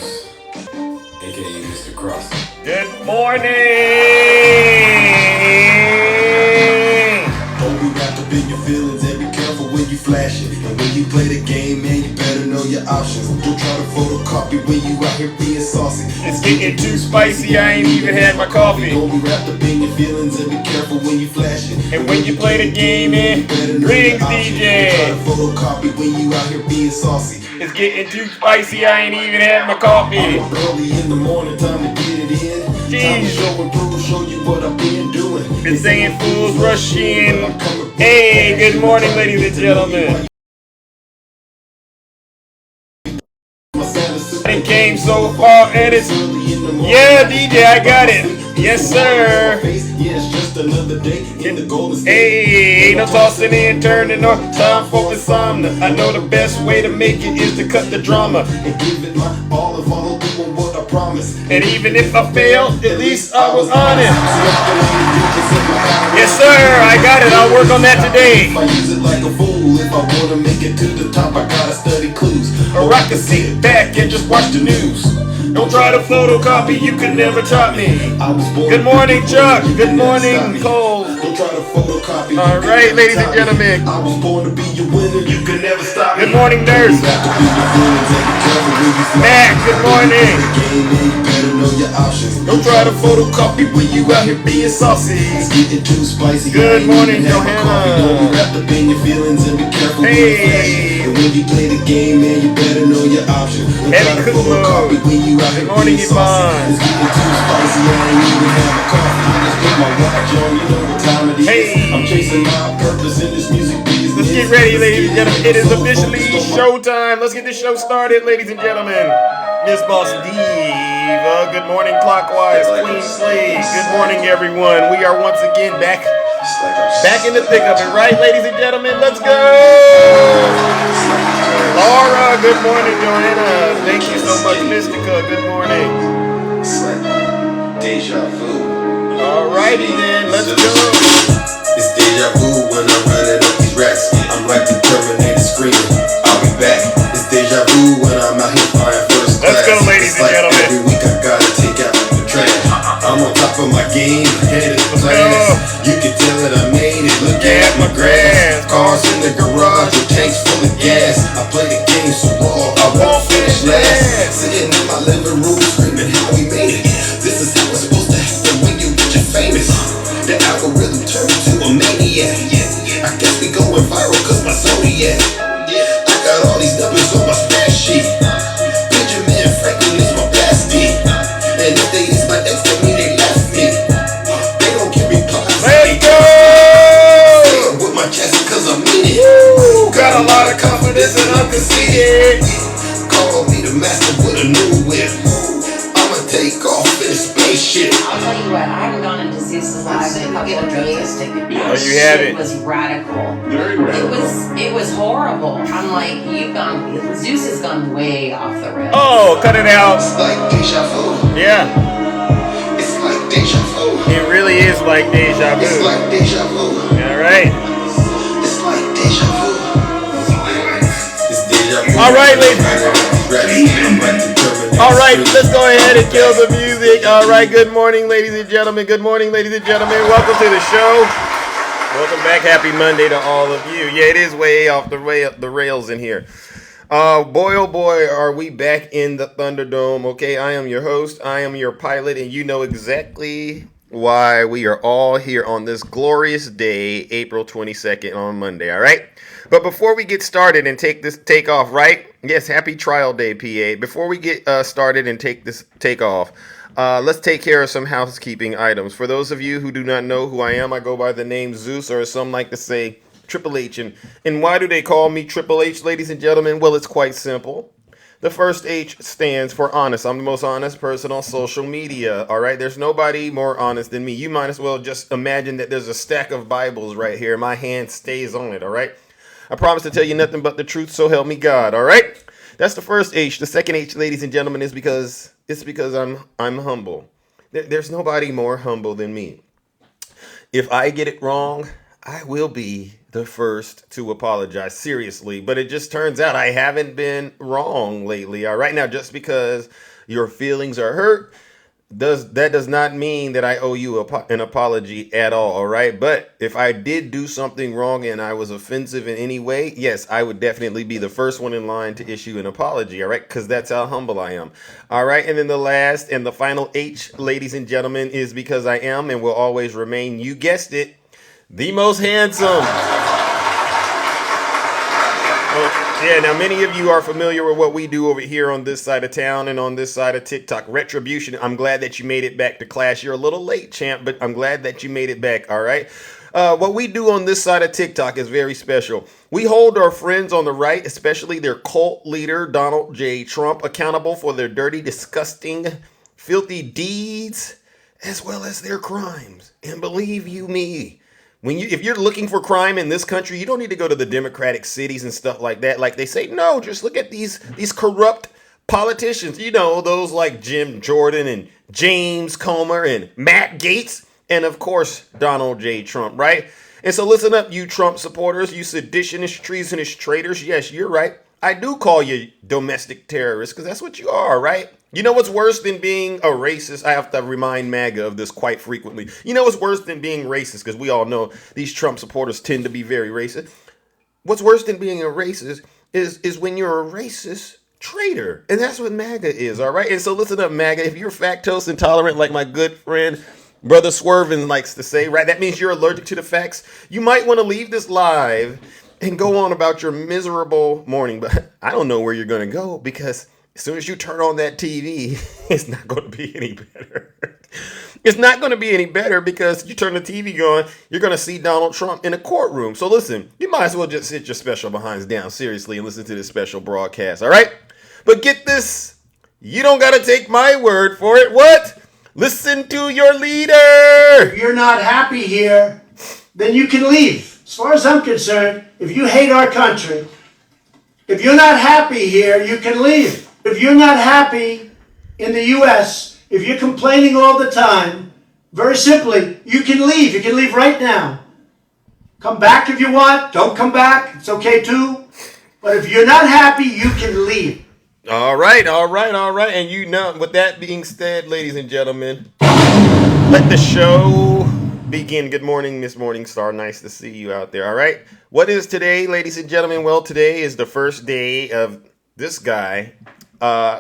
aka Mr. Cross. Good morning! Hope you got to be your feelings and be careful when you flash it. And when you play the game, man, you better know your options. Don't try to photocopy when you out here being saucy. It's getting too spicy, I ain't even had my coffee. Don't be wrapped up in your feelings and be careful when you flash it. And when you play the game, man, rings DJ. Don't try to photocopy when you out here being saucy. It's getting too spicy, I ain't even had my coffee. Early in the morning, time to get it in. Time to show and prove, show you what I've been doing. Been saying fools rush in. Hey, good morning, ladies and gentlemen. It came so far and it's DJ, I got it. Yes, sir. Hey, ain't no tossing and turning or time for insomnia. I know the best way to make it is to cut the drama and give it my all if I don't do what I promise. And even if I failed, at least I was honest. Yes, sir, I got it. I'll work on that today. If I use it like a fool, if I wanna make it to the top, I gotta study clues. Or I can sit back and just watch the news. Don't try to photocopy, you can never top me. Good morning, Chuck. Good morning, Cole. Don't try to photocopy. All right, ladies and gentlemen. I was born to be your winner. You can never stop me. Good morning, Nurse. Matt, good morning. Don't try to photocopy when you out here being saucy. It's getting too spicy. Good morning, Johanna. Don't be wrapped up in your feelings and be careful when you flash it. And when you play the game, man, you better know your options. Don't try to photocopy when you out here being saucy. It's getting too spicy. I ain't even have a coffee. I just put my watch on. You know what time it is. I'm chasing my purpose in this music business. Let's get ready, ladies and gentlemen. It is officially showtime. Let's get this show started, ladies and gentlemen. Miss Boss Diva. Good morning, Clockwise Queen Slade. Good morning, everyone. We are once again back in the thick of it, right, ladies and gentlemen? Let's go. Laura, good morning, Joanna. Thank you so much, Mystica. Good morning. Deja vu. Alrighty then, let's go. It's deja vu when I'm running up these racks. I'm like the Terminator screaming, I'll be back. It's deja vu when I'm out here flying first class. Let's go, ladies and gentlemen. Every week I gotta take out the trash. I'm on top of my game, ahead of the class. You can tell that I made it. Look at my grass. Cars in the garage with tanks full of gas. I play the game so raw, I won't finish last. Sitting in my living room screaming how we made it. This is how it's supposed to happen when you get famous. The algorithm turned to a maniac. I guess we going viral cause my Zodiac. I got all these numbers on my spreadsheet sheet. Benjamin Franklin is my bestie. And if they is my ex, that mean they left me. They don't give me plus. Let's go! Say it with my chest cause I mean it. Woo, got a lot of confidence and I'm conceited. Call me the master with a new whip. I'ma take off in a spaceship. I'll tell you what, I haven't gone into Zeus's live in a couple of days. Oh, you haven't? It was radical. Very radical. It was horrible. I'm like, Zeus has gone way off the rails. Oh, cut it out. It's like deja vu. Yeah, It's like deja vu. it really is like deja It's vu. like deja vu. All right. It's like deja vu. It's deja vu. All right, All right, let's go ahead and kill the music. All right, good morning, ladies and gentlemen. Good morning, ladies and gentlemen. Welcome to the show. Welcome back. Happy Monday to all of you. Yeah, it is way off the rails in here. Boy, oh boy, are we back in the Thunderdome. Okay, I am your host. I am your pilot, and you know exactly why we are all here on this glorious day, April 22nd on Monday, all right? But before we get started and take off, right? Yes, happy trial day, PA. Before we get started and take off, let's take care of some housekeeping items. For those of you who do not know who I am, I go by the name Zeus, or as some like to say, Triple H. And why do they call me Triple H, ladies and gentlemen? Well, it's quite simple. The first H stands for honest. I'm the most honest person on social media, all right? There's nobody more honest than me. You might as well just imagine that there's a stack of Bibles right here. My hand stays on it, all right? I promise to tell you nothing but the truth, so help me God, all right? That's the first H. The second H, ladies and gentlemen, is because I'm humble. There's nobody more humble than me. If I get it wrong, I will be the first to apologize, seriously. But it just turns out I haven't been wrong lately. All right, now just because your feelings are hurt does not mean that I owe you an apology at all right? But if I did do something wrong and I was offensive in any way, yes, I would definitely be the first one in line to issue an apology, all right? Because that's how humble I am, all right? And then the last and the final H, ladies and gentlemen, is because I am and will always remain, you guessed it, the most handsome. Yeah, now many of you are familiar with what we do over here on this side of town and on this side of TikTok. Retribution, I'm glad that you made it back to class. You're a little late, champ, but I'm glad that you made it back, all right? What we do on this side of TikTok is very special. We hold our friends on the right, especially their cult leader, Donald J. Trump, accountable for their dirty, disgusting, filthy deeds, as well as their crimes. And believe you me, if you're looking for crime in this country, you don't need to go to the Democratic cities and stuff like that. Like they say, no, just look at these corrupt politicians. You know, those like Jim Jordan and James Comer and Matt Gaetz. And of course, Donald J. Trump, right? And so listen up, you Trump supporters, you seditionists, treasonous traitors. Yes, you're right. I do call you domestic terrorists because that's what you are, right? You know what's worse than being a racist? I have to remind MAGA of this quite frequently. You know what's worse than being racist? Because we all know these Trump supporters tend to be very racist. What's worse than being a racist is when you're a racist traitor. And that's what MAGA is, all right? And so listen up, MAGA. If you're lactose intolerant, like my good friend Brother Swervin likes to say, right? That means you're allergic to the facts. You might want to leave this live and go on about your miserable morning. But I don't know where you're going to go because as soon as you turn on that TV, it's not going to be any better. It's not going to be any better because you turn the TV on, you're going to see Donald Trump in a courtroom. So listen, you might as well just sit your special behinds down seriously and listen to this special broadcast, all right? But get this, you don't got to take my word for it. What? Listen to your leader. If you're not happy here, then you can leave. As far as I'm concerned, if you hate our country, if you're not happy here, you can leave. If you're not happy in the U.S., if you're complaining all the time, very simply, you can leave. You can leave right now. Come back if you want. Don't come back. It's okay too. But if you're not happy, you can leave. All right. And you know, with that being said, ladies and gentlemen, let the show begin. Good morning, Miss Morningstar. Nice to see you out there. All right. What is today, ladies and gentlemen? Well, today is the first day of this guy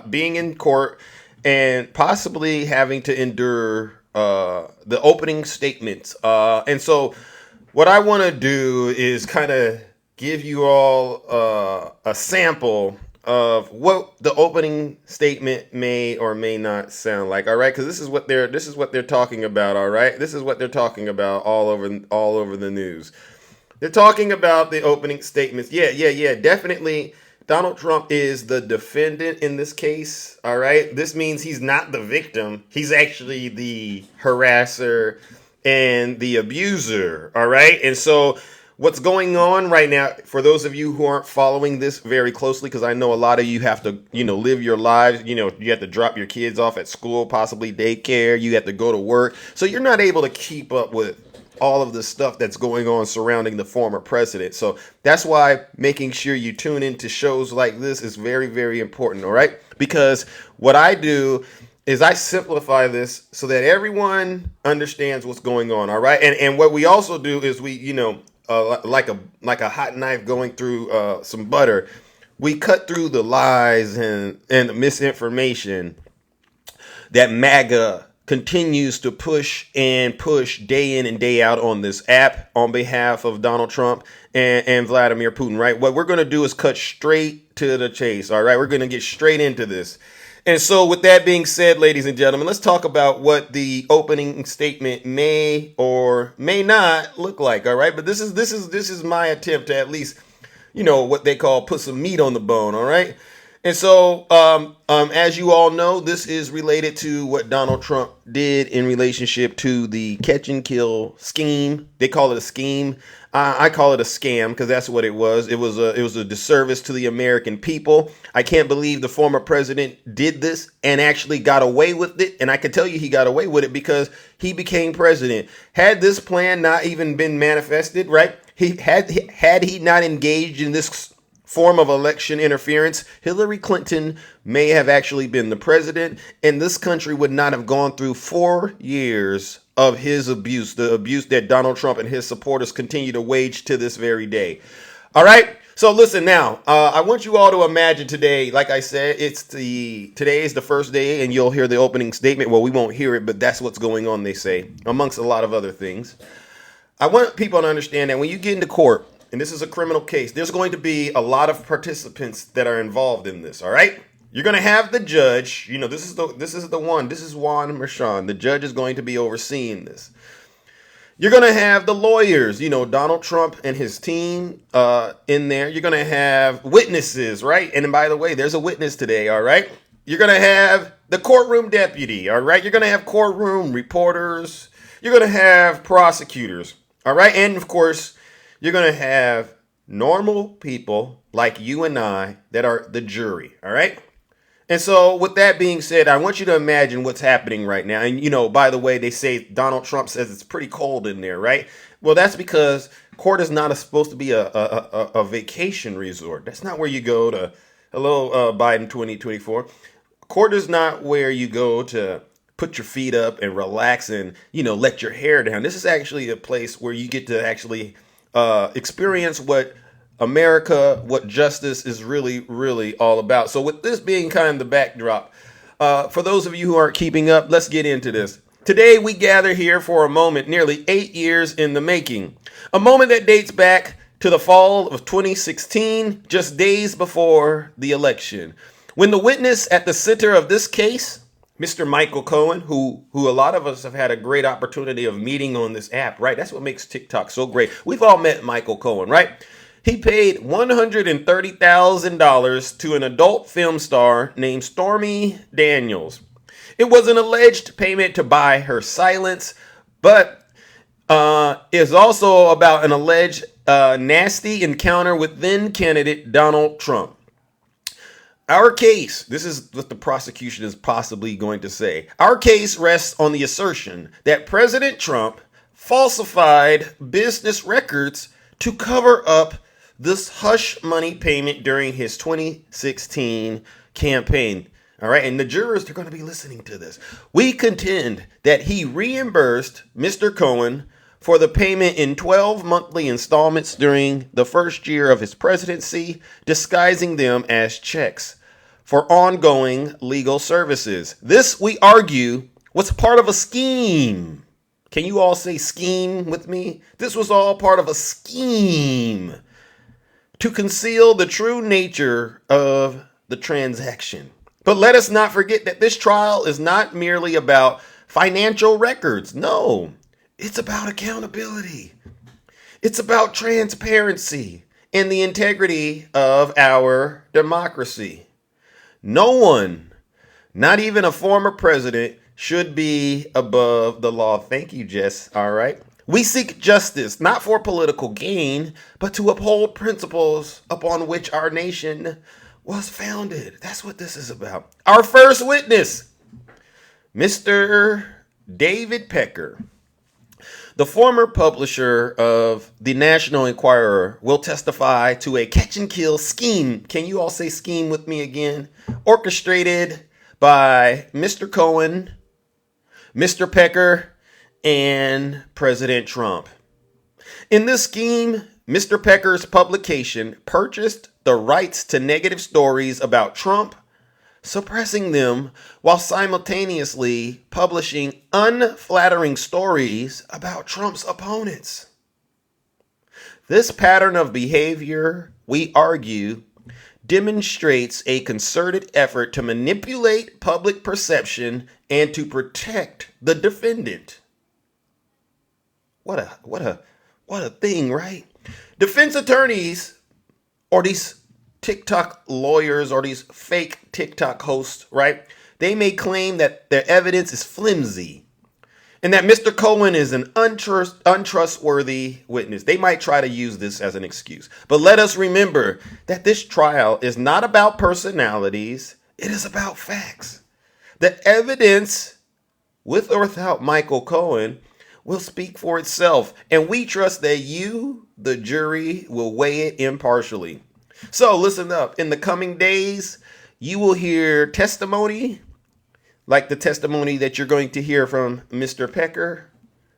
being in court and possibly having to endure the opening statements. And so what I want to do is kind of give you all a sample of what the opening statement may or may not sound like. All right, because this is what they're talking about. All right, this is what they're talking about all over the news. They're talking about the opening statements. Yeah. Definitely, Donald Trump is the defendant in this case. All right, this means he's not the victim. He's actually the harasser and the abuser. All right, and so what's going on right now, for those of you who aren't following this very closely, because I know a lot of you have to, live your lives. You have to drop your kids off at school, possibly daycare. You have to go to work. So you're not able to keep up with all of the stuff that's going on surrounding the former president. So that's why making sure you tune into shows like this is very, very important. All right, because what I do is I simplify this so that everyone understands what's going on. All right. And what we also do is we, like a hot knife going through some butter, we cut through the lies and the misinformation that MAGA continues to push day in and day out on this app on behalf of Donald Trump and Vladimir Putin, right? What we're going to do is cut straight to the chase, all right? We're going to get straight into this. And so with that being said, ladies and gentlemen, let's talk about what the opening statement may or may not look like, all right? But this is my attempt to at least, what they call put some meat on the bone, all right? And so, as you all know, this is related to what Donald Trump did in relationship to the catch and kill scheme. They call it a scheme. I call it a scam because that's what it was. It was a disservice to the American people. I can't believe the former president did this and actually got away with it. And I can tell you he got away with it because he became president. Had this plan not even been manifested, right? Had he not engaged in this form of election interference, Hillary Clinton may have actually been the president, and this country would not have gone through 4 years of his abuse, the abuse that Donald Trump and his supporters continue to wage to this very day. All right. So listen now, I want you all to imagine today, like I said, today is the first day and you'll hear the opening statement. Well, we won't hear it, but that's what's going on, they say, amongst a lot of other things. I want people to understand that when you get into court, and this is a criminal case, there's going to be a lot of participants that are involved in this. All right. You're going to have the judge. You know, this is Juan Merchan. The judge is going to be overseeing this. You're going to have the lawyers, you know, Donald Trump and his team in there. You're going to have witnesses, right? And by the way, there's a witness today, all right? You're going to have the courtroom deputy, all right? You're going to have courtroom reporters. You're going to have prosecutors, all right? And, of course, you're going to have normal people like you and I that are the jury, all right? And so with that being said, I want you to imagine what's happening right now. And, you know, by the way, they say Donald Trump says it's pretty cold in there, right? Well, that's because court is not supposed to be a vacation resort. That's not where you go to, hello, Biden 2024. Court is not where you go to put your feet up and relax and, you know, let your hair down. This is actually a place where you get to actually experience what America, what justice is really, really all about. So with this being kind of the backdrop, for those of you who aren't keeping up, let's get into this. Today, we gather here for a moment nearly 8 years in the making. A moment that dates back to the fall of 2016, just days before the election. When the witness at the center of this case, Mr. Michael Cohen, who a lot of us have had a great opportunity of meeting on this app, right? That's what makes TikTok so great. We've all met Michael Cohen, right? He paid $130,000 to an adult film star named Stormy Daniels. It was an alleged payment to buy her silence, but is also about an alleged nasty encounter with then candidate Donald Trump. Our case, this is what the prosecution is possibly going to say. Our case rests on the assertion that President Trump falsified business records to cover up this hush money payment during his 2016 campaign. All right. And the jurors, they're going to be listening to this. We contend that he reimbursed Mr. Cohen for the payment in 12 monthly installments during the first year of his presidency, disguising them as checks for ongoing legal services. This, we argue, was part of a scheme. Can you all say scheme with me? This was all part of a scheme to conceal the true nature of the transaction. But let us not forget that this trial is not merely about financial records. No, it's about accountability. It's about transparency and the integrity of our democracy. No one, not even a former president, should be above the law. Thank you, Jess. All right. We seek justice, not for political gain, but to uphold principles upon which our nation was founded. That's what this is about. Our first witness, Mr. David Pecker, the former publisher of the National Enquirer, will testify to a catch and kill scheme. Can you all say scheme with me again? Orchestrated by Mr. Cohen, Mr. Pecker, and President Trump. In this scheme, Mr. Pecker's publication purchased the rights to negative stories about Trump, suppressing them while simultaneously publishing unflattering stories about Trump's opponents. This pattern of behavior, we argue, demonstrates a concerted effort to manipulate public perception and to protect the defendant. What a thing, right? Defense attorneys, or these TikTok lawyers or these fake TikTok hosts, right? They may claim that their evidence is flimsy and that Mr. Cohen is an untrustworthy witness. They might try to use this as an excuse. But let us remember that this trial is not about personalities. It is about facts. The evidence, with or without Michael Cohen, will speak for itself. And we trust that you, the jury, will weigh it impartially. So listen up. In the coming days, you will hear testimony like the testimony that you're going to hear from Mr. Pecker,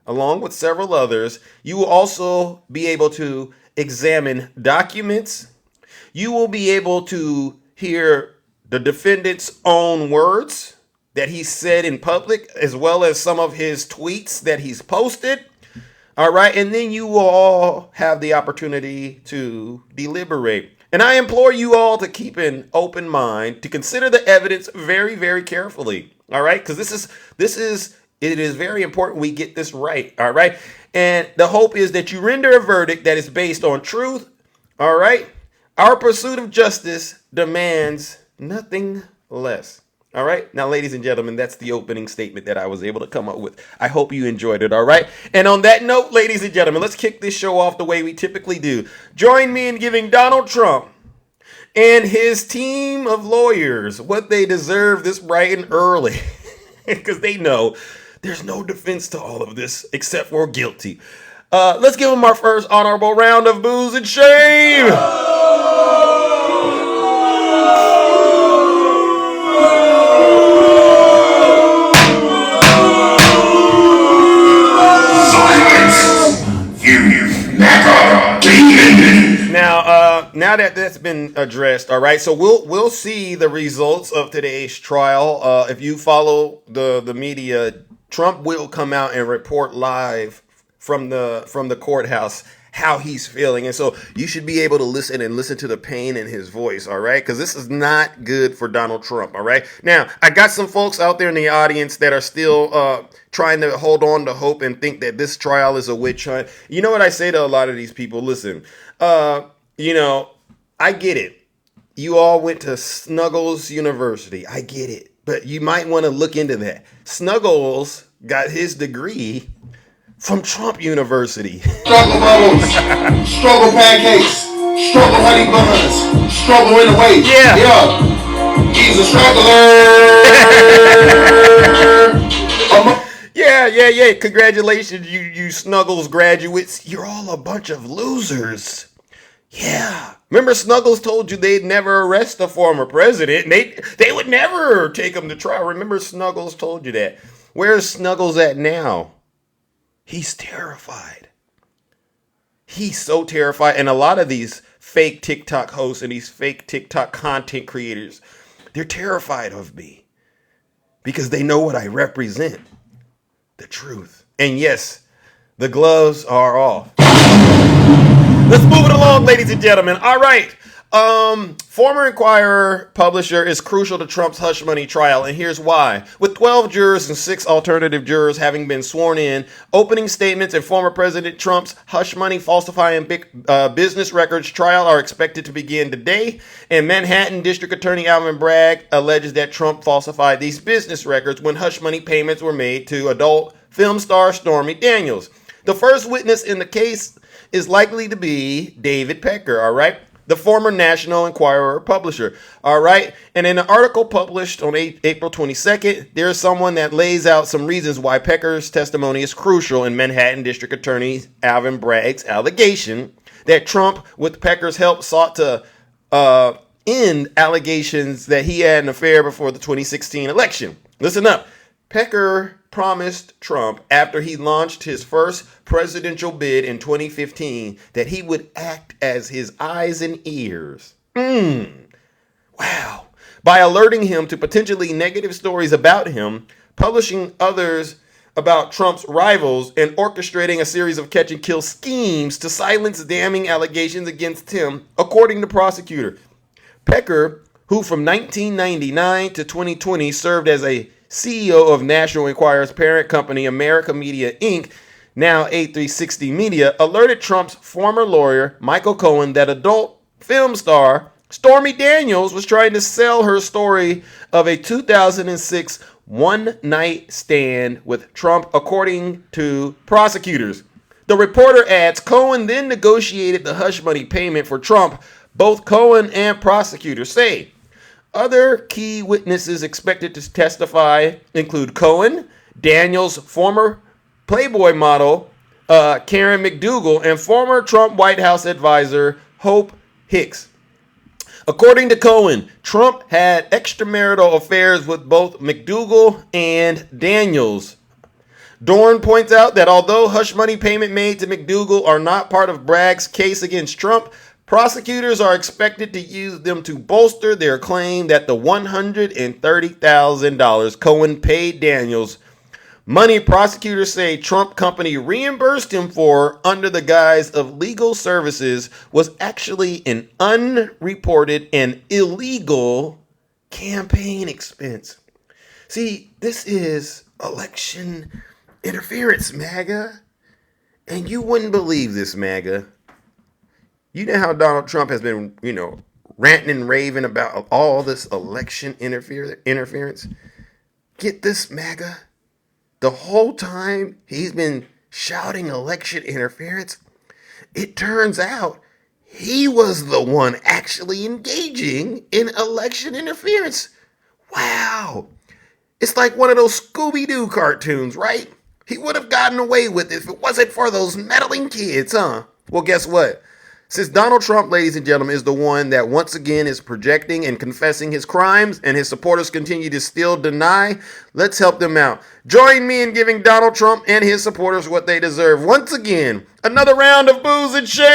along with several others. You will also be able to examine documents. You will be able to hear the defendant's own words that he said in public, as well as some of his tweets that he's posted. All right. And then you will all have the opportunity to deliberate. And I implore you all to keep an open mind, to consider the evidence very, very carefully. All right. Because it is very important we get this right. All right. And the hope is that you render a verdict that is based on truth. All right. Our pursuit of justice demands nothing less. All right. Now, ladies and gentlemen, that's the opening statement that I was able to come up with. I hope you enjoyed it. All right. And on that note, ladies and gentlemen, let's kick this show off the way we typically do. Join me in giving Donald Trump and his team of lawyers what they deserve this bright and early, because they know there's no defense to all of this except for guilty. Let's give them our first honorable round of boos and shame. Now that that's been addressed, all right. So we'll see the results of today's trial. If you follow the media, Trump will come out and report live from the courthouse how he's feeling, and so you should be able to listen to the pain in his voice, all right? Because this is not good for Donald Trump, all right? Now, I got some folks out there in the audience that are still trying to hold on to hope and think that this trial is a witch hunt. You know what I say to a lot of these people? Listen, I get it. You all went to Snuggles University. I get it. But you might want to look into that. Snuggles got his degree from Trump University. Struggle bubbles, struggle pancakes, struggle honey buns, struggle in the way. Yeah. He's a struggler. Yeah. Congratulations, you Snuggles graduates. You're all a bunch of losers. Yeah. Remember, Snuggles told you they'd never arrest a former president. They would never take him to trial. Remember, Snuggles told you that. Where's Snuggles at now? He's terrified. He's so terrified. And a lot of these fake TikTok hosts and these fake TikTok content creators, they're terrified of me because they know what I represent. The truth. And yes, the gloves are off. Let's move it along, ladies and gentlemen. All right. Former Inquirer publisher is crucial to Trump's hush money trial, and here's why. With 12 jurors and 6 alternative jurors having been sworn in, opening statements in former President Trump's hush money falsifying business records trial are expected to begin today, and Manhattan District Attorney Alvin Bragg alleges that Trump falsified these business records when hush money payments were made to adult film star Stormy Daniels. The first witness in the case is likely to be David Pecker, all right? The former National Enquirer publisher, all right? And in an article published on April 22nd, there is someone that lays out some reasons why Pecker's testimony is crucial in Manhattan District Attorney Alvin Bragg's allegation that Trump, with Pecker's help, sought to end allegations that he had an affair before the 2016 election. Listen up. Pecker promised Trump, after he launched his first presidential bid in 2015, that he would act as his eyes and ears. Wow. By alerting him to potentially negative stories about him, publishing others about Trump's rivals, and orchestrating a series of catch-and-kill schemes to silence damning allegations against him, according to prosecutor. Pecker, who from 1999 to 2020 served as a CEO of National Enquirer's parent company, America Media, Inc., now A360 Media, alerted Trump's former lawyer, Michael Cohen, that adult film star Stormy Daniels was trying to sell her story of a 2006 one-night stand with Trump, according to prosecutors. The reporter adds, Cohen then negotiated the hush money payment for Trump. Both Cohen and prosecutors say. Other key witnesses expected to testify include Cohen, Daniels' former Playboy model, Karen McDougal, and former Trump White House advisor, Hope Hicks. According to Cohen, Trump had extramarital affairs with both McDougal and Daniels. Dorn points out that although hush money payment made to McDougal are not part of Bragg's case against Trump, prosecutors are expected to use them to bolster their claim that the $130,000 Cohen paid Daniels, money prosecutors say Trump company reimbursed him for under the guise of legal services, was actually an unreported and illegal campaign expense. See, this is election interference, MAGA. And you wouldn't believe this, MAGA. You know how Donald Trump has been, ranting and raving about all this election interference? Get this, MAGA. The whole time he's been shouting election interference, it turns out he was the one actually engaging in election interference. Wow. It's like one of those Scooby-Doo cartoons, right? He would have gotten away with it if it wasn't for those meddling kids, huh? Well, guess what? Since Donald Trump, ladies and gentlemen, is the one that once again is projecting and confessing his crimes, and his supporters continue to still deny, let's help them out. Join me in giving Donald Trump and his supporters what they deserve. Once again, another round of boos and shame!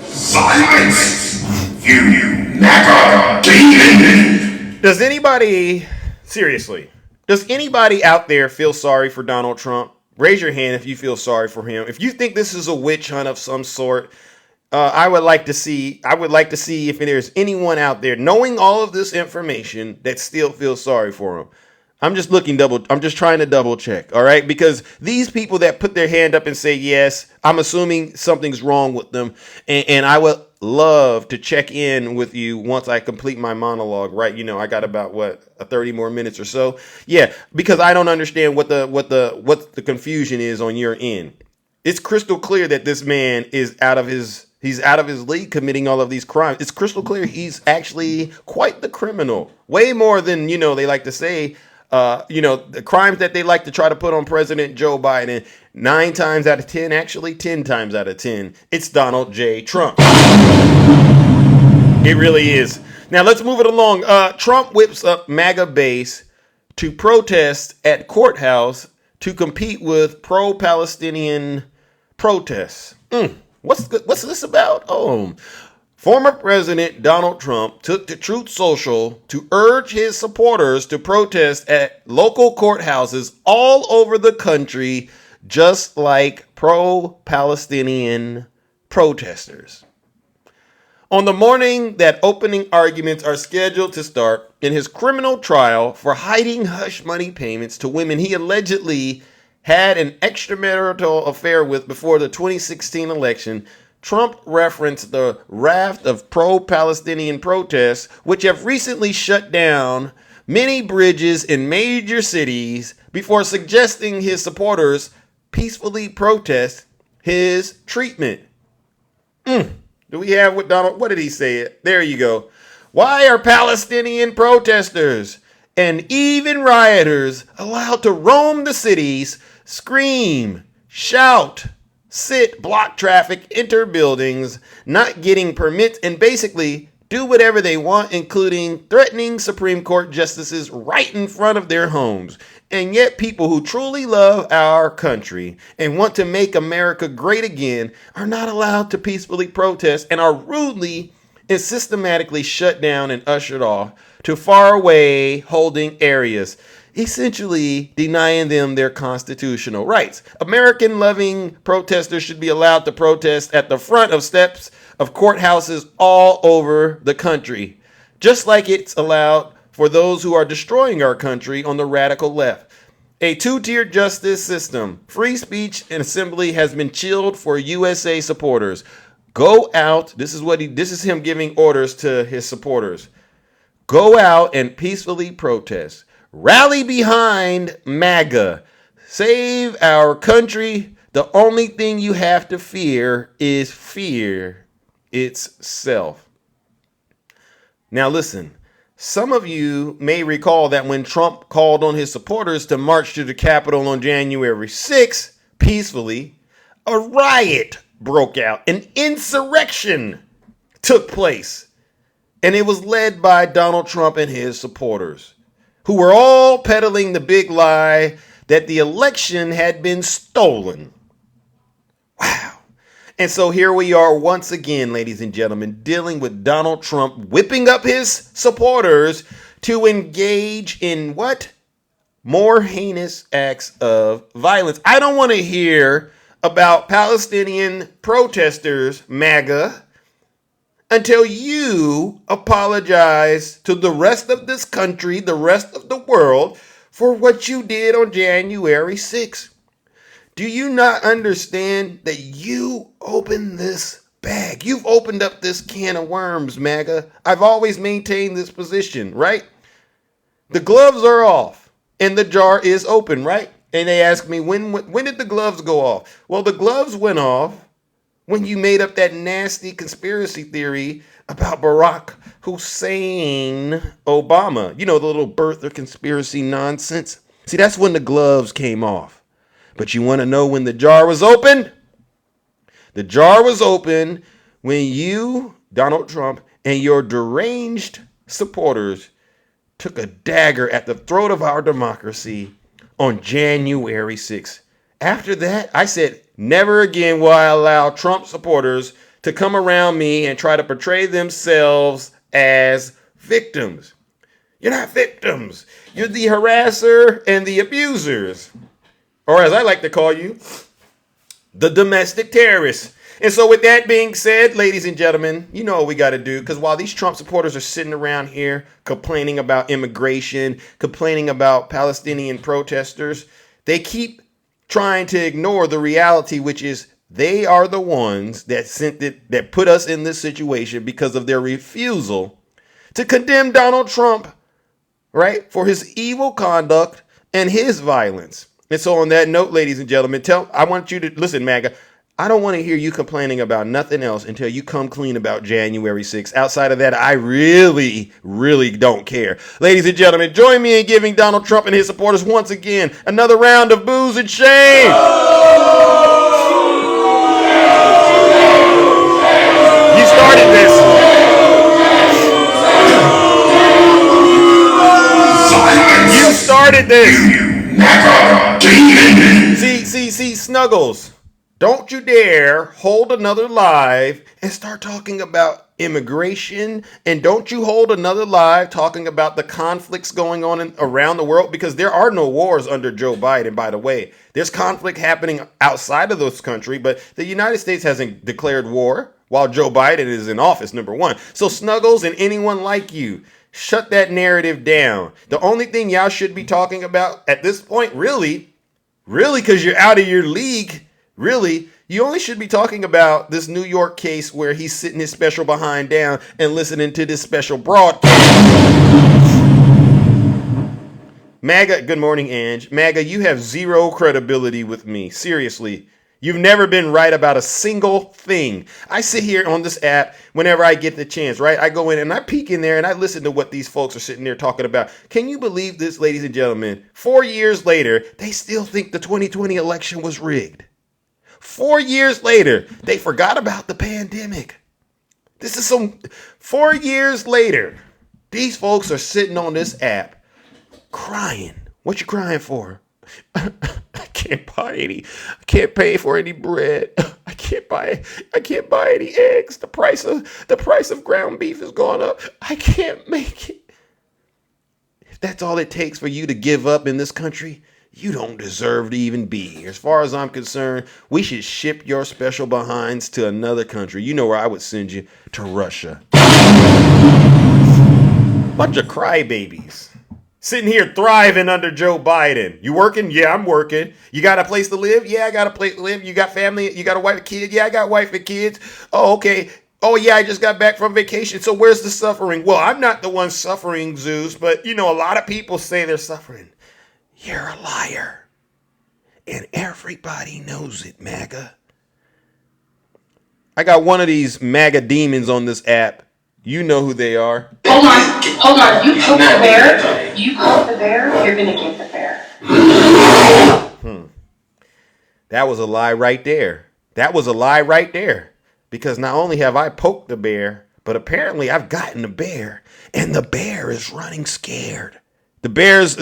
Silence! You MAGA demon! Does anybody out there feel sorry for Donald Trump? Raise your hand if you feel sorry for him. If you think this is a witch hunt of some sort, I would like to see if there's anyone out there knowing all of this information that still feels sorry for him. I'm just trying to double check, all right? Because these people that put their hand up and say yes, I'm assuming something's wrong with them. And I would love to check in with you once I complete my monologue, right? I got about 30 more minutes or so. Yeah, because I don't understand what the confusion is on your end. It's crystal clear that this man is out of his league committing all of these crimes. It's crystal clear he's actually quite the criminal. Way more than, they like to say. The crimes that they like to try to put on President Joe Biden, 9 times out of 10, actually 10 times out of 10, it's Donald J. Trump. It really is. Now let's move it along. Trump whips up MAGA base to protest at courthouse to compete with pro-Palestinian protests. What's this about? Former President Donald Trump took to Truth Social to urge his supporters to protest at local courthouses all over the country, just like pro-Palestinian protesters. On the morning that opening arguments are scheduled to start in his criminal trial for hiding hush money payments to women he allegedly had an extramarital affair with before the 2016 election, Trump referenced the raft of pro-Palestinian protests, which have recently shut down many bridges in major cities, before suggesting his supporters peacefully protest his treatment. Do we have what did he say? There you go. Why are Palestinian protesters and even rioters allowed to roam the cities, scream, shout, sit, block traffic, enter buildings, not getting permits, and basically do whatever they want, including threatening Supreme Court justices right in front of their homes? And yet people who truly love our country and want to make America great again are not allowed to peacefully protest and are rudely and systematically shut down and ushered off to faraway holding areas, essentially denying them their constitutional rights. American-loving protesters should be allowed to protest at the front of steps of courthouses all over the country, just like it's allowed for those who are destroying our country on the radical left. A two-tiered justice system, free speech and assembly has been chilled for USA supporters. Go out. This is him giving orders to his supporters. Go out and peacefully protest. Rally behind MAGA. Save our country. The only thing you have to fear is fear itself. Now listen, some of you may recall that when Trump called on his supporters to march to the Capitol on January 6th peacefully, a riot broke out. An insurrection took place. And it was led by Donald Trump and his supporters, who were all peddling the big lie that the election had been stolen. Wow. And so here we are once again, ladies and gentlemen, dealing with Donald Trump whipping up his supporters to engage in what? More heinous acts of violence. I don't want to hear about Palestinian protesters, MAGA, until you apologize to the rest of this country, the rest of the world, for what you did on January 6th. Do you not understand that you opened this bag? You've opened up this can of worms, MAGA. I've always maintained this position, right? The gloves are off and the jar is open, right? And they ask me, when did the gloves go off? Well, the gloves went off when you made up that nasty conspiracy theory about Barack Hussein Obama. You know, the little birther conspiracy nonsense. See, that's when the gloves came off. But you want to know when the jar was open? The jar was open when you, Donald Trump, and your deranged supporters took a dagger at the throat of our democracy on January 6th. After that, I said, never again will I allow Trump supporters to come around me and try to portray themselves as victims. You're not victims. You're the harasser and the abusers. Or as I like to call you, the domestic terrorists. And so with that being said, ladies and gentlemen, you know what we got to do. Because while these Trump supporters are sitting around here complaining about immigration, complaining about Palestinian protesters, they keep trying to ignore the reality, which is they are the ones that put us in this situation because of their refusal to condemn Donald Trump, right, for his evil conduct and his violence. And so on that note, ladies and gentlemen, I want you to listen, MAGA. I don't want to hear you complaining about nothing else until you come clean about January 6th. Outside of that, I really, really don't care. Ladies and gentlemen, join me in giving Donald Trump and his supporters once again another round of boos and shame. You started this. You started this. See, Snuggles. Don't you dare hold another live and start talking about immigration. And don't you hold another live talking about the conflicts going on around the world, because there are no wars under Joe Biden, by the way. There's conflict happening outside of this country, but the United States hasn't declared war while Joe Biden is in office, number one. So Snuggles and anyone like you, shut that narrative down. The only thing y'all should be talking about at this point, really, because you're out of your league, really, you only should be talking about this New York case where he's sitting his special behind down and listening to this special broadcast. MAGA, good morning, Ange. MAGA, you have zero credibility with me. Seriously. You've never been right about a single thing. I sit here on this app whenever I get the chance, right? I go in and I peek in there and I listen to what these folks are sitting there talking about. Can you believe this, ladies and gentlemen? 4 years later, they still think the 2020 election was rigged. 4 years later, they forgot about the pandemic. 4 years later, these folks are sitting on this app crying. What you crying for? I can't pay for any bread. I can't buy any eggs. The price of ground beef has gone up. I can't make it. If that's all it takes for you to give up in this country, you don't deserve to even be here. As far as I'm concerned, we should ship your special behinds to another country. You know where I would send you? To Russia. Bunch of crybabies. Sitting here thriving under Joe Biden. You working? Yeah, I'm working. You got a place to live? Yeah, I got a place to live. You got family? You got a wife and kid? Yeah, I got wife and kids. Oh, okay. Oh, yeah, I just got back from vacation. So where's the suffering? Well, I'm not the one suffering, Zeus, but, a lot of people say they're suffering. You're a liar. And everybody knows it, MAGA. I got one of these MAGA demons on this app. You know who they are. Hold on. You poke the bear. You poke the bear, you're gonna get the bear. That was a lie right there. Because not only have I poked the bear, but apparently I've gotten the bear, and the bear is running scared. The bears,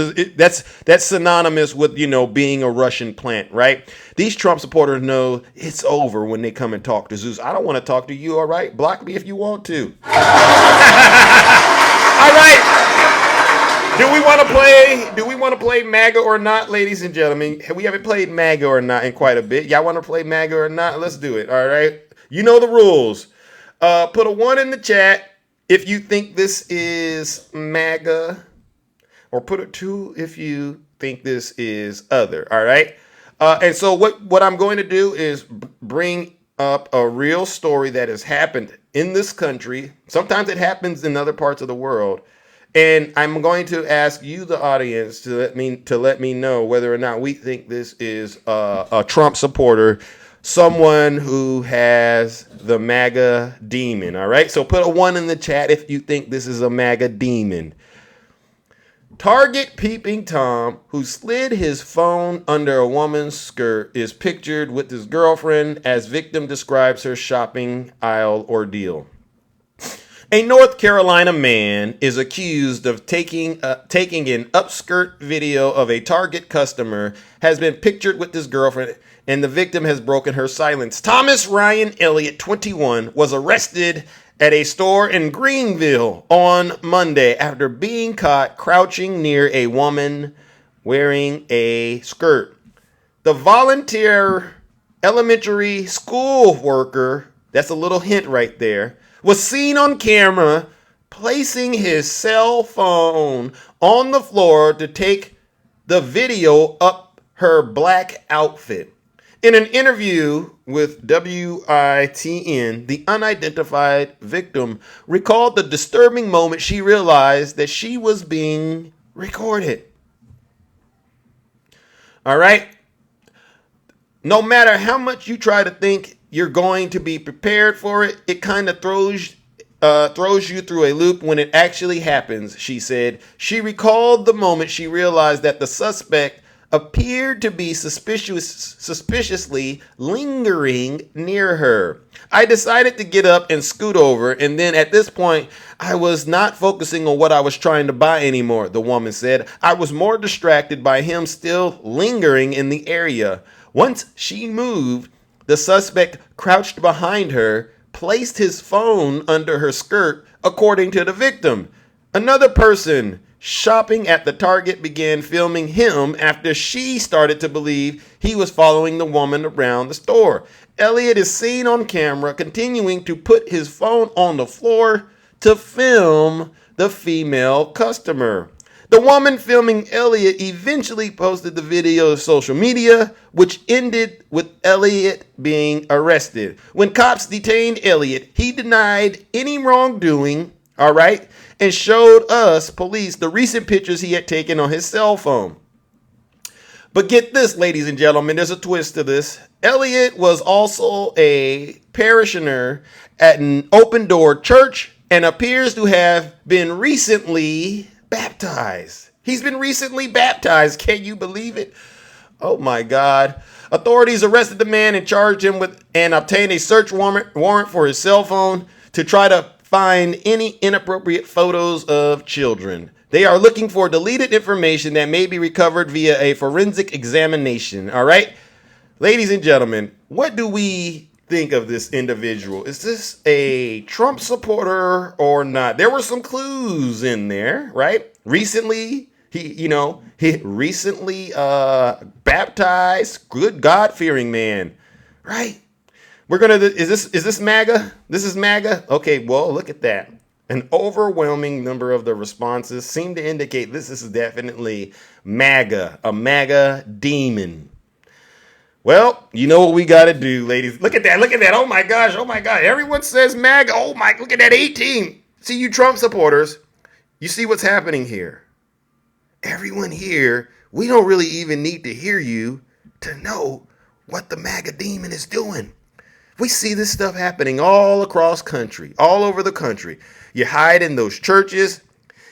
that's synonymous with, being a Russian plant, right? These Trump supporters know it's over when they come and talk to Zeus. I don't want to talk to you, all right? Block me if you want to. All right. Do we want to play MAGA or not, ladies and gentlemen? We haven't played MAGA or not in quite a bit. Y'all want to play MAGA or not? Let's do it, all right? You know the rules. Put a 1 in the chat if you think this is MAGA. Or put a 2 if you think this is other, all right? And so what I'm going to do is bring up a real story that has happened in this country. Sometimes it happens in other parts of the world. And I'm going to ask you, the audience, to let me know whether or not we think this is a Trump supporter, someone who has the MAGA demon, all right? So put a 1 in the chat if you think this is a MAGA demon. Target peeping Tom, who slid his phone under a woman's skirt, is pictured with his girlfriend as victim describes her shopping aisle ordeal. A North Carolina man is accused of taking an upskirt video of a Target customer, has been pictured with his girlfriend, and the victim has broken her silence. Thomas Ryan Elliott, 21, was arrested at a store in Greenville on Monday after being caught crouching near a woman wearing a skirt. The volunteer elementary school worker, that's a little hint right there, was seen on camera placing his cell phone on the floor to take the video up her black outfit. In an interview with WITN, the unidentified victim recalled the disturbing moment she realized that she was being recorded. All right? No matter how much you try to think you're going to be prepared for it, it kind of throws you through a loop when it actually happens, she said. She recalled the moment she realized that the suspect appeared to be suspiciously lingering near her. I decided to get up and scoot over, and then at this point, I was not focusing on what I was trying to buy anymore, the woman said. I was more distracted by him still lingering in the area. Once she moved, the suspect crouched behind her, placed his phone under her skirt, according to the victim. Another person shopping at the Target began filming him after she started to believe he was following the woman around the store. Elliott is seen on camera continuing to put his phone on the floor to film the female customer. The woman filming Elliott eventually posted the video to social media, which ended with Elliott being arrested. When cops detained Elliott, he denied any wrongdoing, all right, and showed us, police, the recent pictures he had taken on his cell phone. But get this, ladies and gentlemen, there's a twist to this. Elliott was also a parishioner at an Open Door church and appears to have been recently baptized. He's been recently baptized. Can you believe it? Oh my God. Authorities arrested the man and charged him with and obtained a search warrant for his cell phone to try to find any inappropriate photos of children. They are looking for deleted information that may be recovered via a forensic examination. All right, ladies and gentlemen, what do we think of this individual? Is this a Trump supporter or not? There were some clues in there, right? Recently, he recently baptized, good God-fearing man, right? Is this MAGA? This is MAGA? Okay, well, look at that. An overwhelming number of the responses seem to indicate this is definitely MAGA, a MAGA demon. Well, you know what we got to do, ladies. Look at that. Look at that. Oh, my gosh. Oh, my God. Everyone says MAGA. Oh, my. Look at that 18. See, you Trump supporters, you see what's happening here. Everyone here, we don't really even need to hear you to know what the MAGA demon is doing. We see this stuff happening all across country, all over the country. You hide in those churches.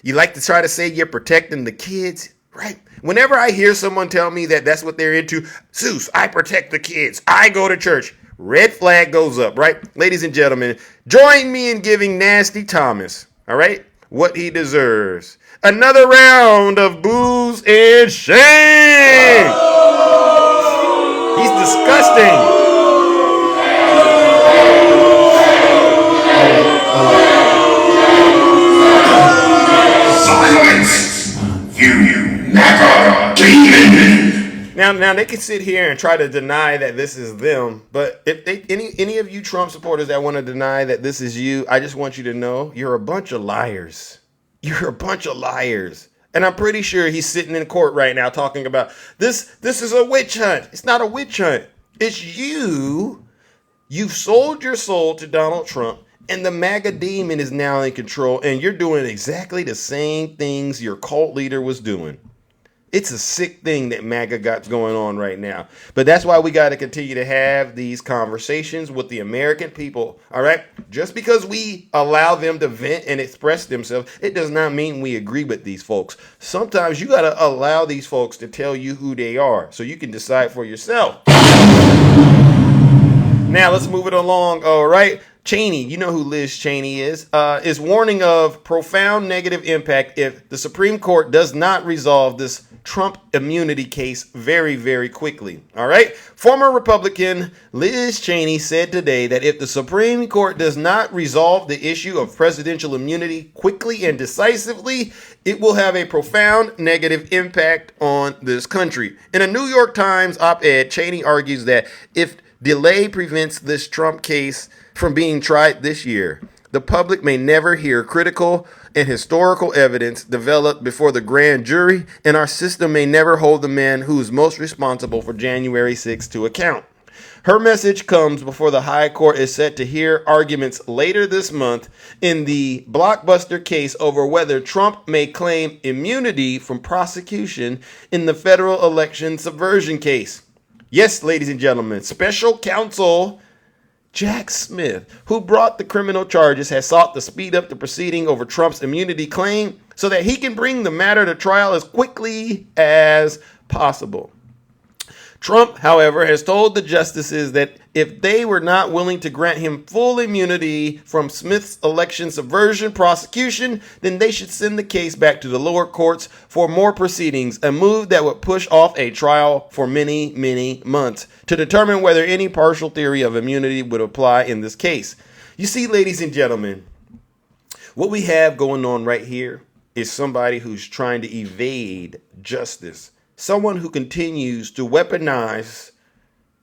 You like to try to say you're protecting the kids, right? Whenever I hear someone tell me that that's what they're into, Zeus, I protect the kids. I go to church. Red flag goes up, right? Ladies and gentlemen, join me in giving Nasty Thomas, all right, what he deserves. Another round of booze and shame. He's disgusting. Now they can sit here and try to deny that this is them, but if any of you Trump supporters that want to deny that this is you, I just want you to know you're a bunch of liars. You're a bunch of liars. And I'm pretty sure he's sitting in court right now talking about this is a witch hunt. It's not a witch hunt. It's you. You've sold your soul to Donald Trump, and the MAGA demon is now in control, and you're doing exactly the same things your cult leader was doing. It's a sick thing that MAGA got going on right now. But that's why we got to continue to have these conversations with the American people, all right? Just because we allow them to vent and express themselves, it does not mean we agree with these folks. Sometimes you got to allow these folks to tell you who they are so you can decide for yourself. Now, let's move it along, all right? Cheney, you know who Liz Cheney is warning of profound negative impact if the Supreme Court does not resolve this Trump immunity case very, very quickly. All right. Former Republican Liz Cheney said today that if the Supreme Court does not resolve the issue of presidential immunity quickly and decisively, it will have a profound negative impact on this country. In a New York Times op-ed, Cheney argues that if delay prevents this Trump case from being tried this year, the public may never hear critical and historical evidence developed before the grand jury, and our system may never hold the man who is most responsible for January 6th to account. Her message comes before the High Court is set to hear arguments later this month in the blockbuster case over whether Trump may claim immunity from prosecution in the federal election subversion case. Yes, ladies and gentlemen, special counsel Jack Smith, who brought the criminal charges, has sought to speed up the proceeding over Trump's immunity claim so that he can bring the matter to trial as quickly as possible. Trump, however, has told the justices that if they were not willing to grant him full immunity from Smith's election subversion prosecution, then they should send the case back to the lower courts for more proceedings, a move that would push off a trial for many, many months to determine whether any partial theory of immunity would apply in this case. You see, ladies and gentlemen, what we have going on right here is somebody who's trying to evade justice. Someone who continues to weaponize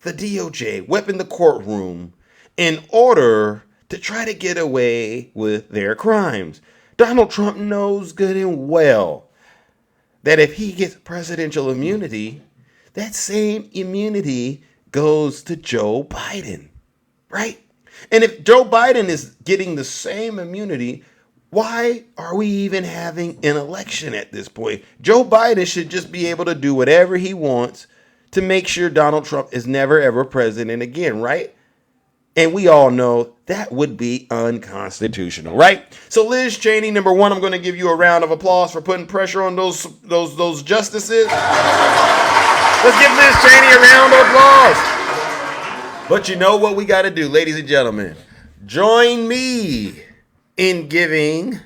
the DOJ, weapon the courtroom, in order to try to get away with their crimes. Donald Trump knows good and well that if he gets presidential immunity, that same immunity goes to Joe Biden, right? And if Joe Biden is getting the same immunity, why are we even having an election at this point? Joe Biden should just be able to do whatever he wants to make sure Donald Trump is never, ever president again, right? And we all know that would be unconstitutional, right? So Liz Cheney, number one, I'm going to give you a round of applause for putting pressure on those justices. Let's give Liz Cheney a round of applause. But you know what we got to do, ladies and gentlemen? Join me in giving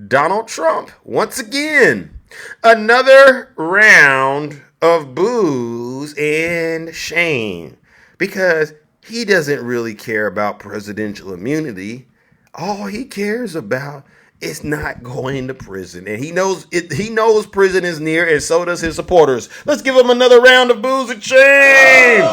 Donald Trump, once again, another round of booze and shame, because he doesn't really care about presidential immunity. All he cares about is not going to prison, and he knows it. He knows prison is near, and so does his supporters. Let's give him another round of booze and shame.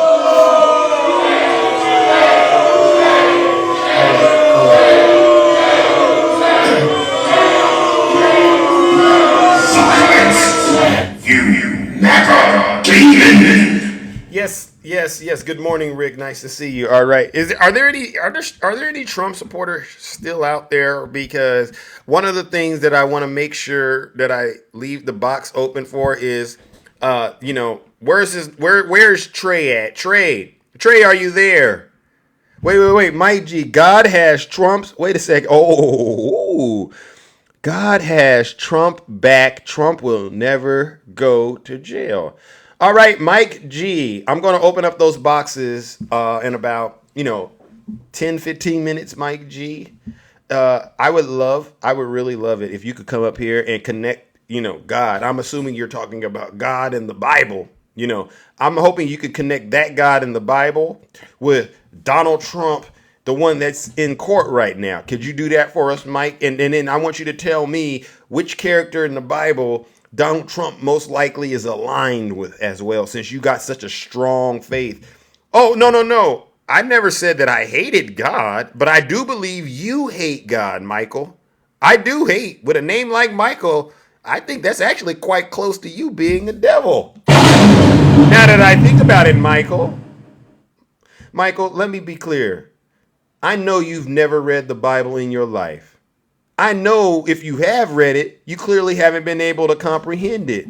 Yes. Good morning, Rick. Nice to see you. All right. Are there any Trump supporters still out there? Because one of the things that I want to make sure that I leave the box open for is, where's Trey at? Trey, are you there? Wait, Mike G. God has Trump's. Wait a sec. Oh, God has Trump back. Trump will never go to jail. All right, Mike G. I'm going to open up those boxes in about, 10, 15 minutes, Mike G. I would really love it if you could come up here and connect, God. I'm assuming you're talking about God and the Bible. I'm hoping you could connect that God in the Bible with Donald Trump, the one that's in court right now. Could you do that for us, Mike? And then I want you to tell me which character in the Bible Donald Trump most likely is aligned with as well, since you got such a strong faith. Oh, no. I never said that I hated God, but I do believe you hate God, Michael. I do hate. With a name like Michael, I think that's actually quite close to you being the devil. Now that I think about it, Michael, let me be clear. I know you've never read the Bible in your life. I know if you have read it, you clearly haven't been able to comprehend it.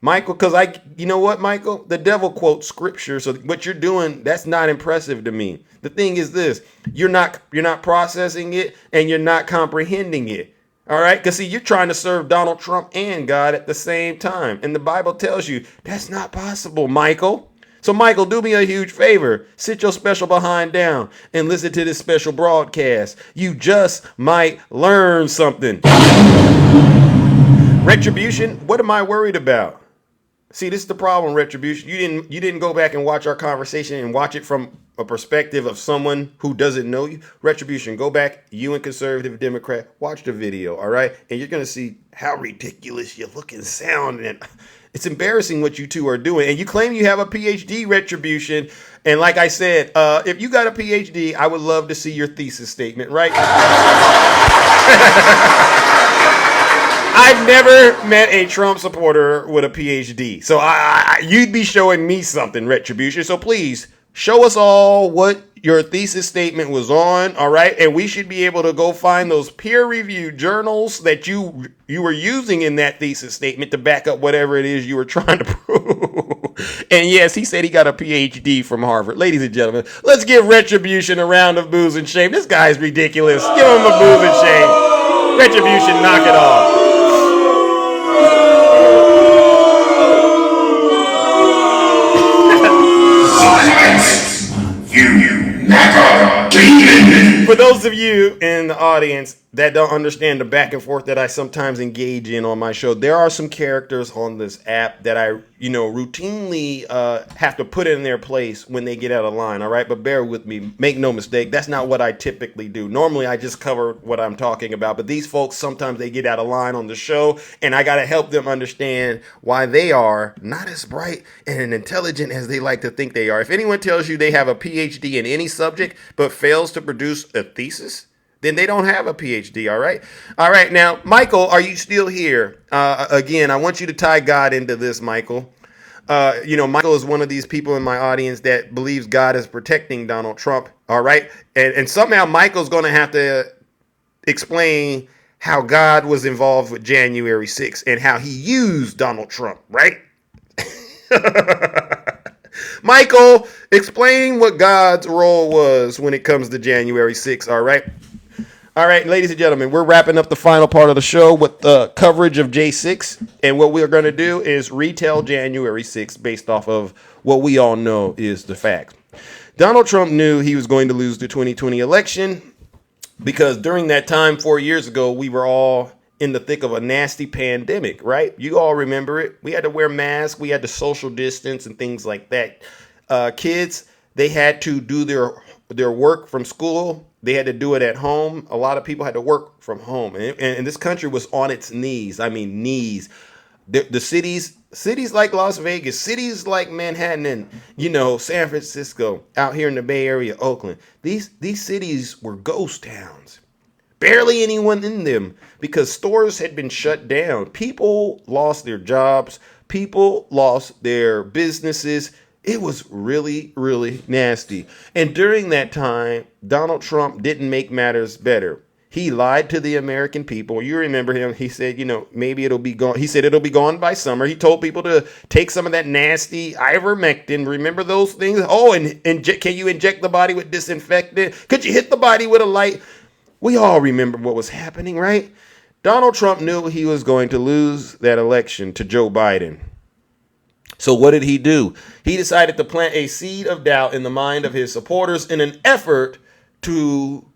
Michael, because you know what, Michael? The devil quotes scripture, so what you're doing, that's not impressive to me. The thing is this, you're not processing it and you're not comprehending it. All right? Because see, you're trying to serve Donald Trump and God at the same time. And the Bible tells you that's not possible, Michael. So, Michael, do me a huge favor. Sit your special behind down and listen to this special broadcast. You just might learn something. Retribution? What am I worried about? See, this is the problem, Retribution. You didn't go back and watch our conversation and watch it from a perspective of someone who doesn't know you. Retribution, go back, you and conservative Democrat, watch the video, all right? And you're going to see how ridiculous you look and sound, and it's embarrassing what you two are doing. And you claim you have a PhD, Retribution. And like I said, if you got a PhD, I would love to see your thesis statement, right? I've never met a Trump supporter with a PhD. So you'd be showing me something, Retribution. So please show us all what your thesis statement was on, all right? And we should be able to go find those peer-reviewed journals that you were using in that thesis statement to back up whatever it is you were trying to prove. And yes, he said he got a PhD from Harvard. Ladies and gentlemen, let's give Retribution a round of booze and shame. This guy's ridiculous. Give him a booze and shame. Retribution, knock it off. For those of you in the audience that don't understand the back and forth that I sometimes engage in on my show, there are some characters on this app that I, routinely have to put in their place when they get out of line, all right? But bear with me. Make no mistake. That's not what I typically do. Normally, I just cover what I'm talking about. But these folks, sometimes they get out of line on the show, and I got to help them understand why they are not as bright and intelligent as they like to think they are. If anyone tells you they have a PhD in any subject but fails to produce a thesis, then they don't have a PhD, all right? All right, now, Michael, are you still here? Again, I want you to tie God into this, Michael. Michael is one of these people in my audience that believes God is protecting Donald Trump, all right? And somehow Michael's going to have to explain how God was involved with January 6th and how he used Donald Trump, right? Michael, explain what God's role was when it comes to January 6th, all right? All right, ladies and gentlemen, we're wrapping up the final part of the show with the coverage of J6. And what we're going to do is retell January 6th based off of what we all know is the fact. Donald Trump knew he was going to lose the 2020 election because during that time, 4 years ago, we were all in the thick of a nasty pandemic, right? You all remember it. We had to wear masks. We had to social distance and things like that. Kids, they had to do their work from school. They had to do it at home. A lot of people had to work from home. And this country was on its knees. I mean, knees. The cities like Las Vegas, cities like Manhattan and, San Francisco, out here in the Bay Area, Oakland. These cities were ghost towns. Barely anyone in them because stores had been shut down. People lost their jobs. People lost their businesses. It was really, really nasty. And during that time, Donald Trump didn't make matters better. He lied to the American people. You remember him. He said, maybe it'll be gone. He said it'll be gone by summer. He told people to take some of that nasty ivermectin. Remember those things? Oh, and can you inject the body with disinfectant? Could you hit the body with a light? We all remember what was happening, right? Donald Trump knew he was going to lose that election to Joe Biden. So what did he do? He decided to plant a seed of doubt in the mind of his supporters in an effort to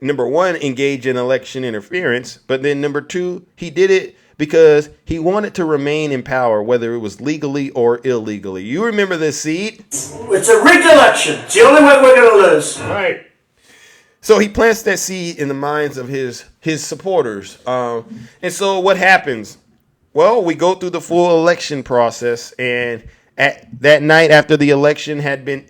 number one, engage in election interference. But then number two, he did it because he wanted to remain in power, whether it was legally or illegally. You remember this seed? It's a rigged election. It's the only way we're going to lose. Right. So he plants that seed in the minds of his supporters. And so what happens? Well, we go through the full election process. And at that night after the election had been,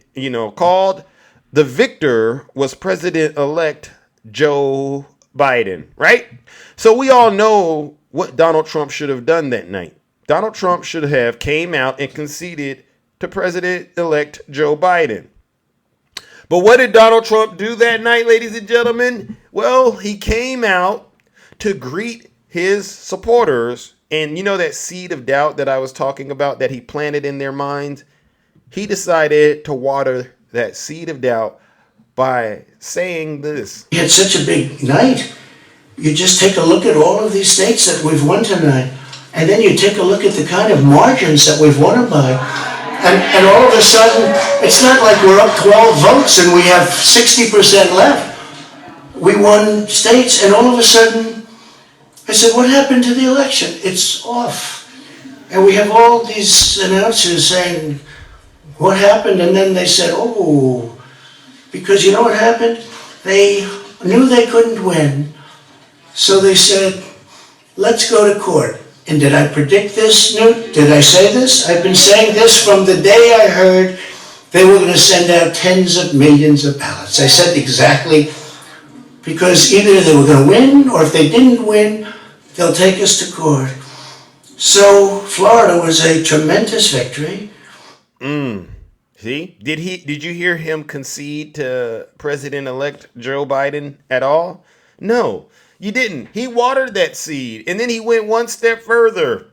called, the victor was President-elect Joe Biden, right? So we all know what Donald Trump should have done that night. Donald Trump should have came out and conceded to President-elect Joe Biden. But what did Donald Trump do that night, ladies and gentlemen? Well, he came out to greet his supporters. And that seed of doubt that I was talking about that he planted in their minds? He decided to water that seed of doubt by saying this. We had such a big night. You just take a look at all of these states that we've won tonight, and then you take a look at the kind of margins that we've won it by. And all of a sudden, it's not like we're up 12 votes and we have 60% left. We won states, and all of a sudden, I said, what happened to the election? It's off. And we have all these announcers saying, what happened? And then they said, because you know what happened? They knew they couldn't win. So they said, let's go to court. And did I predict this, Newt? Did I say this? I've been saying this from the day I heard they were going to send out tens of millions of ballots. I said exactly, because either they were going to win, or if they didn't win, they'll take us to court. So Florida was a tremendous victory. See, did you hear him concede to President-elect Joe Biden at all? No, you didn't. He watered that seed, and then he went one step further,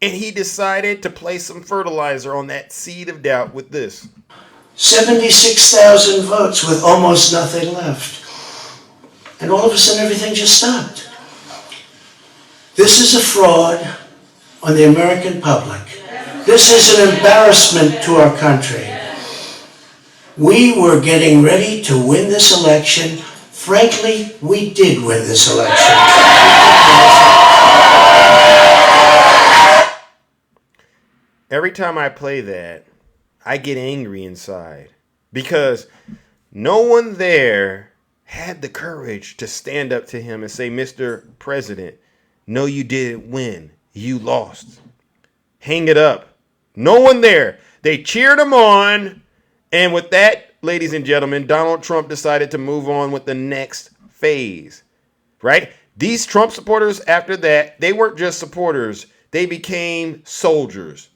and he decided to place some fertilizer on that seed of doubt with this. 76,000 votes with almost nothing left. And all of a sudden everything just stopped. This is a fraud on the American public. This is an embarrassment to our country. We were getting ready to win this election. Frankly, we did win this election. Every time I play that, I get angry inside because no one there had the courage to stand up to him and say, Mr. President, no, you didn't win. You lost. Hang it up. No one there. They cheered him on. And with that, ladies and gentlemen, Donald Trump decided to move on with the next phase, right? These Trump supporters, after that, they weren't just supporters. They became soldiers.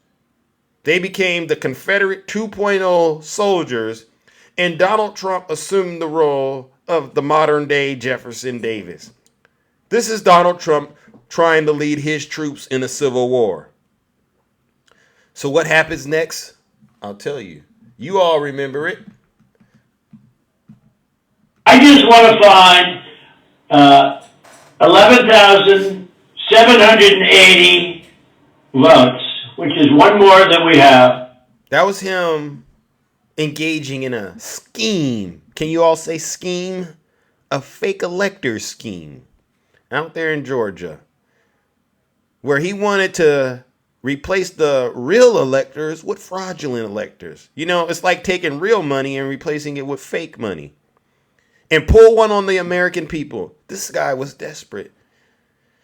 They became the Confederate 2.0 soldiers. And Donald Trump assumed the role of the modern day Jefferson Davis. This is Donald Trump trying to lead his troops in a civil war. So what happens next? I'll tell you. You all remember it. I just want to find 11,780 votes, which is one more than we have. That was him engaging in a scheme. Can you all say scheme? A fake elector scheme out there in Georgia, where he wanted to replace the real electors with fraudulent electors. It's like taking real money and replacing it with fake money. And pull one on the American people. This guy was desperate.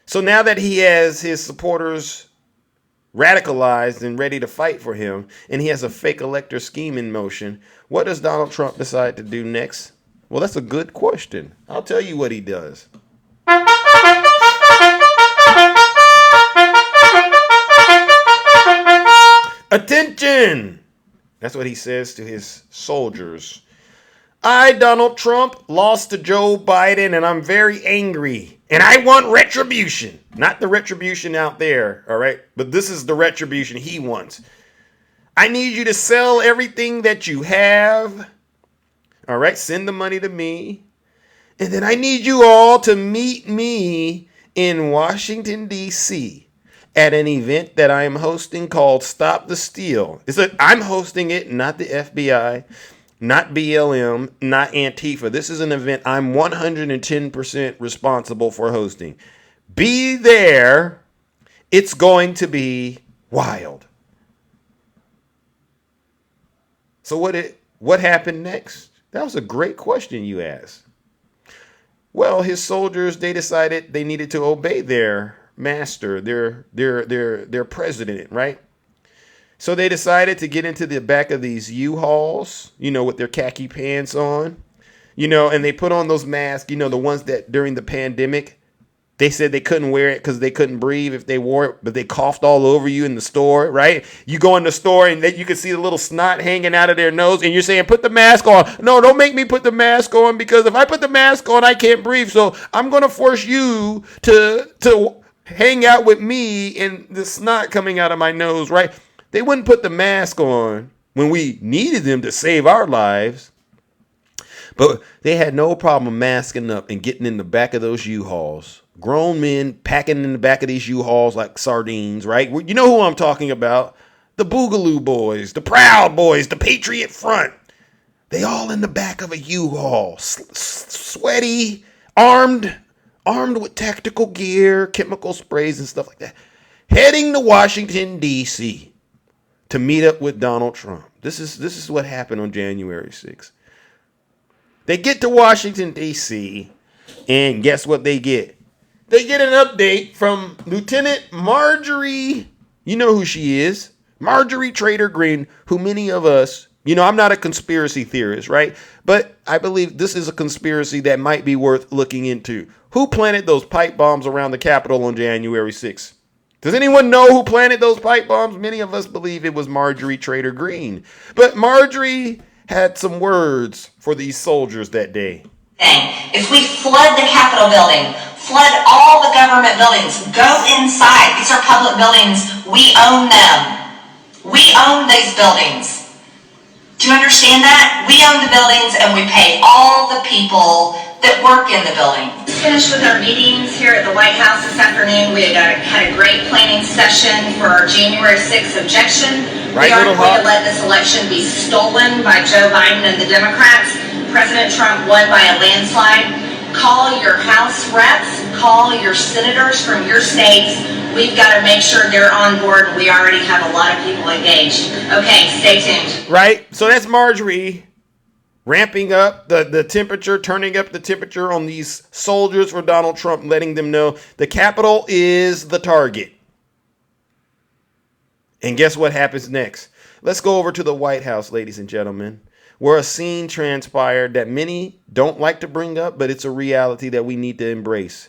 So now that he has his supporters radicalized and ready to fight for him, and he has a fake elector scheme in motion, what does Donald Trump decide to do next? Well, that's a good question. I'll tell you what he does. Attention! That's what he says to his soldiers. I, Donald Trump, lost to Joe Biden, and I'm very angry. And I want retribution. Not the retribution out there, all right? But this is the retribution he wants. I need you to sell everything that you have. All right, send the money to me. And then I need you all to meet me in Washington, D.C. at an event that I am hosting called Stop the Steal. I'm hosting it, not the FBI. Not BLM, not Antifa. This is an event I'm 110% responsible for hosting. Be there. It's going to be wild. So what happened next? That was a great question you asked. Well, his soldiers, they decided they needed to obey their master, their president, right? So they decided to get into the back of these U-Hauls, with their khaki pants on, and they put on those masks, the ones that during the pandemic, they said they couldn't wear it because they couldn't breathe if they wore it, but they coughed all over you in the store, right? You go in the store and you can see the little snot hanging out of their nose and you're saying, put the mask on. No, don't make me put the mask on because if I put the mask on, I can't breathe. So I'm going to force you to hang out with me and the snot coming out of my nose, right? They wouldn't put the mask on when we needed them to save our lives. But they had no problem masking up and getting in the back of those U-Hauls. Grown men packing in the back of these U-Hauls like sardines, right? You know who I'm talking about. The Boogaloo Boys, the Proud Boys, the Patriot Front. They all in the back of a U-Haul. Sweaty, armed with tactical gear, chemical sprays and stuff like that. Heading to Washington, D.C. to meet up with Donald Trump. This is what happened on January 6th. They get to Washington, D.C., and guess what they get? They get an update from Lieutenant Marjorie, you know who she is, Marjorie Trader Green, who many of us, I'm not a conspiracy theorist, right? But I believe this is a conspiracy that might be worth looking into. Who planted those pipe bombs around the Capitol on January 6th? Does anyone know who planted those pipe bombs? Many of us believe it was Marjorie Trader Green. But Marjorie had some words for these soldiers that day. If we flood the Capitol building, flood all the government buildings, go inside. These are public buildings. We own them. We own these buildings. Do you understand that? We own the buildings and we pay all the people that work in the building. Finished with our meetings here at the White House this afternoon. We had a great planning session for our January 6th objection. Right, we aren't going to let this election be stolen by Joe Biden and the Democrats. President Trump won by a landslide. Call your House reps, call your senators from your states. We've got to make sure they're on board. We already have a lot of people engaged. Okay, stay tuned. Right, so that's Marjorie ramping up the temperature, turning up the temperature on these soldiers for Donald Trump, letting them know the Capitol is the target. And guess what happens next? Let's go over to the White House, ladies and gentlemen, where a scene transpired that many don't like to bring up, but it's a reality that we need to embrace.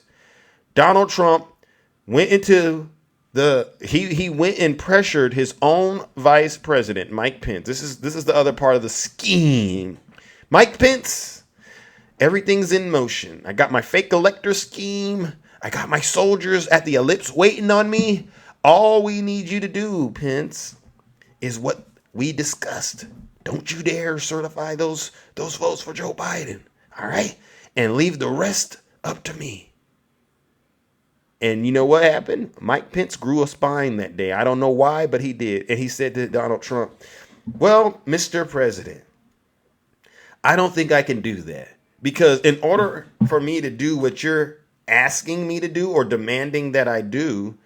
Donald Trump went into he went and pressured his own vice president, Mike Pence. This is the other part of the scheme. Mike Pence, everything's in motion. I got my fake elector scheme. I got my soldiers at the ellipse waiting on me. All we need you to do, Pence, is what we discussed. Don't you dare certify those votes for Joe Biden, all right? And leave the rest up to me. And you know what happened? Mike Pence grew a spine that day. I don't know why, but he did. And he said to Donald Trump, well, Mr. President, I don't think I can do that. Because in order for me to do what you're asking me to do or demanding that I do,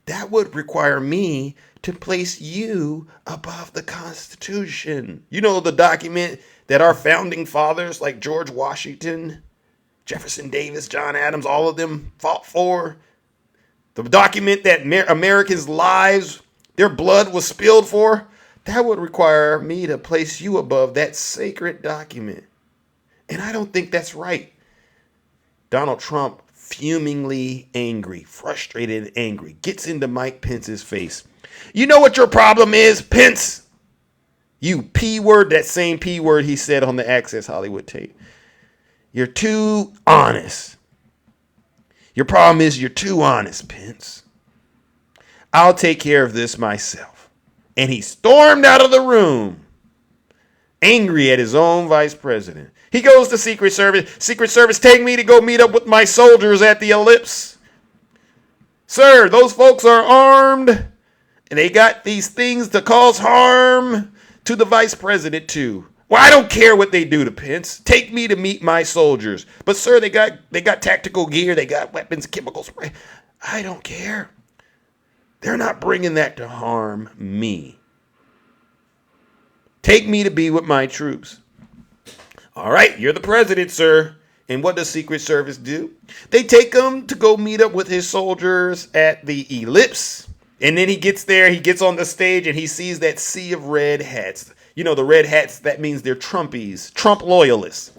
that would require me to place you above the Constitution. You know, the document that our founding fathers like George Washington, Jefferson Davis, John Adams, all of them fought for. The document that Americans' lives, their blood was spilled for. That would require me to place you above that sacred document. And I don't think that's right. Donald Trump, fumingly angry, frustrated and angry, gets into Mike Pence's face. You know what your problem is, Pence? You P word, that same P word he said on the Access Hollywood tape. You're too honest. Your problem is you're too honest, Pence. I'll take care of this myself. And he stormed out of the room, angry at his own vice president. He goes to Secret Service. Secret Service, take me to go meet up with my soldiers at the Ellipse. Sir, those folks are armed, and they got these things to cause harm to the vice president, too. Well, I don't care what they do to Pence. Take me to meet my soldiers. But, sir, they got tactical gear. They got weapons, chemical spray. I don't care. They're not bringing that to harm me. Take me to be with my troops. All right, you're the president, sir. And what does Secret Service do? They take him to go meet up with his soldiers at the Ellipse. And then he gets there, he gets on the stage, and he sees that sea of red hats. You know, the red hats, that means they're Trumpies, Trump loyalists.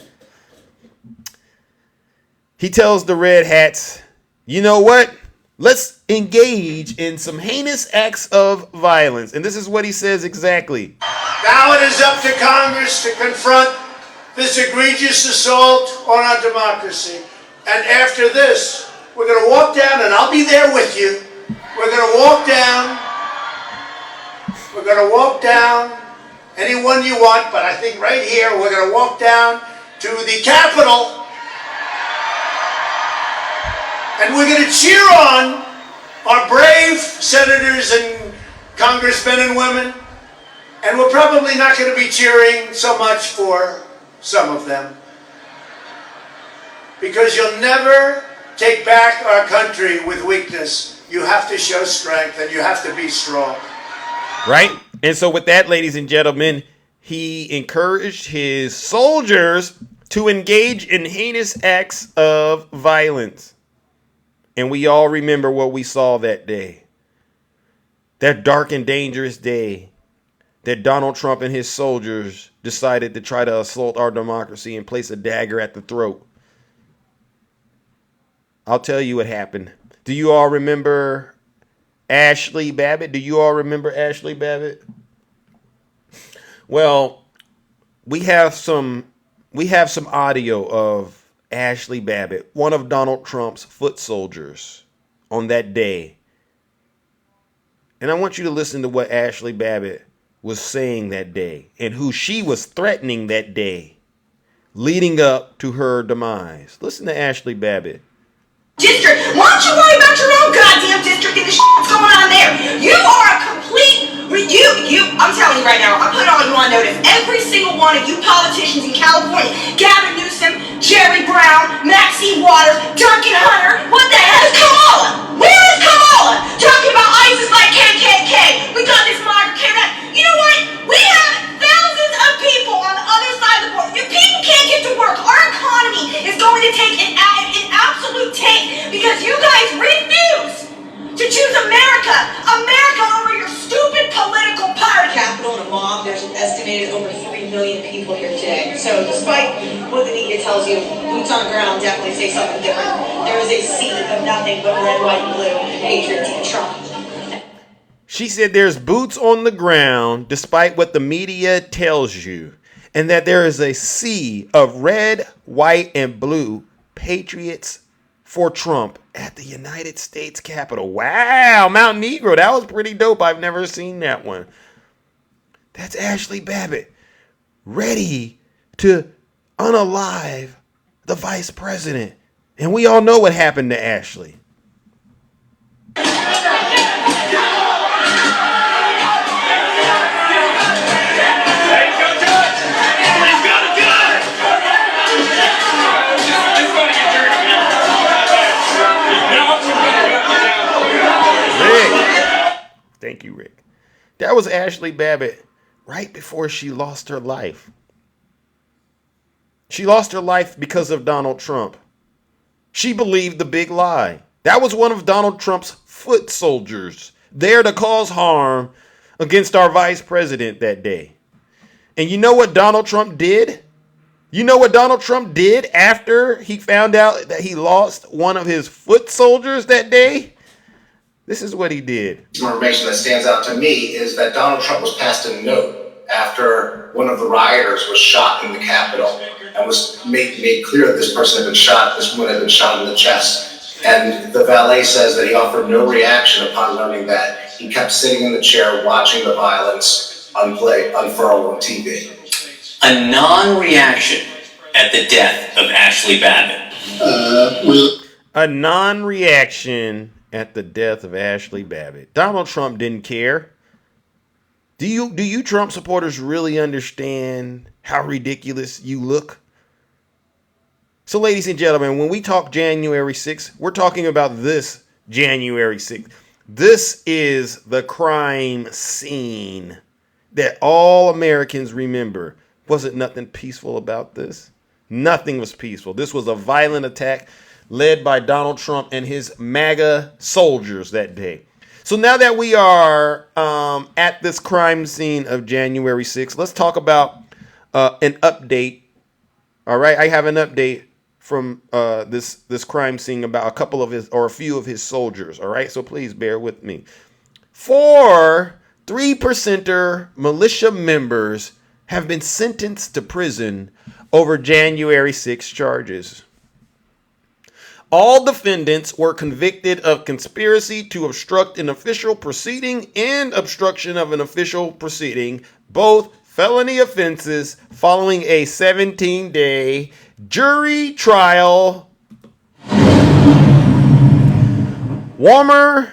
He tells the red hats, you know what? Let's engage in some heinous acts of violence. And this is what he says exactly. Now it is up to Congress to confront this egregious assault on our democracy. And after this, we're going to walk down, and I'll be there with you. We're going to walk down. We're going to walk down anyone you want, but I think right here we're going to walk down to the Capitol. And we're going to cheer on our brave senators and congressmen and women. And we're probably not going to be cheering so much for some of them. Because you'll never take back our country with weakness. You have to show strength, and you have to be strong. Right? And so with that, ladies and gentlemen, he encouraged his soldiers to engage in heinous acts of violence. And we all remember what we saw that day. That dark and dangerous day that Donald Trump and his soldiers decided to try to assault our democracy and place a dagger at the throat. I'll tell you what happened. Do you all remember Ashley Babbitt? Do you all remember Ashley Babbitt? Well, we have some audio of Ashley Babbitt, one of Donald Trump's foot soldiers, on that day. And I want you to listen to what Ashley Babbitt was saying that day and who she was threatening that day leading up to her demise. Listen to Ashley Babbitt. District, why don't you worry about your own goddamn district and the shit that's going on there? You are a complete, I'm telling you right now, I'm putting all you on notice. Every single one of you politicians in California, Gavin Newsom, Jerry Brown, Maxine Waters, Duncan Hunter, what the hell is Kamala? Where is Kamala? Talking about ISIS like KKK. We got this migrant came out. You know what? We have thousands of people on the other side of the border. Your people can't get to work. Our economy is going to take an absolute tank because you guys refuse to choose America over your stupid political party. Capital and a mob, there's an estimated over 3 million people here today. So despite what the media tells you, boots on the ground definitely say something different. There is a sea of nothing but red, white, and blue, patriots and Trump. She said there's boots on the ground despite what the media tells you, and that there is a sea of red, white, and blue patriots for Trump at the United States Capitol. Wow, Mount Negro, that was pretty dope. I've never seen that one. That's Ashley Babbitt, ready to unalive the vice president. And we all know what happened to Ashley. Thank you, Rick. That was Ashley Babbitt right before she lost her life. She lost her life because of Donald Trump. She believed the big lie. That was one of Donald Trump's foot soldiers there to cause harm against our vice president that day. And you know what Donald Trump did? You know what Donald Trump did after he found out that he lost one of his foot soldiers that day? This is what he did. Some information that stands out to me is that Donald Trump was passed a note after one of the rioters was shot in the Capitol, and was made clear that this person had been shot, this woman had been shot in the chest. And the valet says that he offered no reaction upon learning that. He kept sitting in the chair watching the violence unfurl on TV. A non-reaction at the death of Ashley Babbitt. A non-reaction at the death of Ashley Babbitt. Donald Trump didn't care. Do you Trump supporters really understand how ridiculous you look? So, ladies and gentlemen, when we talk January 6th, we're talking about this January 6th. This is the crime scene that all Americans remember. Wasn't nothing peaceful about this. Nothing was peaceful. This was a violent attack led by Donald Trump and his MAGA soldiers that day. So now that we are at this crime scene of January 6th, let's talk about an update. All right, I have an update from this crime scene about a couple of his or a few of his soldiers. All right, so please bear with me. 4 3%er militia members have been sentenced to prison over January 6 charges. All defendants were convicted of conspiracy to obstruct an official proceeding and obstruction of an official proceeding, both felony offenses, following a 17-day jury trial. Warmer,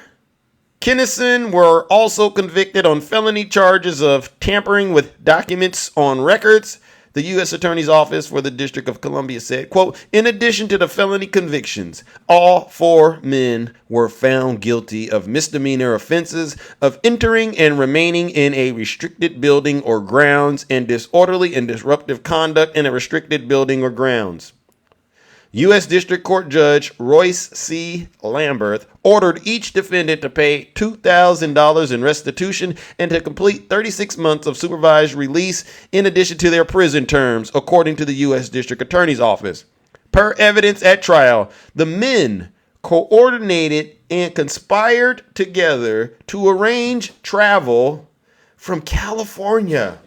Kinnison were also convicted on felony charges of tampering with documents on records. The U.S. Attorney's Office for the District of Columbia said, quote, in addition to the felony convictions, all 4 men were found guilty of misdemeanor offenses of entering and remaining in a restricted building or grounds and disorderly and disruptive conduct in a restricted building or grounds. U.S. District Court Judge Royce C. Lamberth ordered each defendant to pay $2,000 in restitution and to complete 36 months of supervised release in addition to their prison terms, according to the U.S. District Attorney's Office. Per evidence at trial, the men coordinated and conspired together to arrange travel from California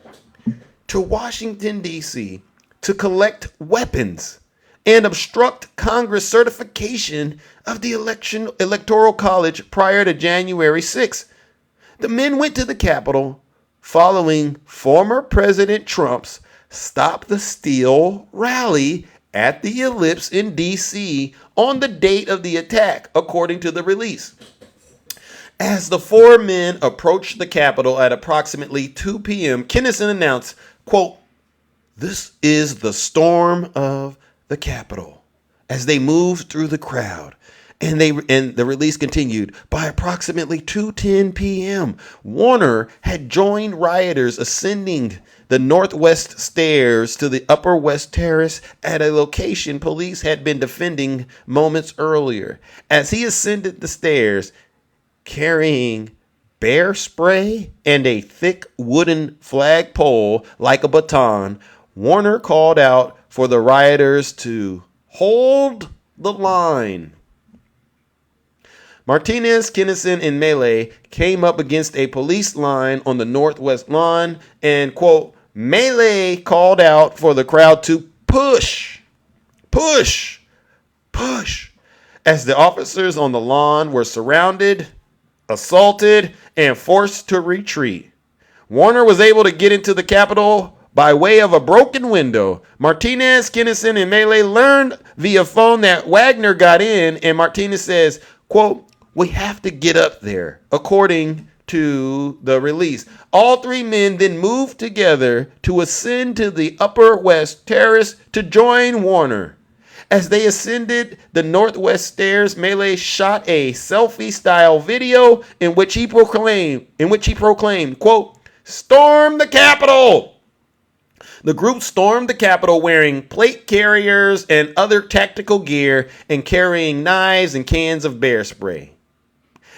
to Washington, D.C. to collect weapons and obstruct Congress certification of the Electoral College prior to January 6th. The men went to the Capitol following former President Trump's Stop the Steal rally at the Ellipse in D.C. on the date of the attack, according to the release. As the 4 men approached the Capitol at approximately 2 p.m., Kinnison announced, quote, this is the storm of the Capitol, as they moved through the crowd. And the release continued. By approximately 2:10 p.m., Warner had joined rioters ascending the northwest stairs to the Upper West Terrace at a location police had been defending moments earlier. As he ascended the stairs, carrying bear spray and a thick wooden flagpole like a baton, Warner called out for the rioters to hold the line. Martinez, Kinnison, and Melee came up against a police line on the northwest lawn and, quote, Melee called out for the crowd to push, as the officers on the lawn were surrounded, assaulted, and forced to retreat. Warner was able to get into the Capitol by way of a broken window. Martinez, Kinnison, and Melee learned via phone that Wagner got in, and Martinez says, quote, we have to get up there, according to the release. All 3 men then moved together to ascend to the Upper West Terrace to join Warner. As they ascended the northwest stairs, Melee shot a selfie-style video in which he proclaimed, quote, storm the Capitol. The group stormed the Capitol wearing plate carriers and other tactical gear and carrying knives and cans of bear spray.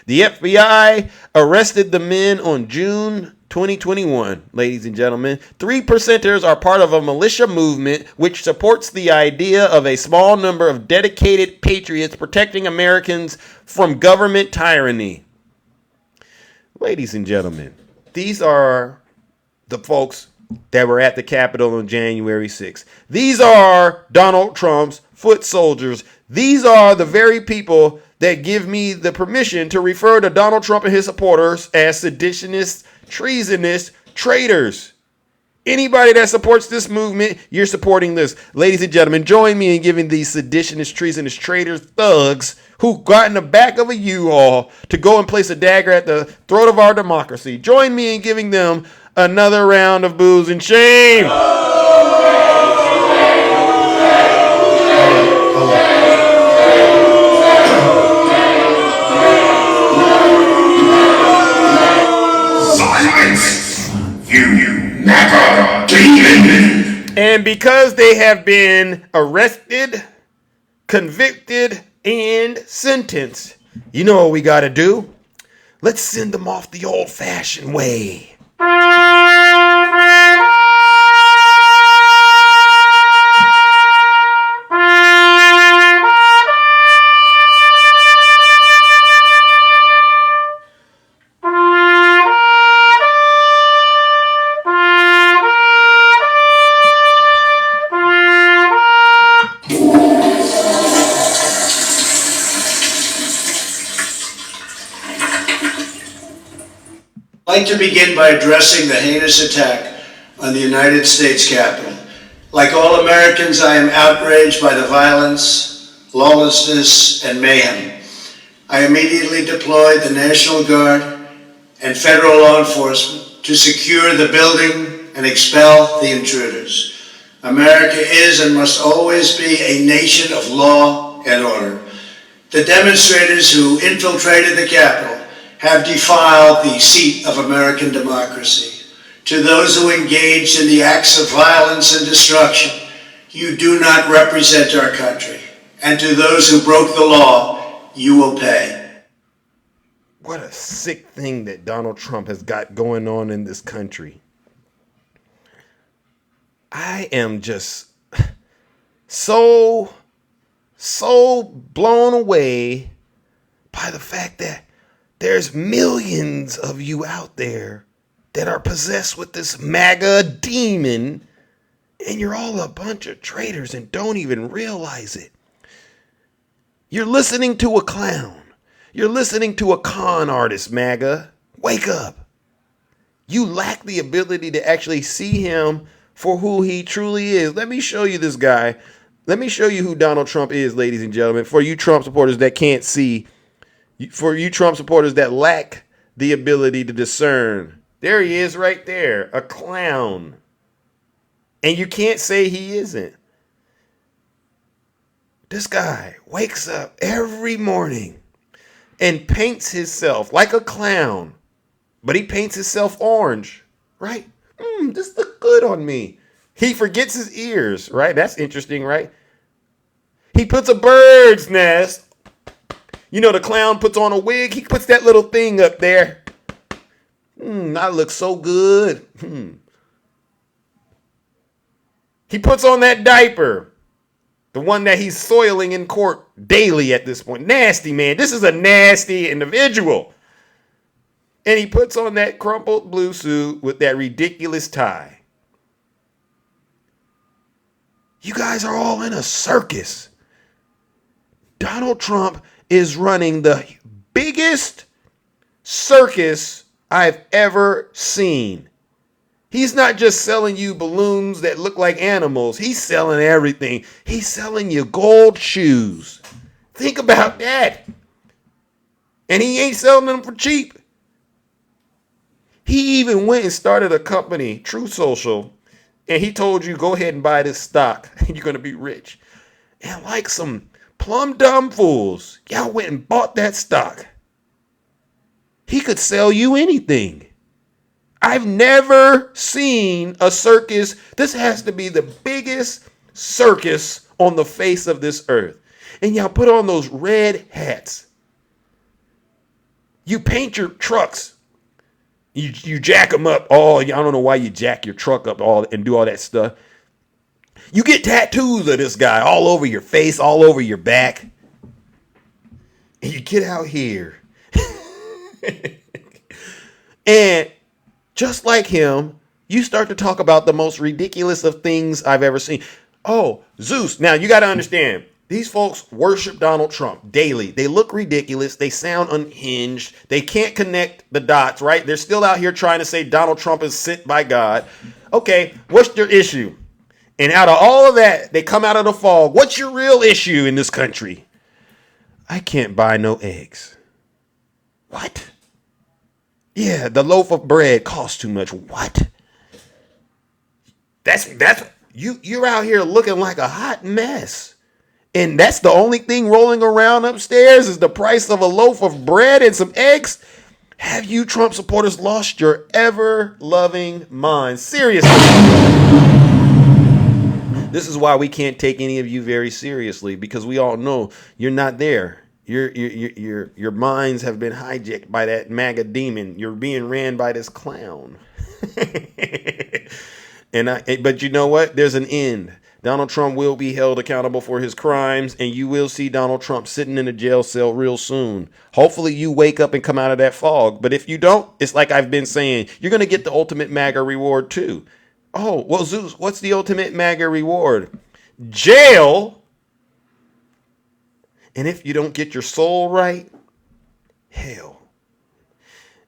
The FBI arrested the men on June 2021, ladies and gentlemen. 3%ers are part of a militia movement which supports the idea of a small number of dedicated patriots protecting Americans from government tyranny. ladies and gentlemen, these are the folks that were at the Capitol on January 6th. These are Donald Trump's foot soldiers. These are the very people that give me the permission to refer to Donald Trump and his supporters as seditionists, treasonous, traitors. Anybody that supports this movement, you're supporting this. Ladies and gentlemen, join me in giving these seditionists, treasonous, traitors, thugs who got in the back of a U-Haul to go and place a dagger at the throat of our democracy. Join me in giving them another round of boos and shame. Silence, you MAGA demon. And because they have been arrested, convicted, and sentenced, you know what we got to do? Let's send them off the old-fashioned way. I'd like to begin by addressing the heinous attack on the United States Capitol. Like all Americans, I am outraged by the violence, lawlessness, and mayhem. I immediately deployed the National Guard and federal law enforcement to secure the building and expel the intruders. America is and must always be a nation of law and order. The demonstrators who infiltrated the Capitol have defiled the seat of American democracy. To those who engaged in the acts of violence and destruction, you do not represent our country. And to those who broke the law, you will pay. What a sick thing that Donald Trump has got going on in this country. I am just so blown away by the fact that there's millions of you out there that are possessed with this MAGA demon, and you're all a bunch of traitors and don't even realize it. You're listening to a clown. You're listening to a con artist, MAGA. Wake up. You lack the ability to actually see him for who he truly is. Let me show you this guy. Let me show you who Donald Trump is, ladies and gentlemen, for you Trump supporters that can't see. For you Trump supporters that lack the ability to discern. There he is right there, a clown. And you can't say he isn't. This guy wakes up every morning and paints himself like a clown. But he paints himself orange, right? This look good on me. He forgets his ears, right? That's interesting, right? He puts a bird's nest. You know, the clown puts on a wig. He puts that little thing up there. I look so good. He puts on that diaper. The one that he's soiling in court daily at this point. Nasty, man. This is a nasty individual. And he puts on that crumpled blue suit with that ridiculous tie. You guys are all in a circus. Donald Trump is running the biggest circus I've ever seen. He's not just selling you balloons that look like animals. He's selling everything. He's selling you gold shoes. Think about that. And he ain't selling them for cheap. He even went and started a company, True Social, and he told you, go ahead and buy this stock and you're going to be rich. And like some plumb dumb fools, y'all went and bought that stock. He could sell you anything. I've never seen a circus. This has to be the biggest circus on the face of this earth. And y'all put on those red hats. You paint your trucks. You jack them up. Oh, I don't know why you jack your truck up all and do all that stuff. You get tattoos of this guy all over your face, all over your back. And you get out here. And just like him, you start to talk about the most ridiculous of things I've ever seen. Oh, Zeus. Now, you got to understand, these folks worship Donald Trump daily. They look ridiculous. They sound unhinged. They can't connect the dots, right? They're still out here trying to say Donald Trump is sent by God. Okay, what's your issue? And out of all of that, they come out of the fog. What's your real issue in this country? I can't buy no eggs. What? Yeah, the loaf of bread costs too much. What? That's you're out here looking like a hot mess. And that's the only thing rolling around upstairs is the price of a loaf of bread and some eggs. Have you Trump supporters lost your ever loving minds? Seriously. This is why we can't take any of you very seriously, because we all know you're not there. Your minds have been hijacked by that MAGA demon. You're being ran by this clown. But you know what? There's an end. Donald Trump will be held accountable for his crimes, and you will see Donald Trump sitting in a jail cell real soon. Hopefully you wake up and come out of that fog. But if you don't, it's like I've been saying, you're going to get the ultimate MAGA reward too. Oh, well, Zeus, what's the ultimate MAGA reward? Jail. And if you don't get your soul right, hell.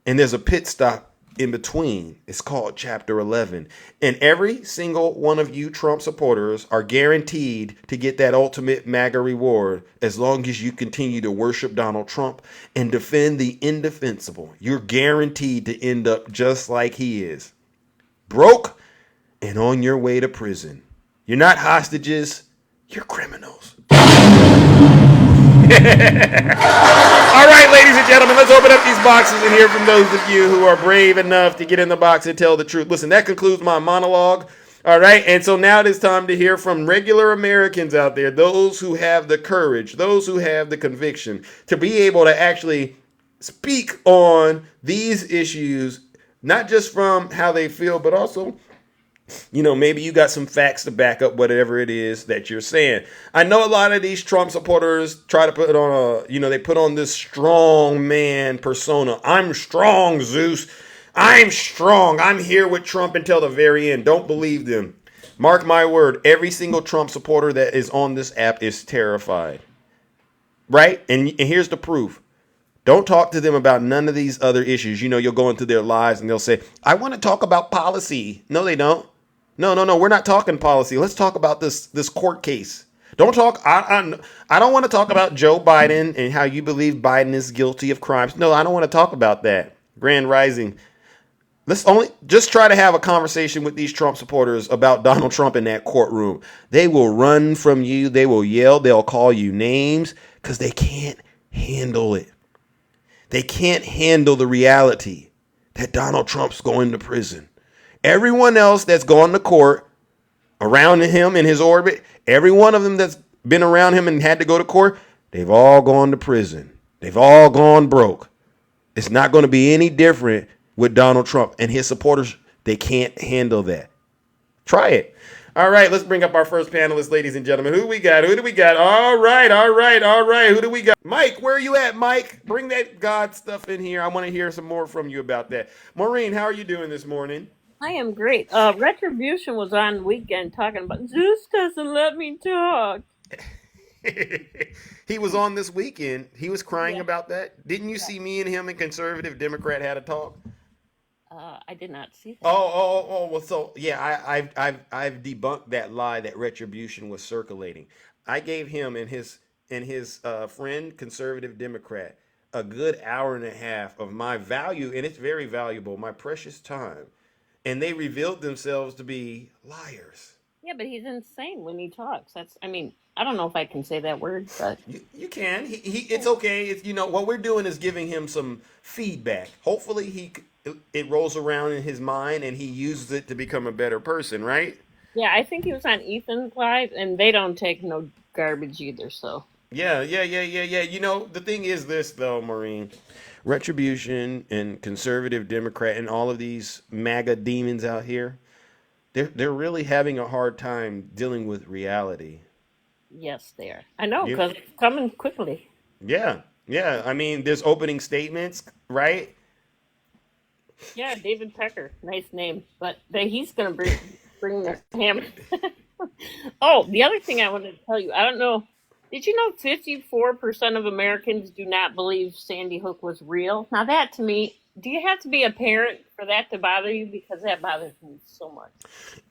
And there's a pit stop in between. It's called Chapter 11. And every single one of you Trump supporters are guaranteed to get that ultimate MAGA reward as long as you continue to worship Donald Trump and defend the indefensible. You're guaranteed to end up just like he is. Broke and on your way to prison. You're not hostages, you're criminals. All right, ladies and gentlemen, let's open up these boxes and hear from those of you who are brave enough to get in the box and tell the truth. Listen, that concludes my monologue. All right, and so now it is time to hear from regular Americans out there, those who have the courage, those who have the conviction to be able to actually speak on these issues, not just from how they feel, but also, you know, maybe you got some facts to back up whatever it is that you're saying. I know a lot of these Trump supporters try to put on they put on this strong man persona. I'm strong, Zeus. I'm strong. I'm here with Trump until the very end. Don't believe them. Mark my word. Every single Trump supporter that is on this app is terrified. Right? And here's the proof. Don't talk to them about none of these other issues. You know, you'll go into their lives and they'll say, I want to talk about policy. No, they don't. No. We're not talking policy. Let's talk about this court case. Don't talk. I don't want to talk about Joe Biden and how you believe Biden is guilty of crimes. No, I don't want to talk about that. Grand Rising. Let's only just try to have a conversation with these Trump supporters about Donald Trump in that courtroom. They will run from you. They will yell. They'll call you names because they can't handle it. They can't handle the reality that Donald Trump's going to prison. Everyone else that's gone to court around him in his orbit, every one of them that's been around him and had to go to court, they've all gone to prison. They've all gone broke. It's not going to be any different with Donald Trump and his supporters. They can't handle that. Try it. All right, let's bring up our first panelist, ladies and gentlemen. Who do we got? All right. Who do we got? Mike, where are you at, Mike? Bring that God stuff in here. I want to hear some more from you about that. Maureen, how are you doing this morning? I am great. Retribution was on weekend talking about Zeus doesn't let me talk. He was on this weekend. He was crying about that. Didn't you see me and him and Conservative Democrat had a talk? I did not see that. Well, so yeah, I've debunked that lie that retribution was circulating. I gave him and his friend Conservative Democrat a good hour and a half of my value, and it's very valuable, my precious time. And they revealed themselves to be liars. Yeah, but he's insane when he talks. I don't know if I can say that word, but you can. It's okay. It's, what we're doing is giving him some feedback. Hopefully it rolls around in his mind and he uses it to become a better person, right? Yeah, I think he was on Ethan's Live, and they don't take no garbage either, so. Yeah. The thing is this, though, Maureen. Retribution and Conservative Democrat and all of these MAGA demons out here, they're really having a hard time dealing with reality. Yes, they are. I know, because it's coming quickly. Yeah. I mean, there's opening statements, right? Yeah, David Pecker. Nice name. But he's going to bring the hammer. Oh, the other thing I wanted to tell you, I don't know. Did you know 54% of Americans do not believe Sandy Hook was real? Now, that to me, do you have to be a parent for that to bother you? Because that bothers me so much.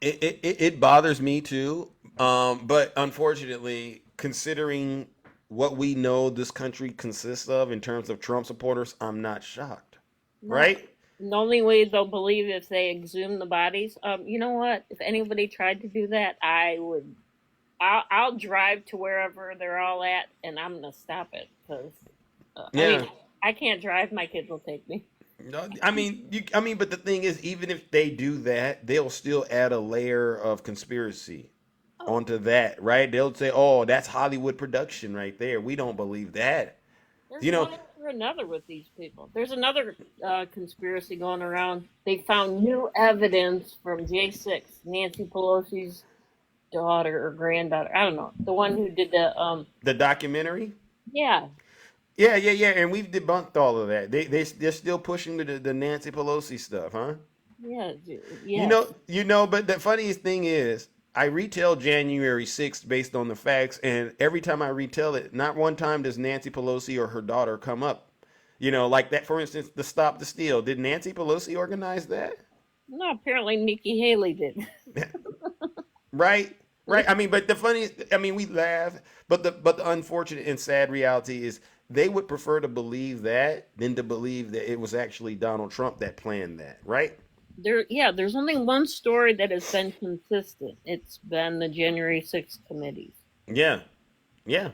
It bothers me too. But unfortunately, considering what we know this country consists of in terms of Trump supporters, I'm not shocked. No. Right? The only way they'll believe if they exhume the bodies. You know what? If anybody tried to do that, I would. I'll drive to wherever they're all at, and I'm gonna stop it because I can't drive. My kids will take me. No, I mean, but the thing is, even if they do that, they'll still add a layer of conspiracy onto that, right? They'll say, "Oh, that's Hollywood production right there." We don't believe that. There's one after another with these people. There's another conspiracy going around. They found new evidence from J6, Nancy Pelosi's daughter or granddaughter. I don't know. The one who did the documentary. Yeah. Yeah, and we've debunked all of that. They're still pushing the Nancy Pelosi stuff, huh? Yeah. You know. But the funniest thing is, I retell January 6th based on the facts, and every time I retell it, not one time does Nancy Pelosi or her daughter come up. Like that. For instance, the Stop the Steal. Did Nancy Pelosi organize that? No, apparently Nikki Haley did. Right. I mean, but the funniest, we laugh, but the unfortunate and sad reality is they would prefer to believe that than to believe that it was actually Donald Trump that planned that, right? There's only one story that has been consistent. It's been the January 6th committees. Yeah. I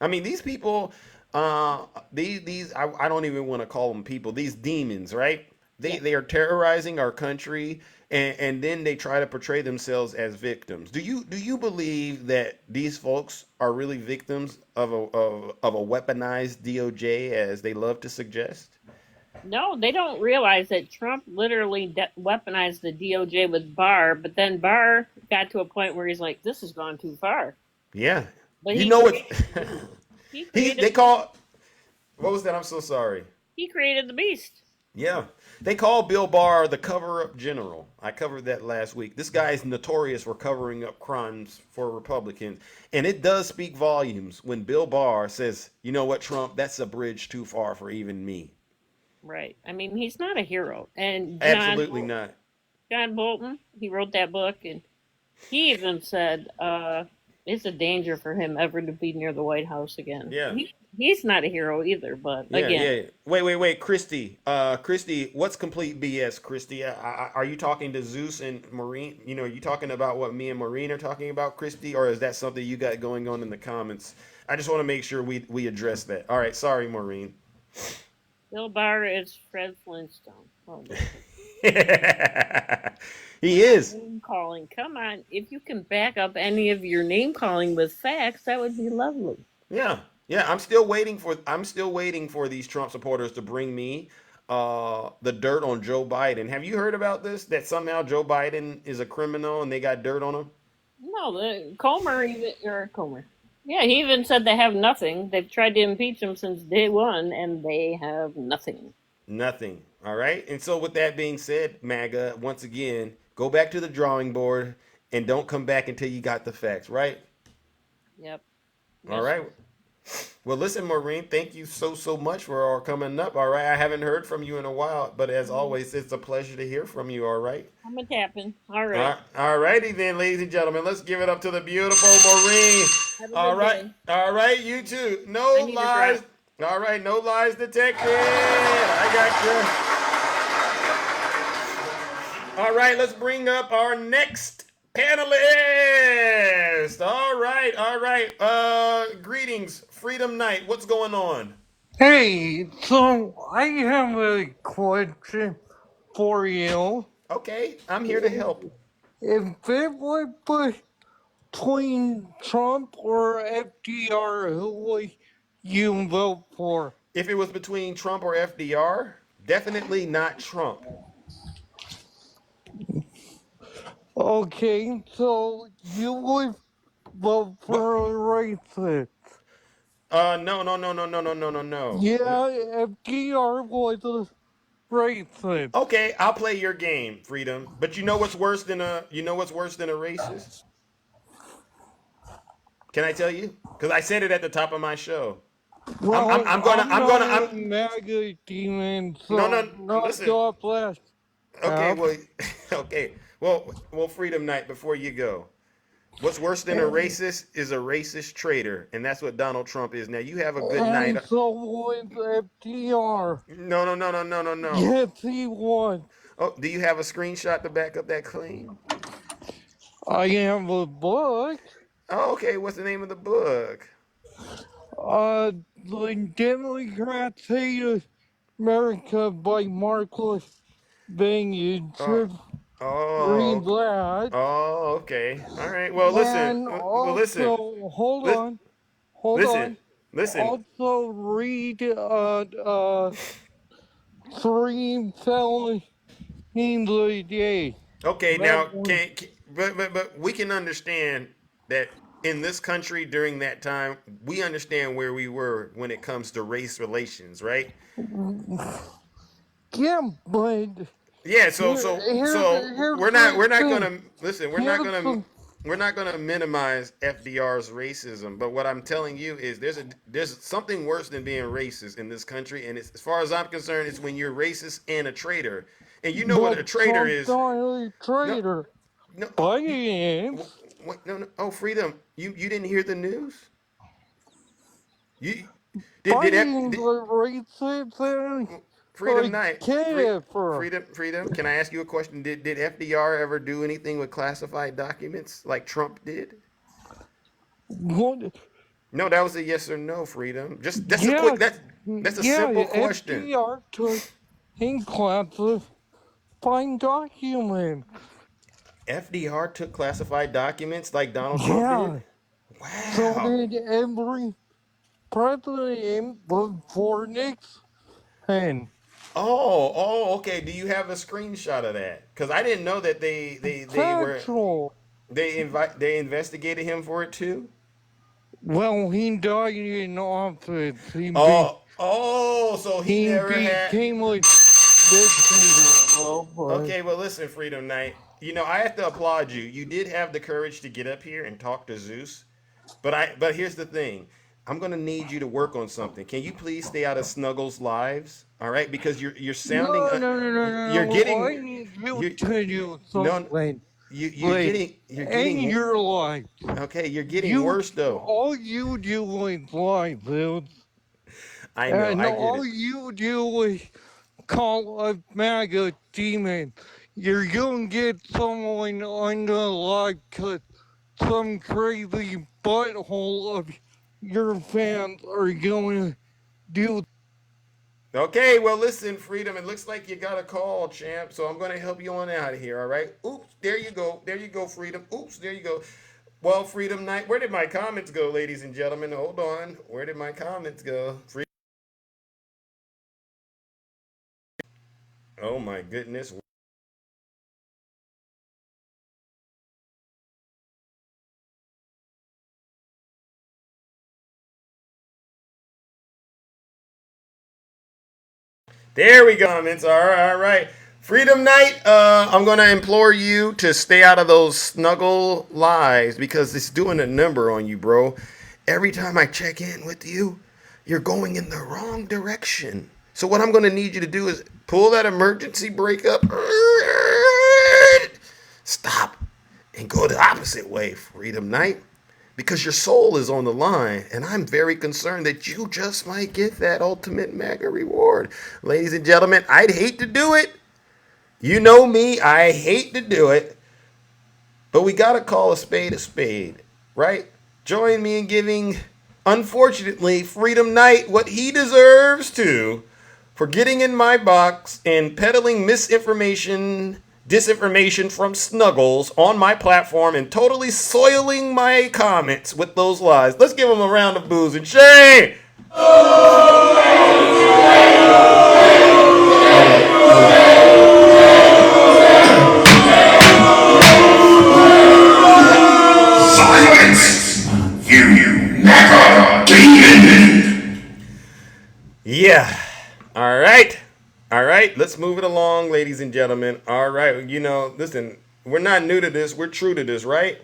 mean, these people, these I don't even want to call them people. These demons, right? They are terrorizing our country, and then they try to portray themselves as victims. Do you believe that these folks are really victims of a weaponized DOJ, as they love to suggest? No, they don't realize that Trump literally weaponized the DOJ with Barr, but then Barr got to a point where he's like, "This has gone too far." Yeah, but you know what? They call. What was that? I'm so sorry. He created the beast. Yeah. They call Bill Barr the cover-up general. I covered that last week. This guy is notorious for covering up crimes for Republicans. And it does speak volumes when Bill Barr says, "You know what, Trump, that's a bridge too far for even me." Right. I mean, he's not a hero. And absolutely not. John Bolton, he wrote that book, and he even said it's a danger for him ever to be near the White House again. Yeah. He's not a hero either, but again. Yeah. Wait, Christy. Christy, what's complete BS, Christy? Are you talking to Zeus and Maureen? Are you talking about what me and Maureen are talking about, Christy? Or is that something you got going on in the comments? I just want to make sure we address that. All right, sorry, Maureen. Bill Barr is Fred Flintstone. Oh, he is. Name calling. Come on. If you can back up any of your name calling with facts, that would be lovely. Yeah. I'm still waiting for these Trump supporters to bring me the dirt on Joe Biden. Have you heard about this? That somehow Joe Biden is a criminal and they got dirt on him? No, Comer. Yeah, he even said they have nothing. They've tried to impeach him since day one, and they have nothing. Nothing. All right. And so with that being said, MAGA, once again, go back to the drawing board and don't come back until you got the facts, right? Yep. All right. Well, listen, Maureen, thank you so much for coming up. All right. I haven't heard from you in a while, but as always, it's a pleasure to hear from you. All right. I'm a tapping. All right. All righty then, ladies and gentlemen. Let's give it up to the beautiful Maureen. All right. Day. All right. You too. No lies. All right. No lies detected. I got you. All right. Let's bring up our next panelist. All right. Greetings, Freedom Night. What's going on? Hey, so I have a question for you. Okay, I'm here to help. If it was between Trump or FDR, who would you vote for? If it was between Trump or FDR, definitely not Trump. Okay, so you would vote for a racist. No. Yeah, FDR was racist. Okay, I'll play your game, Freedom. But you know what's worse than a racist? Can I tell you? Because I said it at the top of my show. Well, I'm not a I'm mega demon, no, so no. not Listen. God bless. Okay, well, okay. Well, Freedom Night. Before you go, what's worse than a racist is a racist traitor, and that's what Donald Trump is. Now you have a good night. And so was FDR. No. Yes, he was. Oh, do you have a screenshot to back up that claim? I have a book. Oh, okay. What's the name of the book? The Democrats Hate America by Marcus Bing. You should read that. Oh, okay. All right. Well, listen. And Well, listen. also, hold on. Listen. Also read 3 felonies a day. Okay, now but we can understand that in this country during that time, we understand where we were when it comes to race relations, right? Yeah, but yeah, so we're not gonna listen. We're not gonna minimize FDR's racism, but what I'm telling you is there's something worse than being racist in this country, and it's, as far as I'm concerned, it's when you're racist and a traitor. And you know what a traitor is? Not a traitor. No, no. Oh, Freedom, you didn't hear the news? You Freedom Night. Freedom. Can I ask you a question? Did FDR ever do anything with classified documents like Trump did? What? No, that was a yes or no, Freedom. Just that's a quick that's a simple question. FDR took classified documents. FDR took classified documents like Donald Trump did? Wow. So did every president before Nixon. Oh, okay. Do you have a screenshot of that? Because I didn't know that they investigated him for it too. Well, he died in office. So he never became like Okay, well, listen, Freedom Night. You know, I have to applaud you. You did have the courage to get up here and talk to Zeus. But here's the thing. I'm gonna need you to work on something. Can you please stay out of Snuggles' lives? All right, because you're sounding. No. You're getting. I need you to do something. You're getting your life. Okay, you're getting worse though. All you do is lie, dude. I know. And I get all you do is call a MAGA demon. You're gonna get someone on the live because some crazy butthole of your fans are going to do. Okay, well, listen, Freedom. It looks like you got a call, champ. So I'm going to help you on out of here, all right? Oops, there you go. There you go, Freedom. Oops, there you go. Well, Freedom Night, where did my comments go, ladies and gentlemen? Hold on. Where did my comments go? Oh, my goodness. There we go. Comments. All right. Freedom Night, I'm going to implore you to stay out of those snuggle lives because it's doing a number on you, bro. Every time I check in with you, you're going in the wrong direction. So what I'm going to need you to do is pull that emergency brake up, stop, and go the opposite way, Freedom Night. Because your soul is on the line, and I'm very concerned that you just might get that ultimate mega reward. Ladies and gentlemen, I'd hate to do it. You know me, I hate to do it. But we got to call a spade, right? Join me in giving, unfortunately, Freedom Night what he deserves to for getting in my box and peddling disinformation from Snuggles on my platform and totally soiling my comments with those lies. Let's give him a round of boos and shame. Silence! You never demon! Yeah. All right. All right, let's move it along, ladies and gentlemen. All right, listen, we're not new to this. We're true to this, right?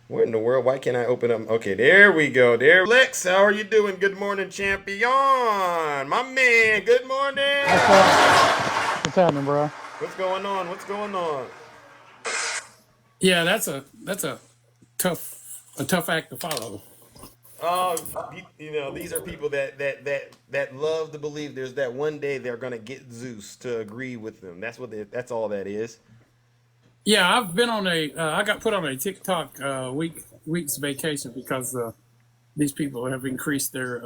What in the world? Why can't I open up? Okay, there we go. There, Lex, how are you doing? Good morning, champion. My man, good morning. What's happening, bro? What's going on? What's going on? Yeah, that's a tough act to follow. These are people that love to believe there's that one day they're gonna get Zeus to agree with them. That's all that is. Yeah, I've been on I got put on a TikTok week's vacation because these people have increased their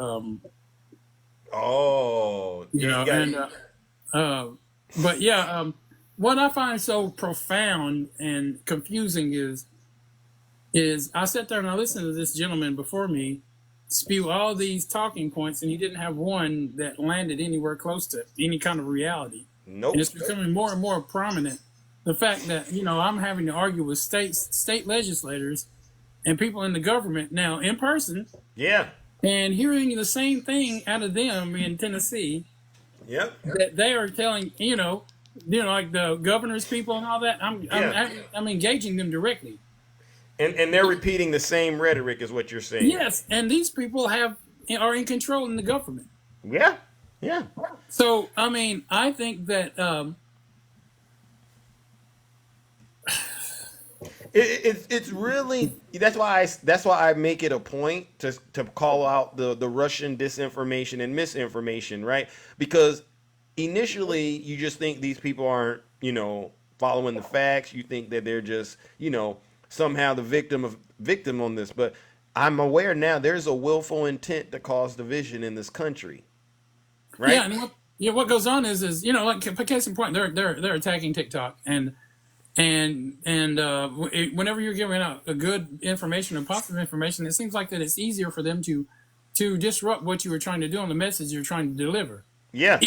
what I find so profound and confusing is I sat there and I listened to this gentleman before me spew all these talking points, and he didn't have one that landed anywhere close to any kind of reality. Nope. And it's becoming more and more prominent. The fact that, I'm having to argue with state legislators and people in the government now in person. Yeah. And hearing the same thing out of them in Tennessee. Yep. That they are telling, like the governor's people and all that. I'm engaging them directly. And they're repeating the same rhetoric is what you're saying. Yes, and these people are in control in the government. Yeah. Yeah. So, I think that it's really that's why I make it a point to call out the Russian disinformation and misinformation, right? Because initially you just think these people aren't, following the facts. You think that they're just, somehow the victim on this. But I'm aware now there's a willful intent to cause division in this country, right? Yeah, and what goes on is like case in point, they're attacking TikTok and whenever you're giving out a good information or positive information, it seems like that it's easier for them to disrupt what you were trying to do on the message you're trying to deliver. Yeah.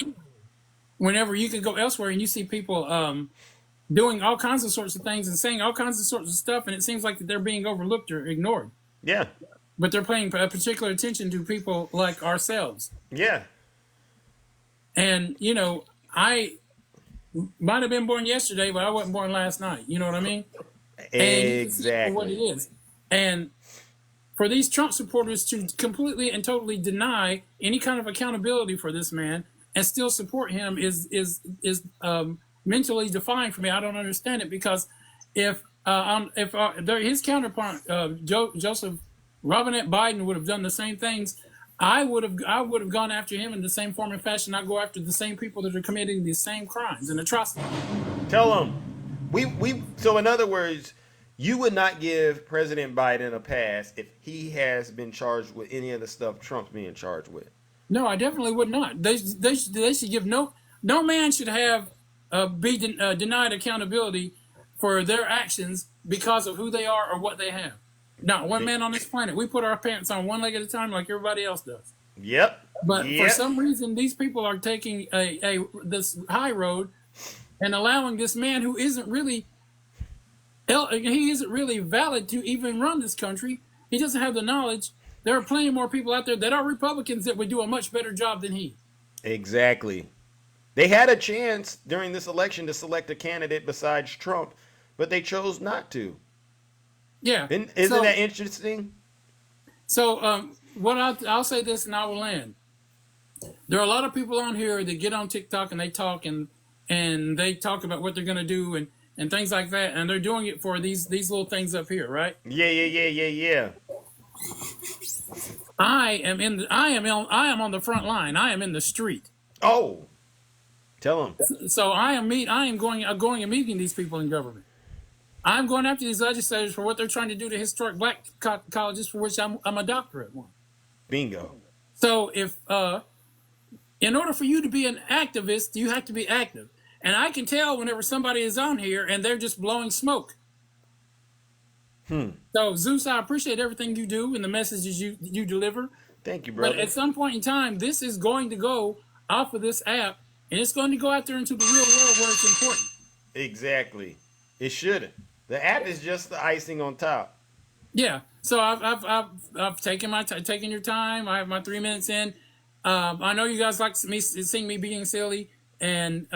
Whenever you can go elsewhere and you see people doing all kinds of sorts of things and saying all kinds of sorts of stuff, and it seems like that they're being overlooked or ignored. Yeah. But they're paying particular attention to people like ourselves. Yeah. And, I might have been born yesterday, but I wasn't born last night. You know what I mean? Exactly. And what it is. And for these Trump supporters to completely and totally deny any kind of accountability for this man and still support him is mentally defying for me. I don't understand it, because if his counterpart Joseph Robinette Biden would have done the same things, I would have gone after him in the same form and fashion. I go after the same people that are committing these same crimes and atrocities. Tell them so in other words, you would not give President Biden a pass if he has been charged with any of the stuff Trump's being charged with. No, I definitely would not. They should give no man should have be denied accountability for their actions because of who they are or what they have. Not one man on this planet. We put our pants on one leg at a time like everybody else does. Yep. But for some reason, these people are taking this high road and allowing this man who isn't really valid to even run this country. He doesn't have the knowledge. There are plenty more people out there that are Republicans that would do a much better job than he. Exactly. They had a chance during this election to select a candidate besides Trump, but they chose not to. Yeah. Isn't that interesting? So I'll say this and I will end. There are a lot of people on here that get on TikTok and they talk and they talk about what they're going to do and things like that, and they're doing it for these little things up here, right? Yeah. I am on the front line. I am in the street. Oh, tell them. So I am going and meeting these people in government. I'm going after these legislators for what they're trying to do to historic black colleges, for which I'm a doctor at one. Bingo. So if in order for you to be an activist, you have to be active. And I can tell whenever somebody is on here and they're just blowing smoke. So Zeus, I appreciate everything you do and the messages you deliver. Thank you, brother. But at some point in time, this is going to go off of this app, and it's going to go out there into the real world where it's important. Exactly. It shouldn't. The app is just the icing on top. Yeah. So I've taken taken your time. I have my 3 minutes in. I know you guys like seeing me being silly. and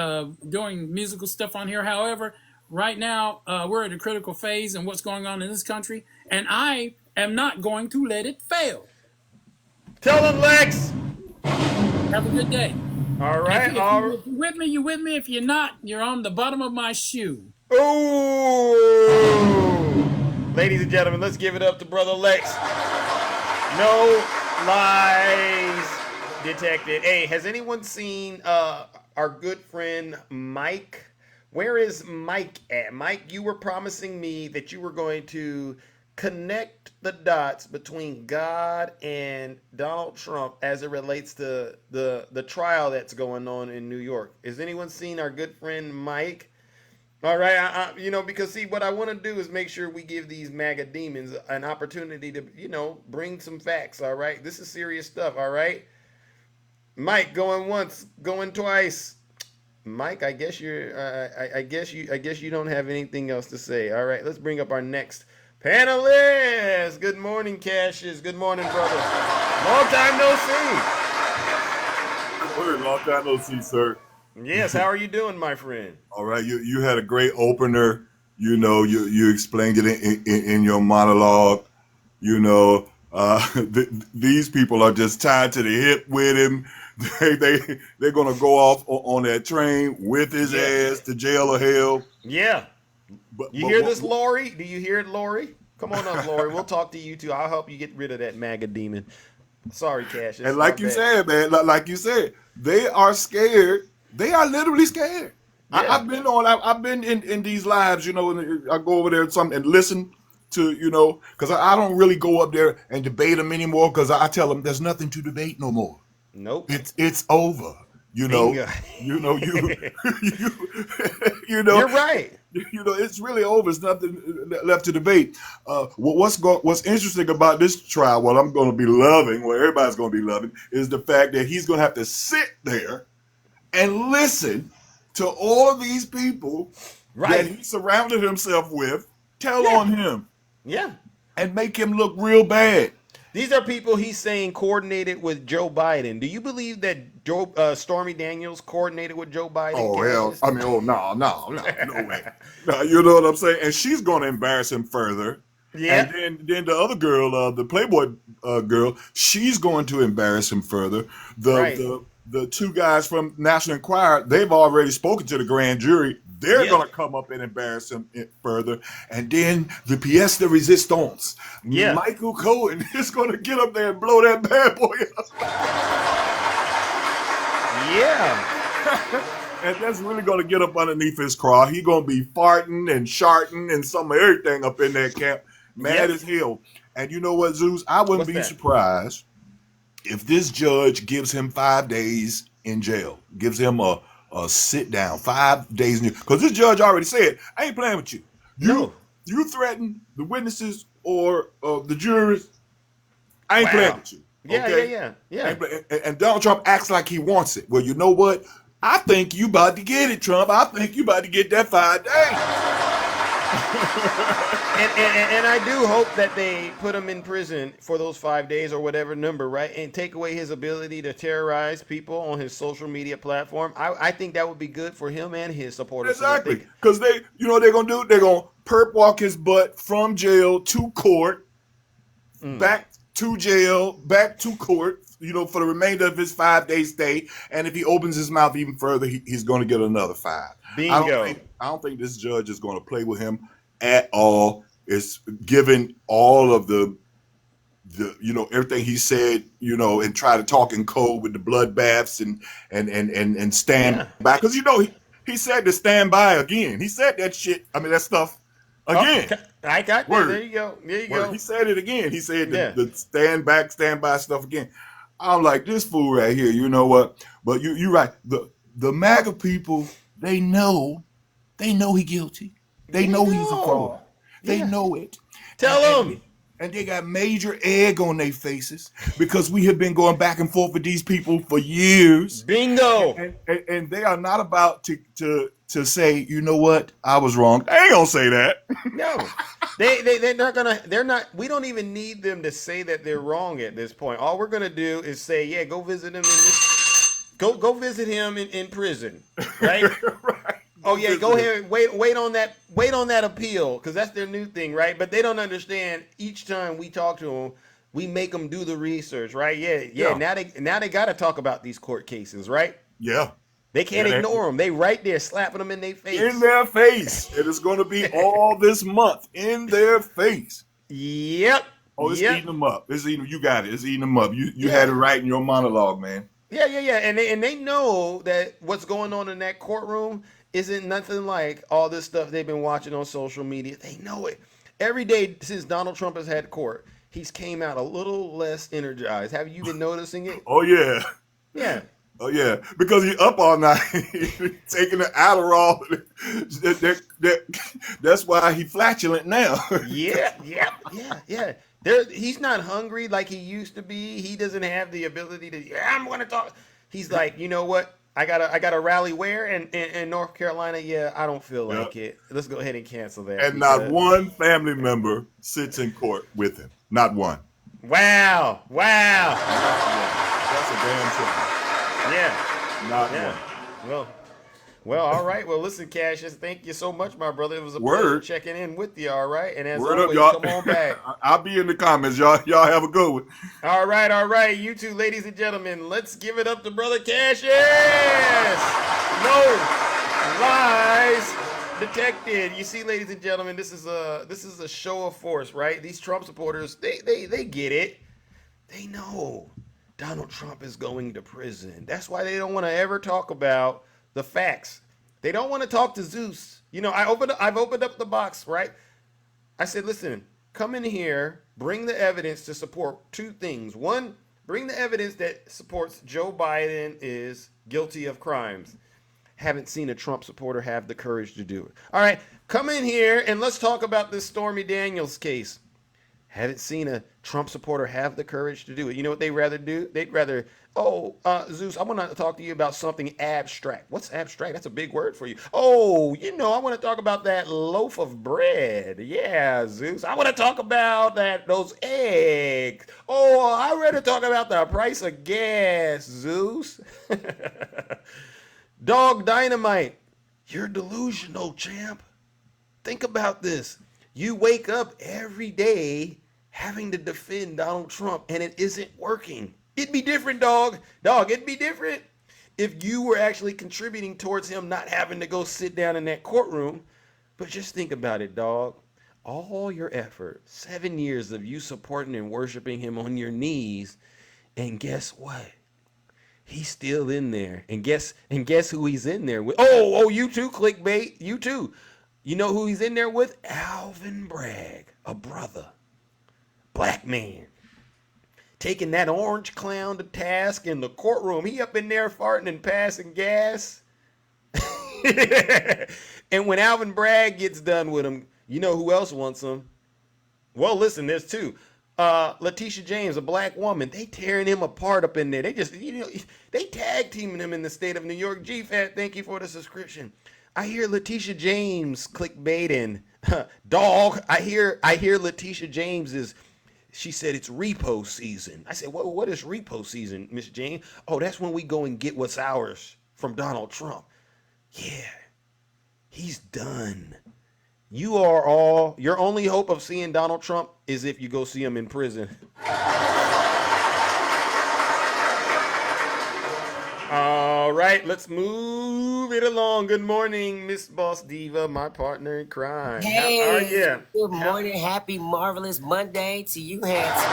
doing musical stuff on here. However, right now we're at a critical phase in what's going on in this country, and I am not going to let it fail. Tell them, Lex. Have a good day. All right. If you're with me, you're with me. If you're not, you're on the bottom of my shoe. Ooh. Ladies and gentlemen, let's give it up to Brother Lex. No lies detected. Hey, has anyone seen our good friend Mike? Where is Mike at? Mike, you were promising me that you were going to connect the dots between God and Donald Trump as it relates to the trial that's going on in New York. Has anyone seen our good friend Mike? All right, because see, what I want to do is make sure we give these MAGA demons an opportunity to, bring some facts. All right, this is serious stuff. All right, Mike, going once, going twice. Mike, I guess you don't have anything else to say. All right, let's bring up our next panelist. Good morning, Cassius. Good morning, brother. Long time no see. Long time no see, sir. Yes, how are you doing, my friend? All right, you had a great opener. You explained it in your monologue. These people are just tied to the hip with him. They're gonna go off on that train with his ass to jail or hell. Yeah. You hear this, Lori? Do you hear it, Lori? Come on up, Lori. We'll talk to you too. I'll help you get rid of that MAGA demon. Sorry, Cash. And like you said, man, they are scared. They are literally scared. Yeah. I've been in these lives, and I go over there and listen to, because I don't really go up there and debate them anymore, because I tell them there's nothing to debate no more. Nope. It's over. Bingo. You're right. It's really over. There's nothing left to debate. What's interesting about this trial, I'm going to be loving, everybody's going to be loving, is the fact that he's going to have to sit there and listen to all of these people that he surrounded himself with tell on him. Yeah. And make him look real bad. These are people he's saying coordinated with Joe Biden. Do you believe that Stormy Daniels coordinated with Joe Biden? Oh, hell. I mean, no way. No, you know what I'm saying? And she's going to embarrass him further. Yeah. And then the other girl, the Playboy girl, she's going to embarrass him further. The two guys from National Enquirer, they've already spoken to the grand jury. They're going to come up and embarrass him further. And then the pièce de résistance, Michael Cohen, is going to get up there and blow that bad boy up. Yeah. And that's really going to get up underneath his craw. He's going to be farting and sharting and some of everything up in that camp. Mad as hell. And you know what, Zeus? I wouldn't be surprised if this judge gives him 5 days in jail, gives him a sit down, 5 days, because this judge already said, I ain't playing with you. You threaten the witnesses or the jurors, I ain't playing with you. Okay? Yeah. And Donald Trump acts like he wants it. Well, you know what? I think you about to get it, Trump. I think you about to get that 5 days. And I do hope that they put him in prison for those 5 days or whatever number, right? And take away his ability to terrorize people on his social media platform. I think that would be good for him and his supporters. Exactly. Because they're going to perp walk his butt from jail to court, back to jail, back to court, for the remainder of his 5 day stay. And if he opens his mouth even further, he's going to get another 5. Bingo. I don't think this judge is going to play with him at all. It's given all of the everything he said, and try to talk in code with the bloodbaths and stand by. Because, he said to stand by again. He said that shit. I mean, that stuff again. Oh, I got that. There you go. He said it again. He said the stand back, stand by stuff again. I'm like, this fool right here, you know what? But you're right. The MAGA people, they know he guilty. They know he's a fraud. They know it. Tell them. And they got major egg on their faces because we have been going back and forth with these people for years. Bingo. And they are not about to say, you know what, I was wrong. They ain't gonna say that. No. They're not. We don't even need them to say that they're wrong at this point. All we're gonna do is say, yeah, go visit them in this. Go visit him in prison, right? Right. Oh yeah, go ahead. Wait on that appeal, because that's their new thing, right? But they don't understand. Each time we talk to them, we make them do the research, right? Yeah. Now they got to talk about these court cases, right? Yeah. They can't ignore them. They right there slapping them in their face. In their face. It is going to be all this month in their face. Yep. Oh, it's eating them up. It's eating. You got it. It's eating them up. You had it right in your monologue, man. Yeah. And they know that what's going on in that courtroom isn't nothing like all this stuff they've been watching on social media. They know it. Every day since Donald Trump has had court, he's came out a little less energized. Have you been noticing it? Oh, yeah. Yeah. Oh, yeah. Because he's up all night taking the Adderall. That's why he's flatulent now. Yeah. He's not hungry like he used to be. He doesn't have the ability to, I'm going to talk. He's like, you know what? I got a rally where in North Carolina. Yeah, I don't feel like it. Let's go ahead and cancel that. And not one family member sits in court with him. Not one. Wow. That's a damn shame. Yeah. Not one. Well, all right. Well, listen, Cassius, thank you so much, my brother. It was a pleasure checking in with you, all right? And as always, come on back. I'll be in the comments. Y'all have a good one. All right. You two, ladies and gentlemen, let's give it up to Brother Cassius. No lies detected. You see, ladies and gentlemen, this is a show of force, right? These Trump supporters, they get it. They know Donald Trump is going to prison. That's why they don't want to ever talk about the facts. They don't want to talk to Zeus. You know, I've opened up the box, right? I said, listen, come in here, bring the evidence to support two things. One, bring the evidence that supports Joe Biden is guilty of crimes. Haven't seen a Trump supporter have the courage to do it. All right, come in here and let's talk about this Stormy Daniels case. Haven't seen a Trump supporter have the courage to do it. You know what they'd rather do? They'd rather, Zeus, I want to talk to you about something abstract. What's abstract? That's a big word for you. Oh, I want to talk about that loaf of bread. Yeah, Zeus. I want to talk about those eggs. Oh, I'd rather talk about the price of gas, Zeus. Dog Dynamite, you're delusional, champ. Think about this. You wake up every day having to defend Donald Trump, and it isn't working. It'd be different, dog. It'd be different if you were actually contributing towards him not having to go sit down in that courtroom. But just think about it, dog. All your effort, 7 years of you supporting and worshiping him on your knees, and guess what? He's still in there. And guess who he's in there with? Oh, you too, clickbait. You too. You know who he's in there with? Alvin Bragg, a brother, black man, taking that orange clown to task in the courtroom. He up in there farting and passing gas. And when Alvin Bragg gets done with him, you know who else wants him? Well, listen, there's two. Letitia James, a black woman, they tearing him apart up in there. They just, they tag teaming him in the state of New York. G-Fat, thank you for the subscription. I hear Letitia James clickbaiting. Dog, I hear Letitia James she said it's repo season. I said, what is repo season, Miss James? Oh, that's when we go and get what's ours from Donald Trump. Yeah, he's done. Your only hope of seeing Donald Trump is if you go see him in prison. All right, let's move it along. Good morning, Miss Boss Diva, my partner in crime. Hey, how are you? Good morning. Happy, marvelous Monday to you, handsome.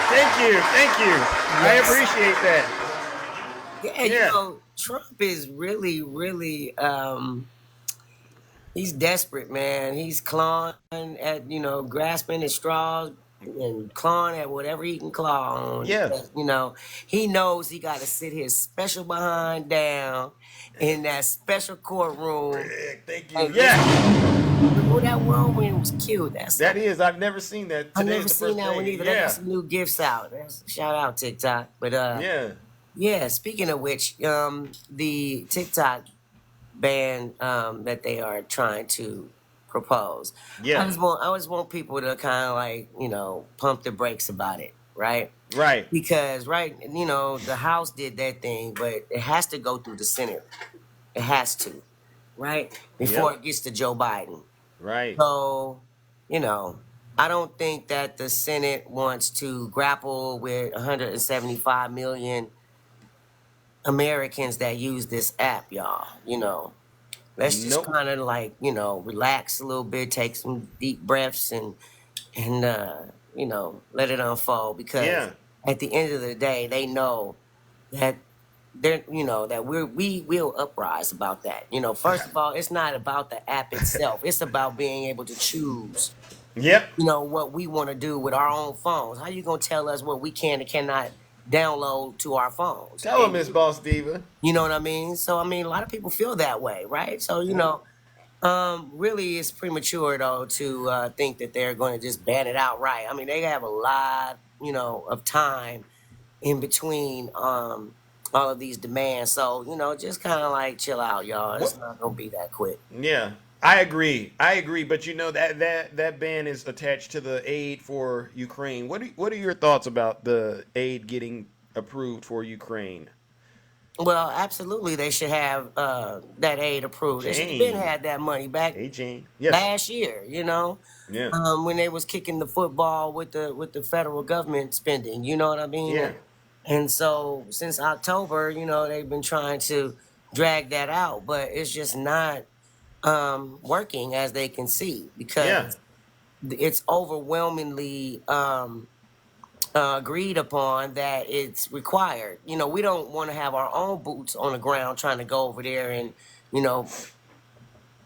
Thank you. Yes. I appreciate that. Yeah. Trump is really, really, he's desperate, man. He's clawing at, grasping at straws and clawing at whatever he can claw on. Yeah. He knows he got to sit his special behind down in that special courtroom. Thank you. That whirlwind was cute. I've never seen that. I've never seen that one either. They got some new gifts out. Shout out TikTok. But speaking of which, the TikTok ban that they are trying to propose. Yeah. I just want people to kind of pump the brakes about it. right? Right. Because, the House did their thing, but it has to go through the Senate. It has to, right? Before it gets to Joe Biden. Right. So, I don't think that the Senate wants to grapple with 175 million Americans that use this app, y'all. Let's just kind of relax a little bit, take some deep breaths and let it unfold, because at the end of the day, they know that we will uprise about that. First of all, it's not about the app itself. It's about being able to choose. What we want to do with our own phones. How you gonna tell us what we can and cannot download to our phones? Tell them, Miss Boss Diva. You know what I mean? So a lot of people feel that way, right? So really, it's premature though to think that they're going to just ban it outright. I mean, they have a lot, of time in between all of these demands. So just kind of chill out, y'all. It's not gonna be that quick. Yeah. I agree, but that ban is attached to the aid for Ukraine. What are your thoughts about the aid getting approved for Ukraine? Well, absolutely, they should have that aid approved. They should have been had that money back last year. When they was kicking the football with the federal government spending. You know what I mean? Yeah. And so since October, they've been trying to drag that out, but it's just not working, as they can see, because it's overwhelmingly agreed upon that it's required. We don't want to have our own boots on the ground trying to go over there and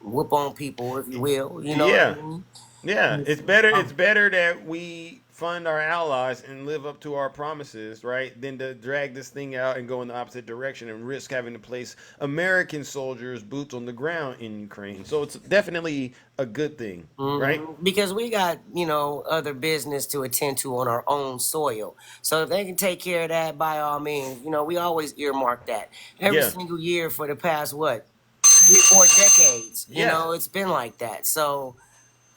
whoop on people, if you will. What I mean? Yeah, it's better that we fund our allies and live up to our promises, right, than to drag this thing out and go in the opposite direction and risk having to place American soldiers boots on the ground in Ukraine. So it's definitely a good thing, right? Because we got, other business to attend to on our own soil. So if they can take care of that, by all means, we always earmark that. Every single year for the past, 3-4 decades, it's been like that. So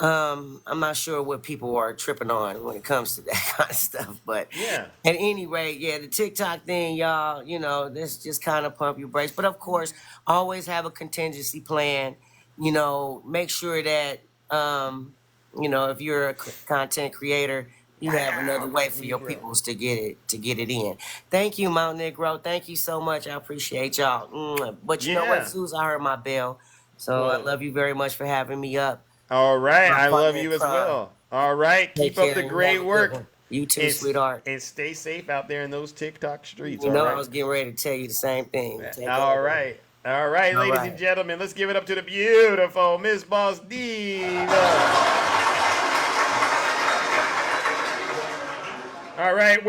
I'm not sure what people are tripping on when it comes to that kind of stuff, but at any rate, the TikTok thing, y'all, this just kind of pump your brakes. But of course, always have a contingency plan. Make sure that if you're a content creator, you have another way for your peoples to get it in. Thank you, Mount Negro. Thank you so much. I appreciate y'all. But you know what, Suze, I heard my bell, so I love you very much for having me up. All right, I love you as well. All right, keep up the great work. You too, sweetheart. And stay safe out there in those TikTok streets. I was getting ready to tell you the same thing. All right, ladies and gentlemen, let's give it up to the beautiful Miss Boss Diva. All right,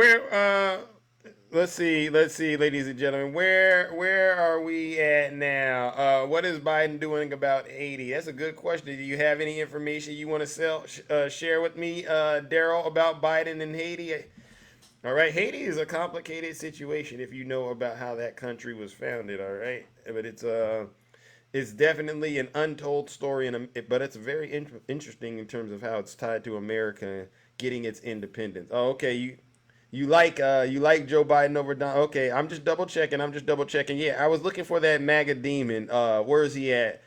let's see, ladies and gentlemen, where are we at now? What is Biden doing about Haiti? That's a good question. Do you have any information you want to share with me, Daryl, about Biden and Haiti? All right, Haiti is a complicated situation if you know about how that country was founded. All right, but it's definitely an untold story, but it's very interesting in terms of how it's tied to America getting its independence. Oh, okay, you like Joe Biden over Don? Okay, I'm just double checking. Yeah, I was looking for that MAGA demon. Where is he at?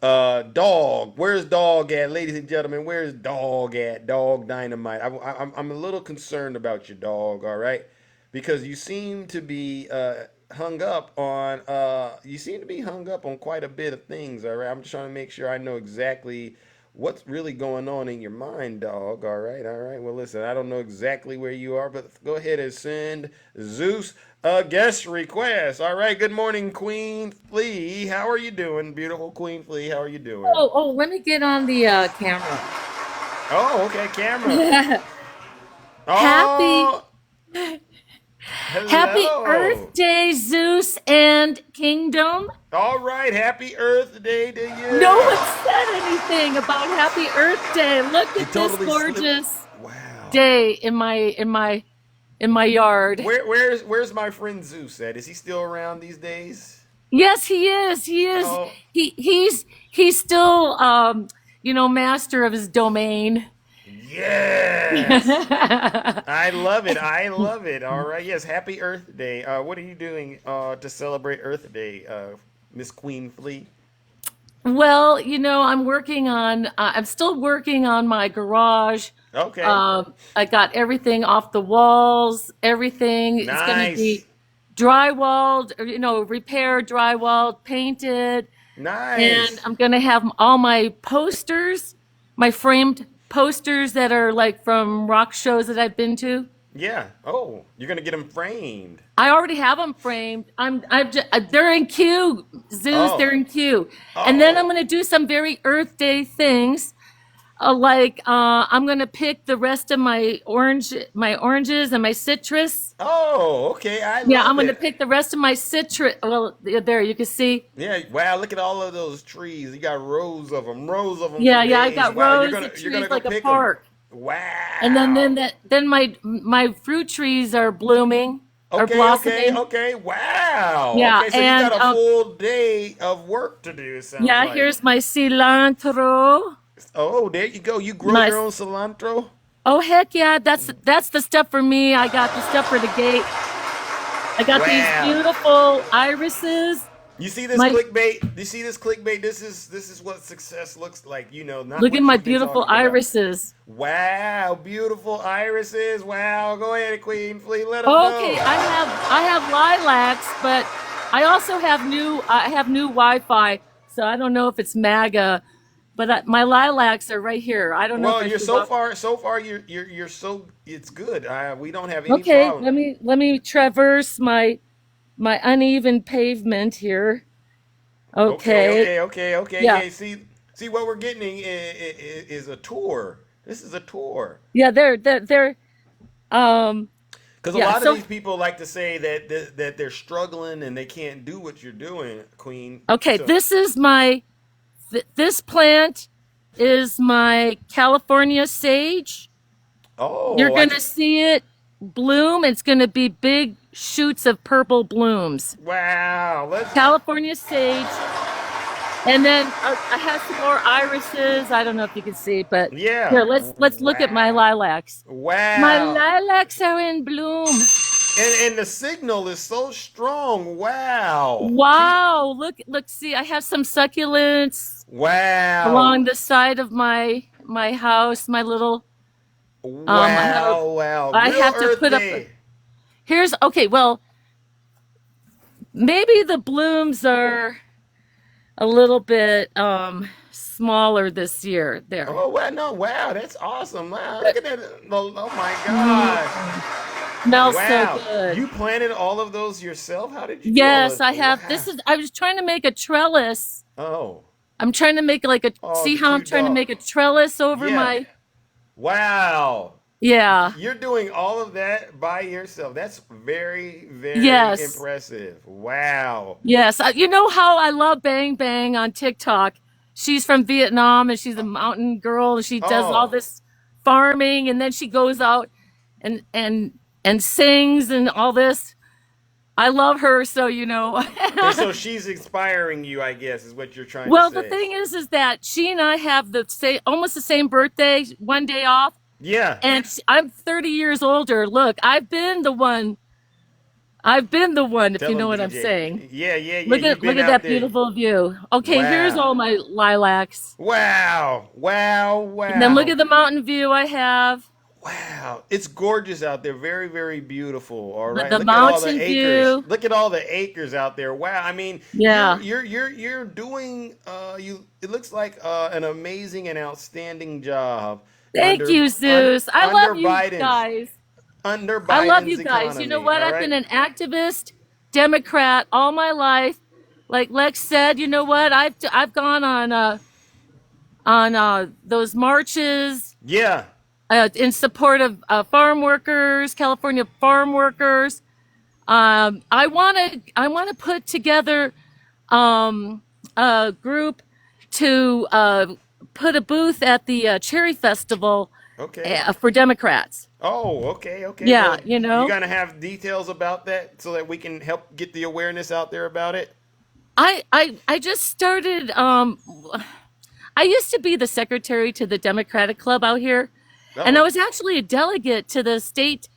Dog. Where's Dog at, ladies and gentlemen? Where's Dog at? Dog Dynamite. I'm a little concerned about your dog. All right, because you seem to be hung up on quite a bit of things. All right, I'm just trying to make sure I know exactly what's really going on in your mind, dog. All right. Well, listen, I don't know exactly where you are, but go ahead and send Zeus a guest request. All right. Good morning, Queen Flea. How are you doing, beautiful Queen Flea? How are you doing? Oh, let me get on the camera. Oh, okay, camera. Happy Earth Day, Zeus and Kingdom. All right, happy Earth Day to you. No one said anything about Happy Earth Day. Look at this gorgeous day in my yard. Where's my friend Zeus at? Is he still around these days? Yes, he is. He is. Oh. He's still master of his domain. Yes. I love it. I love it. All right. Yes. Happy Earth Day. What are you doing to celebrate Earth Day, Miss Queen Flea? Well, I'm still working on my garage. Okay. I got everything off the walls, everything. It's going to be drywalled, repaired, drywalled, painted. Nice. And I'm going to have all my posters, my framed posters that are like from rock shows that I've been to. Yeah. Oh, you're going to get them framed. I already have them framed. They're in queue, Zeus. They're in queue. And then I'm going to do some very Earth Day things. I'm going to pick the rest of my oranges and my citrus. Oh, okay. I'm going to pick the rest of my citrus. Well, there you can see. Yeah. Wow. Look at all of those trees. You got rows of them. Rows of them. Yeah. I got rows of trees like a park. Wow. And then my fruit trees are blooming. Are blossoming. Okay. Wow. Yeah. Okay, so and you got a full day of work to do. Yeah. Here's my cilantro. Oh, there you go. You grow your own cilantro? Oh, heck yeah. That's the stuff for me. I got the stuff for the gate. I got these beautiful irises. You see this clickbait? You see this clickbait? This is what success looks like. Look at my beautiful irises. Wow, beautiful irises. Wow. Go ahead, Queen Flea. Let them know. Okay, I have lilacs, but I also have new Wi-Fi. So I don't know if it's MAGA. But my lilacs are right here. I don't know. Well, you're so far. You're so. It's good. We don't have any problem. Let me traverse my uneven pavement here. Okay. Yeah. See what we're getting is a tour. This is a tour. Yeah, they're. Because a lot of these people like to say that they're struggling and they can't do what you're doing, Queen. Okay, this is my. This plant is my California sage. Oh. You're going to see it bloom. It's going to be big shoots of purple blooms. Wow. California sage. And then I have some more irises. I don't know if you can see, but yeah. Here, let's look at my lilacs. Wow. My lilacs are in bloom. And the signal is so strong. Wow. Wow. Look, see, I have some succulents. Wow. Along the side of my house, my little. Wow. I have to put up. Well, maybe the blooms are a little bit smaller this year. There. Oh, wow. No, wow. That's awesome. Wow. Look at that. Oh, my gosh. Smells so good. You planted all of those yourself? How did you? Yes, I have. Wow. I was trying to make a trellis. Oh. I'm trying to make see how I'm trying to make a trellis over my. Wow. Yeah. You're doing all of that by yourself. That's very, very impressive. Wow. Yes. You know how I love Bang Bang on TikTok? She's from Vietnam and she's a mountain girl and she does all this farming and then she goes out and sings and all this. I love her, so And so she's inspiring you, I guess, is what you're trying to say. Well, the thing is that she and I have almost the same birthday, one day off. Yeah. And I'm 30 years older. Look, I've been the one, if you know what I'm saying. Yeah. Look at that beautiful view. Okay, here's all my lilacs. Wow. And then look at the mountain view I have. Wow, it's gorgeous out there. Very, very beautiful. All right, the mountain view. Look at all the acres out there. Wow, I mean, you're doing It looks like an amazing and outstanding job. Thank you, Zeus. I love you guys. Under Biden's I love you guys. economy, You know what? I've been an activist, Democrat all my life. Like Lex said, you know what? I've gone on those marches. Yeah. In support of farm workers, California farm workers. I want to put together a group to put a booth at the Cherry Festival for Democrats. Oh, okay. Yeah, well, you're gonna have details about that so that we can help get the awareness out there about it. I just started. I used to be the secretary to the Democratic Club out here. And I was actually a delegate to the state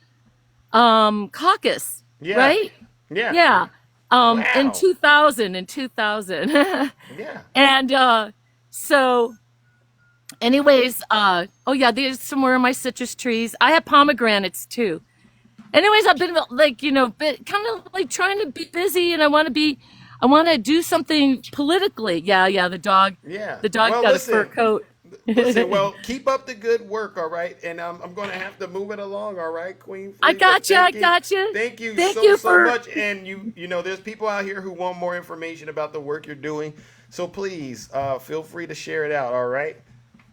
caucus, right? Yeah. In 2000. Yeah. And so anyways, oh yeah, there's some more of my citrus trees. I have pomegranates too. Anyways, I've been like, kind of like trying to be busy, and I want to do something politically. Yeah, the dog. Yeah. The dog got a fur coat. Listen, well, keep up the good work, all right? And I'm going to have to move it along, all right, Queen? I got you. Thank you so much. And you know, there's people out here who want more information about the work you're doing. So please feel free to share it out, all right?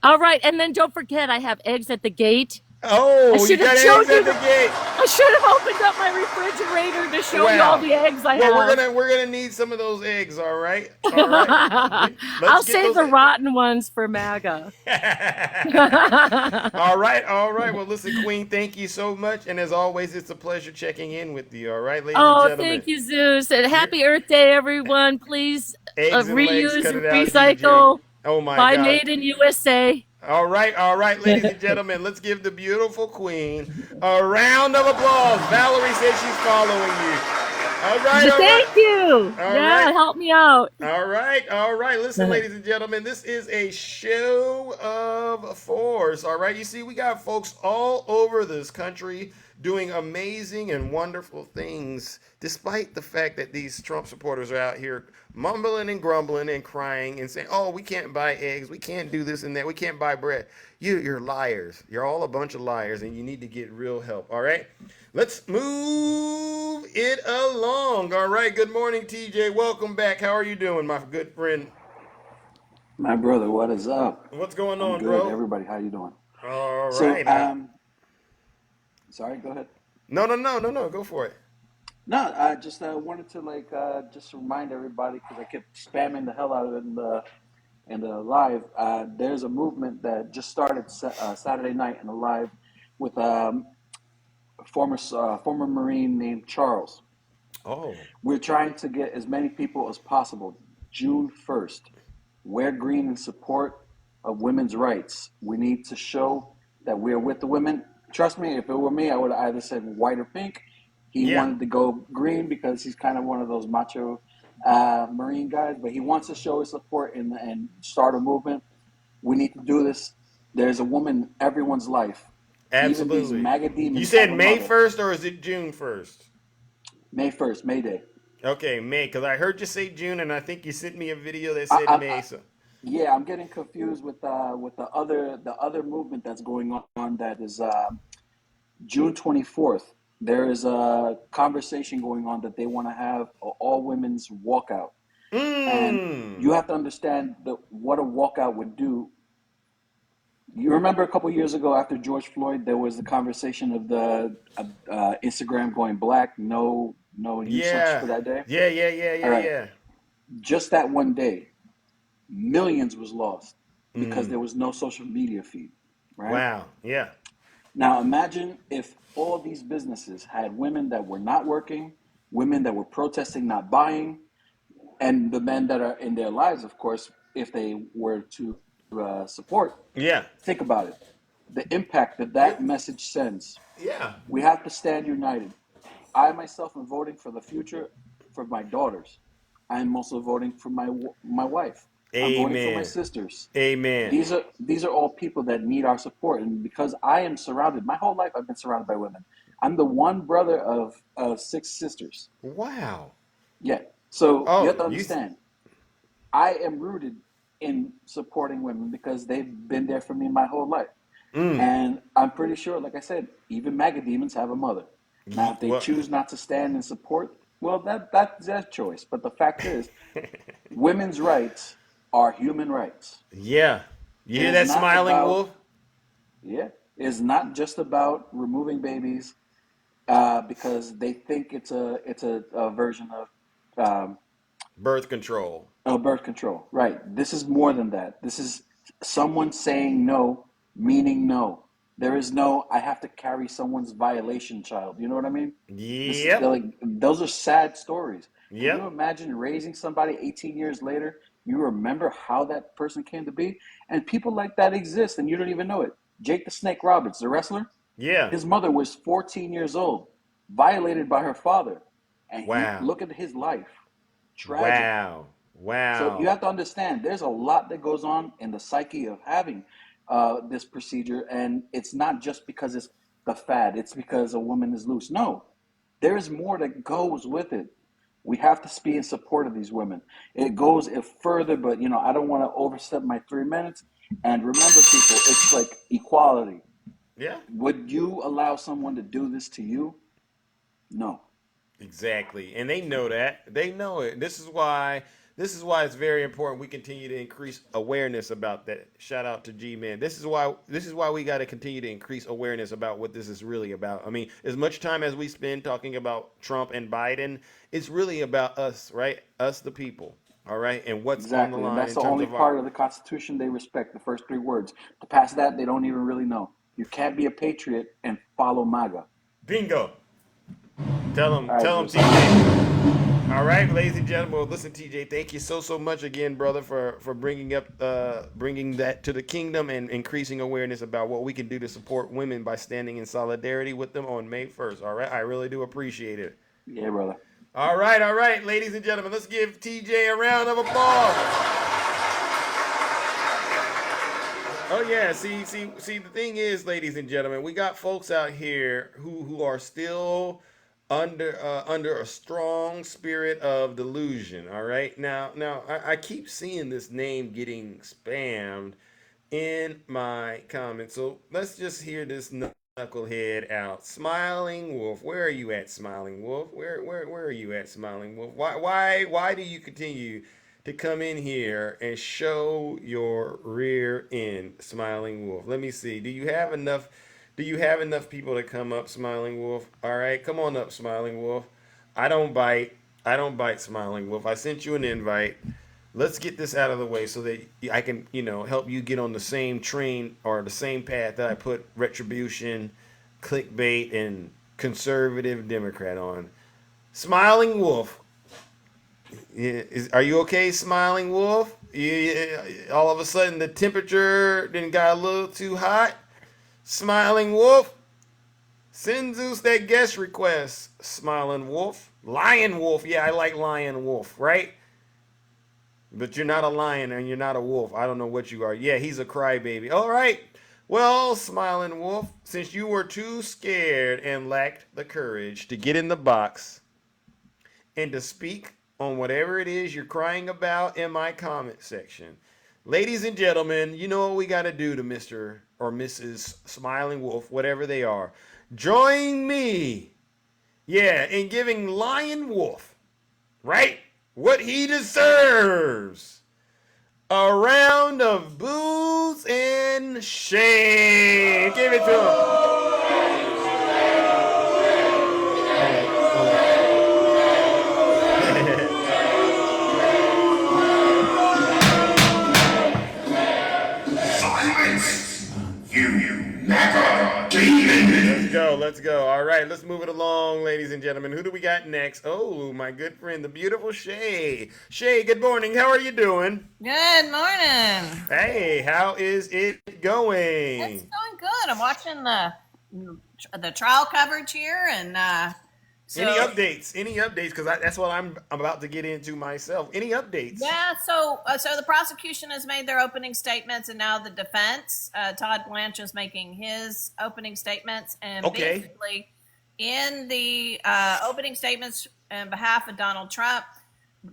All right, and then don't forget, I have eggs at the gate. Oh, you got eggs at the gate. I should have opened up my refrigerator to show you all the eggs I have. Well, we're gonna need some of those eggs, all right? All right. I'll save the rotten ones for MAGA. All right. Well, listen, Queen, thank you so much, and as always, it's a pleasure checking in with you. All right, ladies and gentlemen. Thank you, Zeus, and happy Earth Day, everyone. Please reuse and recycle. Oh my Buy God. Made in USA. All right, ladies and gentlemen, let's give the beautiful Queen a round of applause. Valerie says she's following you. All right. Thank you. Help me out. All right. Listen, ladies and gentlemen, this is a show of force. All right. You see, we got folks all over this country doing amazing and wonderful things, despite the fact that these Trump supporters are out here mumbling and grumbling and crying and saying, oh, we can't buy eggs, we can't do this and that, we can't buy bread. You're liars. You're all a bunch of liars, and you need to get real help, all right? Let's move it along, all right? Good morning, TJ. Welcome back. How are you doing, my good friend? My brother, what is up? What's going on, good, bro? Everybody, how you doing? All right. Sorry, go ahead. No, go for it. No, I just wanted to just remind everybody, because I kept spamming the hell out of it in the live. There's a movement that just started Saturday night in the live with former Marine named Charles. Oh. We're trying to get as many people as possible. June 1st, wear green in support of women's rights. We need to show that we're with the women. Trust me, if it were me, I would have either said white or pink. He wanted to go green because he's kind of one of those macho Marine guys, but he wants to show his support and start a movement. We need to do this. There's a woman in everyone's life. Absolutely. Even these MAGA demons. You said May 1st or is it June 1st? May 1st, May Day. Okay, May, because I heard you say June, and I think you sent me a video that said May. Yeah, I'm getting confused with the other movement that's going on. That is June 24th. There is a conversation going on that they want to have an all women's walkout, and you have to understand what a walkout would do. You remember a couple years ago after George Floyd, there was the conversation of the Instagram going black, no usage for that day. Yeah. Just that one day, millions was lost because there was no social media feed. Right? Wow. Yeah. Now imagine if all these businesses had women that were not working, women that were protesting, not buying, and the men that are in their lives, of course, if they were to support. Yeah. Think about it. The impact that message sends. Yeah. We have to stand united. I myself am voting for the future for my daughters. I am also voting for my wife. Amen. I'm voting for my sisters. Amen. These are all people that need our support, and because I am surrounded, my whole life I've been surrounded by women. I'm the one brother of 6 sisters. Wow. Yeah. So you have to understand, I am rooted in supporting women because they've been there for me my whole life. And I'm pretty sure, like I said, even MAGA demons have a mother. Now, if they choose not to stand and support, well, that's their choice. But the fact is, women's rights are human rights. Yeah. You hear that smiling wolf? Yeah. It's not just about removing babies because they think it's a version of birth control. Oh, birth control. Right. This is more than that. This is someone saying no, meaning no. There is no, I have to carry someone's violation child. You know what I mean? Yeah. Those are sad stories. Yeah. Can you imagine raising somebody 18 years later? You remember how that person came to be? And people like that exist and you don't even know it. Jake the Snake Roberts, the wrestler. Yeah. His mother was 14 years old, violated by her father, and look at his life. Tragic. Wow. So you have to understand, there's a lot that goes on in the psyche of having this procedure, and it's not just because it's the fad. It's because a woman is loose. No, there is more that goes with it. We have to be in support of these women. It goes further, but I don't want to overstep my 3 minutes. And remember, people, it's like equality. Yeah. Would you allow someone to do this to you? No. Exactly. And they know that. They know it. This is why it's very important we continue to increase awareness about that. Shout out to G-Man. This is why we got to continue to increase awareness about what this is really about. I mean, as much time as we spend talking about Trump and Biden, it's really about us, right? Us the people. All right? And what's on the line. And that's the only part of the Constitution they respect, the first 3 words. To pass that, they don't even really know. You can't be a patriot and follow MAGA. Bingo. Tell them, TJ. All right, ladies and gentlemen. Well, listen, TJ, thank you so much again, brother, for bringing that to the kingdom and increasing awareness about what we can do to support women by standing in solidarity with them on May 1st. All right, I really do appreciate it. Yeah, brother. All right, ladies and gentlemen, let's give TJ a round of applause. Oh yeah, see. The thing is, ladies and gentlemen, we got folks out here who are still under a strong spirit of delusion. All right, now I keep seeing this name getting spammed in my comments, so let's just hear this knucklehead out. Smiling Wolf, where are you at, Smiling Wolf? Where are you at, Smiling Wolf? Why do you continue to come in here and show your rear end, Smiling Wolf? Let me see. Do you have enough people to come up, Smiling Wolf? All right, come on up, Smiling Wolf. I don't bite, Smiling Wolf. I sent you an invite. Let's get this out of the way so that I can, help you get on the same train or the same path that I put retribution, clickbait, and conservative Democrat on. Smiling Wolf. Are you okay, Smiling Wolf? All of a sudden the temperature then got a little too hot. Smiling Wolf, send Zeus that guest request. Smiling Wolf, Lion Wolf. Yeah, I like Lion Wolf, right? But you're not a lion and you're not a wolf. I don't know what you are. Yeah, he's a crybaby. All right. Well, Smiling Wolf, since you were too scared and lacked the courage to get in the box and to speak on whatever it is you're crying about in my comment section, ladies and gentlemen, you know what we got to do to Mr. or Mrs. Smiling Wolf, whatever they are. Join me, in giving Lion Wolf, right, what he deserves. A round of boos and shame. Give it to him. Let's go. All right, let's move it along, ladies and gentlemen. Who do we got next? Oh, my good friend, the beautiful Shay. Shay, good morning. How are you doing? Good morning. Hey, how is it going? It's going good. I'm watching the trial coverage here, and any updates? Because that's what I'm about to get into myself. Any updates? Yeah. So the prosecution has made their opening statements, and now the defense, Todd Blanche, is making his opening statements. And basically, in the opening statements on behalf of Donald Trump,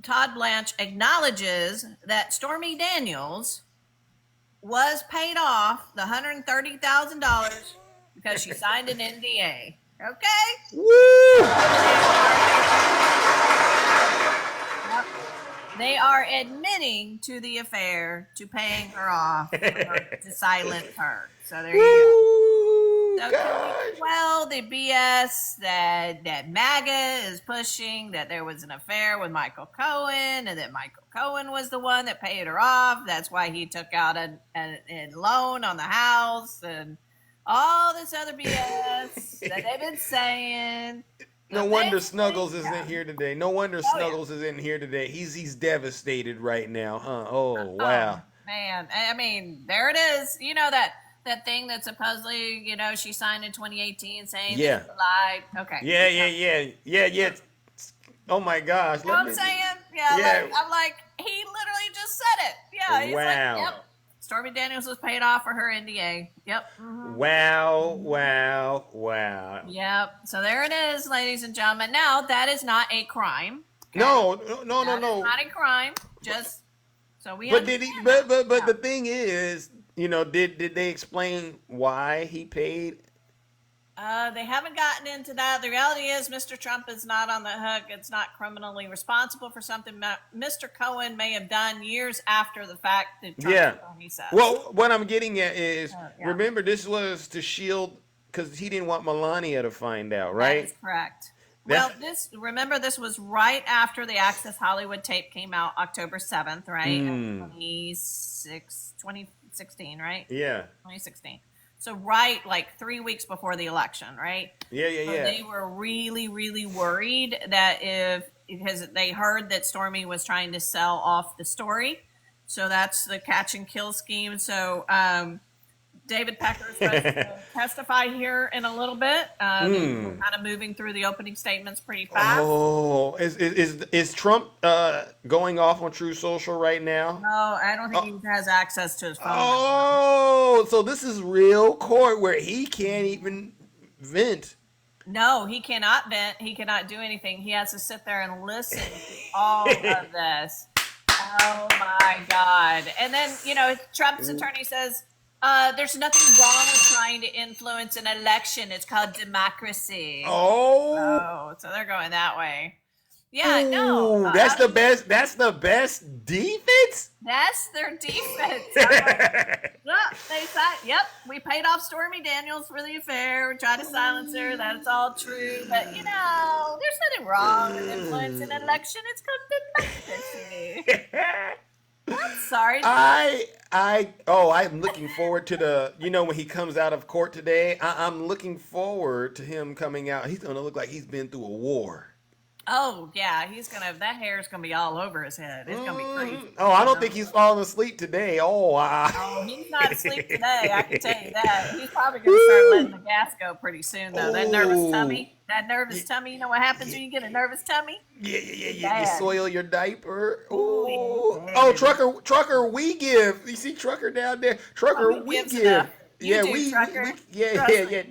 Todd Blanche acknowledges that Stormy Daniels was paid off the $130,000 because she signed an NDA. Okay. Woo! They are admitting to the affair, to paying her off, to silence her. So there you go. So the BS that MAGA is pushing, that there was an affair with Michael Cohen, and that Michael Cohen was the one that paid her off. That's why he took out a loan on the house, and all this other BS that they've been saying. No wonder Snuggles isn't here today. Snuggles isn't here today. He's devastated right now, huh? Oh, wow. Man, I mean, there it is. You know that that thing that supposedly, she signed in 2018 saying Yeah. that she lied? Okay. Yeah. Oh my gosh. You know what I'm saying? Yeah. Yeah. I'm like, he literally just said it. Yeah. He's like, Wow. yep. Stormy Daniels was paid off for her NDA. Yep. Mhm. Wow. Yep. So there it is, ladies and gentlemen. Now, that is not a crime. Okay? No. That is not a crime. Just so we But understand. but the thing is, did they explain why he paid? They haven't gotten into that. The reality is Mr. Trump is not on the hook. It's not criminally responsible for something Mr. Cohen may have done years after the fact that Trump he says. Well, what I'm getting at is, remember, this was to shield, because he didn't want Melania to find out, right? That is correct. Well, this was right after the Access Hollywood tape came out, October 7th, right? 2016, right? Yeah. 2016. So right, like 3 weeks before the election, right? Yeah. So they were really, really worried that because they heard that Stormy was trying to sell off the story. So that's the catch and kill scheme. So David Pecker is going to testify here in a little bit. We're kind of moving through the opening statements pretty fast. Oh, is Trump going off on True Social right now? No, I don't think he has access to his phone. Oh, so this is real court where he can't even vent. No, he cannot vent. He cannot do anything. He has to sit there and listen to all of this. Oh my God. And then, Trump's attorney says, there's nothing wrong with trying to influence an election. It's called democracy. Oh, so they're going that way. Yeah, no. That's the best. That's the best defense. That's their defense. They said, "Yep, we paid off Stormy Daniels for the affair. We tried to silence her. That's all true. But there's nothing wrong with influencing an election. It's called democracy." I'm sorry. I'm looking forward to when he comes out of court today. I'm looking forward to him coming out. He's gonna look like he's been through a war. Oh yeah, that hair is gonna be all over his head. It's gonna be crazy. Oh, I don't think he's falling asleep today. Oh, he's not asleep today. I can tell you that. He's probably gonna start letting the gas go pretty soon, though. That nervous tummy. You know what happens when you get a nervous tummy? Yeah. You soil your diaper. Oh, Trucker, we give. You see Trucker down there? Trucker, we give. Trucker. Yeah.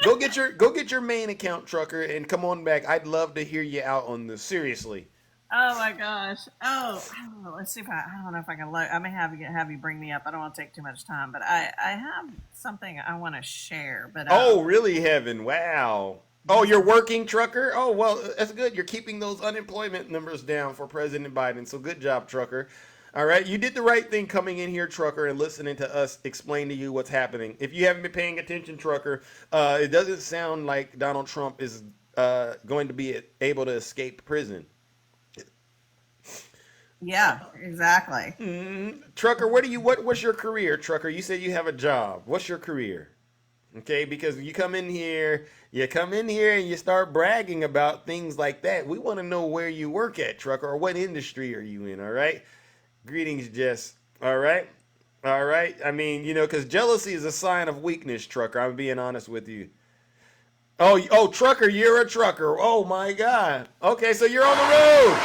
Go get your main account, Trucker, and come on back. I'd love to hear you out on this. Seriously. Oh my gosh. Oh, let's see if I don't know if I can look. I may have you bring me up. I don't want to take too much time, but I have something I want to share. But really, Heaven? Wow. Oh, you're working, Trucker? Oh, well, that's good. You're keeping those unemployment numbers down for President Biden. So good job, Trucker. All right, you did the right thing coming in here, Trucker, and listening to us explain to you what's happening. If you haven't been paying attention, Trucker, it doesn't sound like Donald Trump is going to be able to escape prison. Yeah, exactly. Trucker, what's your career, Trucker? You said you have a job. What's your career? Okay, because you come in here and you start bragging about things like that. We want to know where you work at, Trucker, or what industry are you in, all right? Greetings, Jess. All right. I mean, because jealousy is a sign of weakness, Trucker. I'm being honest with you. Oh, Trucker, you're a trucker. Oh, my God. Okay, so you're on the road.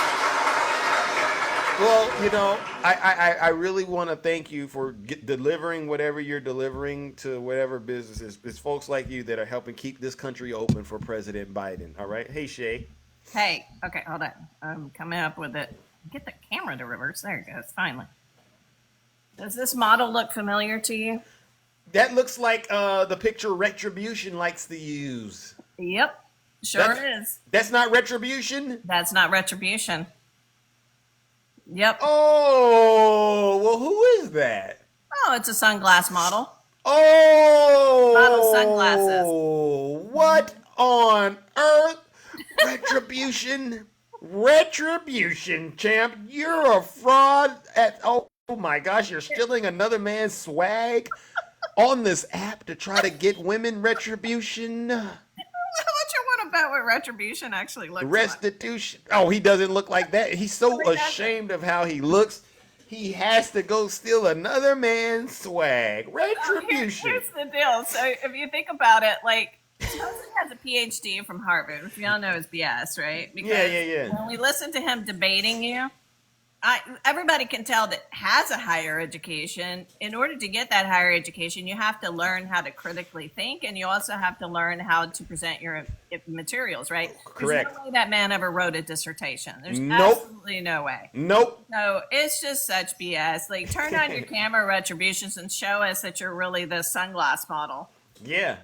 Well, I really want to thank you for delivering whatever you're delivering to whatever businesses. It's folks like you that are helping keep this country open for President Biden. All right. Hey, Shay. Hey. Okay, hold on. I'm coming up with it. Get the camera to reverse. There it goes. Finally. Does this model look familiar to you? That looks like the picture Retribution likes to use. Yep. Sure is. That's not Retribution? That's not Retribution. Yep. Oh, well, who is that? Oh, it's a sunglass model. Oh. Model sunglasses. What on earth? Retribution, champ. You're a fraud. Oh my gosh, you're stealing another man's swag on this app to try to get women retribution. What you want about what Retribution actually looks Restitution. Like? Oh, he doesn't look like that. He's so ashamed of how he looks. he has to go steal another man's swag. Retribution. Here's the deal. So if you think about it, like, suppose he has a PhD from Harvard, which we all know is BS, right? Because yeah. when we listen to him debating you, everybody can tell that has a higher education. In order to get that higher education, you have to learn how to critically think, and you also have to learn how to present your materials, right? Correct. There's no way that man ever wrote a dissertation. There's Nope. absolutely no way. Nope. So it's just such BS. Like, turn on your camera, Retributions, and show us that you're really the sunglass model. Yeah.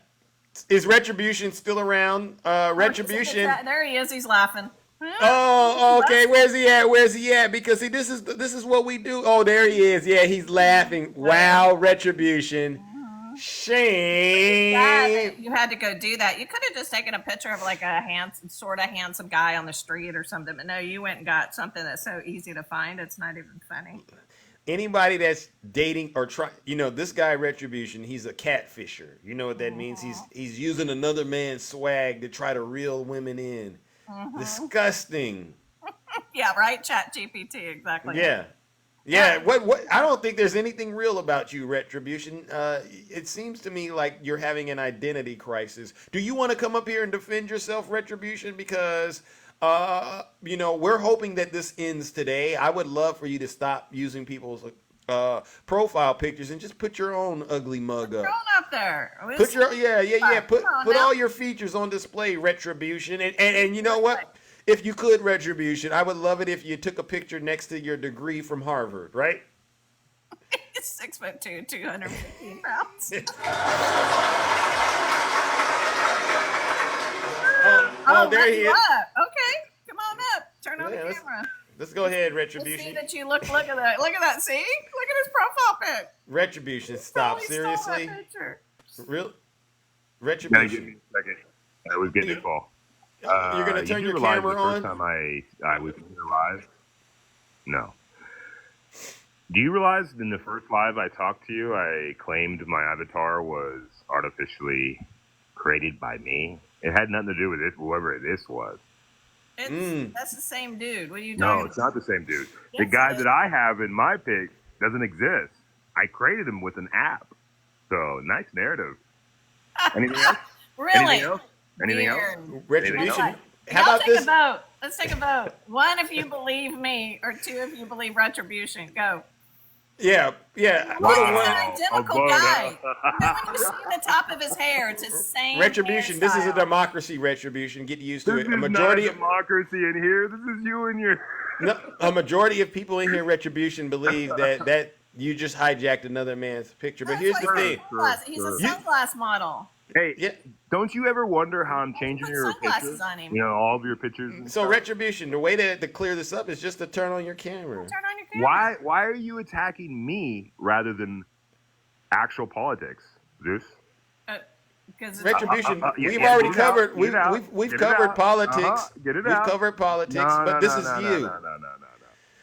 Is Retribution still around? Retribution. There he is. He's laughing. Oh, okay. Where's he at? Where's he at? Because see, this is what we do. Oh, there he is. Yeah, he's laughing. Wow, Retribution. Shame. Yeah, you had to go do that. You could have just taken a picture of like a handsome guy on the street or something. But no, you went and got something that's so easy to find. It's not even funny. Anybody that's dating or this guy Retribution, he's a catfisher. You know what that means? He's using another man's swag to try to reel women in. Disgusting. Yeah, right. Chat GPT, exactly. Yeah. What? I don't think there's anything real about you, Retribution. It seems to me like you're having an identity crisis. Do you want to come up here and defend yourself, Retribution? Because we're hoping that this ends today. I would love for you to stop using people's profile pictures and just put your own ugly mug up. Up there. Put your Put all your features on display, Retribution, and you know what? If you could, Retribution, I would love it if you took a picture next to your degree from Harvard, right? 6'2", 215 pounds. There he is. Okay, come on up. Turn on the camera. Let's go ahead, Let's Retribution. see that you look at that. Look at that. See? Look at his profile pic. Retribution, stop. Seriously? Real? Retribution. Now, give me a second. I was getting a call. You're going to turn your camera on? The first time I was here live? No. Do you realize in the first live I talked to you, I claimed my avatar was artificially created by me? It had nothing to do with this, whoever this was. That's the same dude. What are you doing? No, it's not the same dude. The guy that I have in my pic doesn't exist. I created him with an app. So, nice narrative. Anything else? Really? Anything else? Retribution. How about this? Let's take a vote. 1 if you believe me, or 2 if you believe Retribution. Go. Yeah. Wow. It's an identical guy. When you see the top of his hair, it's the same. Retribution. This is a democracy, Retribution. Get used to it. A majority of democracy in here. This is you and your. No, a majority of people in here, Retribution, believe that you just hijacked another man's picture. But here's the thing. He's a sunglass model. Hey, don't you ever wonder how I'm changing your pictures? On him. All of your pictures. So Retribution, the way to clear this up is just to turn on your camera. Turn on your camera. Why are you attacking me rather than actual politics, Zeus? Because Retribution, we've already covered. We've covered politics. Get it we've out. covered politics, but this is you. No.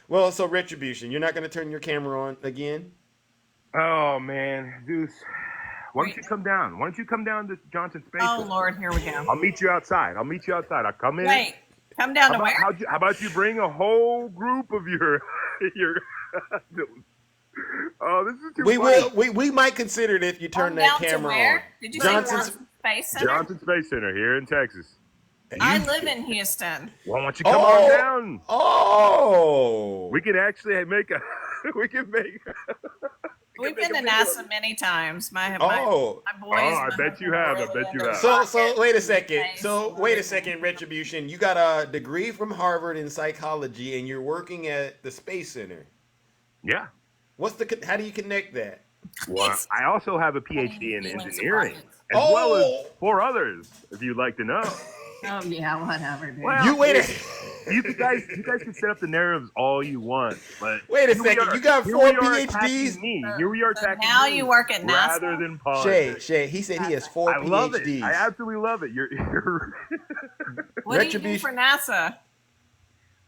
Well, so Retribution, you're not going to turn your camera on again? Oh man, Zeus. Why don't you come down? Why don't you come down to Johnson Space? Oh Lord, here we go. I'll meet you outside. I'll come in. Wait, come down to where? How about you bring a whole group of your Oh, this is too funny. We might consider it if you turn that camera to where? on. Did you say Johnson Space Center? Johnson Space Center here in Texas. I live in Houston. Why don't you come on down? Oh, we can actually make a. We've been to NASA many times. My boys. I bet you have. So wait a second. Retribution. You got a degree from Harvard in psychology, and you're working at the Space Center. Yeah. How do you connect that? Well, I also have a PhD in engineering, as well as 4 others, if you'd like to know. Oh yeah, whatever. Dude. Well, you guys can set up the narratives all you want, but wait a second. You got 4 PhDs. Here we are attacking now me you work at NASA rather than politics. Shay. He said he has 4 PhDs. I love it. I absolutely love it. You're what do you do for NASA?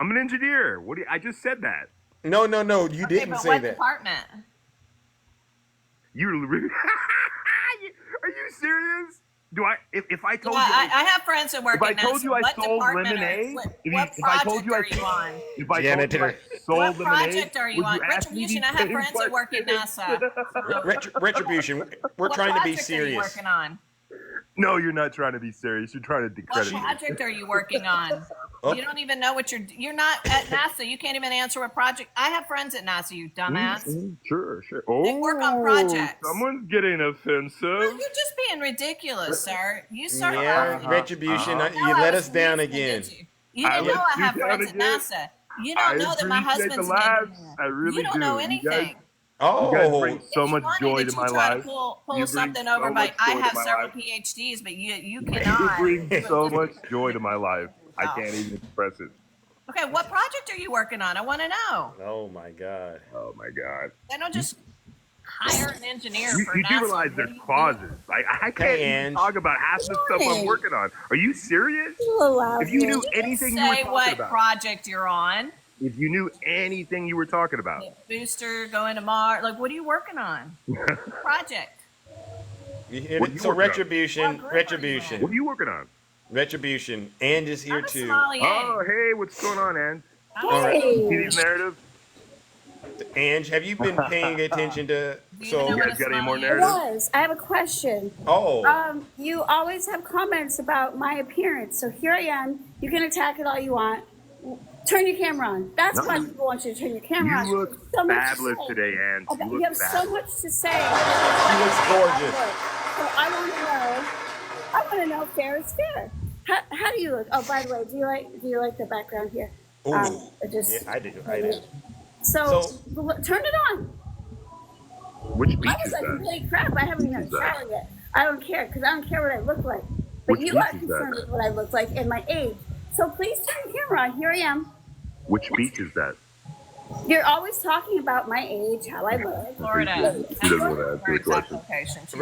I'm an engineer. I just said that. No. You didn't say what that. Department? Are you serious? If I told Yeah, you, I have friends that work if I at told NASA. you I What sold department lemonade, what project are you on? if I told you I sold What lemonade, project are you would on? you ask me Retribution, these I have same friends that work at NASA. Retribution. We're What trying to be project are you serious. working on? No, you're not trying to be serious. You're trying to What discredit me. project are you working on? You don't even know what you're not at NASA. You can't even answer what project. I have friends at NASA, you dumbass. Sure. They work on projects. Someone's getting offensive. You're just being ridiculous, sir. You start Retribution. You let us down again. You didn't know I have friends at NASA. You don't know that my husband's an engineer. I really You don't know anything. You guys bring so much joy to my Try life. to pull You bring something so over, much but I joy to have my several life. PhDs, but you You cannot. bring so much joy to my life. I can't even express it. Okay, what project are you working on? I want to know. Oh my god. They don't just hire an engineer for You NASA. do realize there's clauses. I can't even talk about half the stuff I'm working on. Are you serious? If you knew anything you were Say talking what about. project you're on. If you knew anything you were talking about. Booster going to Mars. Like, what are you working on? Project. So retribution. What are you working on? Retribution. Ange is here too. Oh, hey, what's going on, Ange? Hey. See these narratives? Ange, have you been paying attention to? So you guys got any more It narratives? was. I have a question. Oh. You always have comments about my appearance, so here I am. You can attack it all you want. Turn your camera on. That's why people want you to turn your camera on. You look So much to fabulous say. today, Ange. You You look have so fabulous. much to say. She looks gorgeous. So I want to know fair is fair. How do you look? Oh, by the way, do you like the background here? Ooh. Just, Yeah, I do. So turn it on. Which beach I was is like, that? really crap. I haven't even showered yet. I don't care because I don't care what I look like. But Which you are beach is concerned that? with what I look like and my age. So please turn your camera on. Here I am. Which beach is that? You're always talking about my age, how I look. Florida. She doesn't want to answer the question.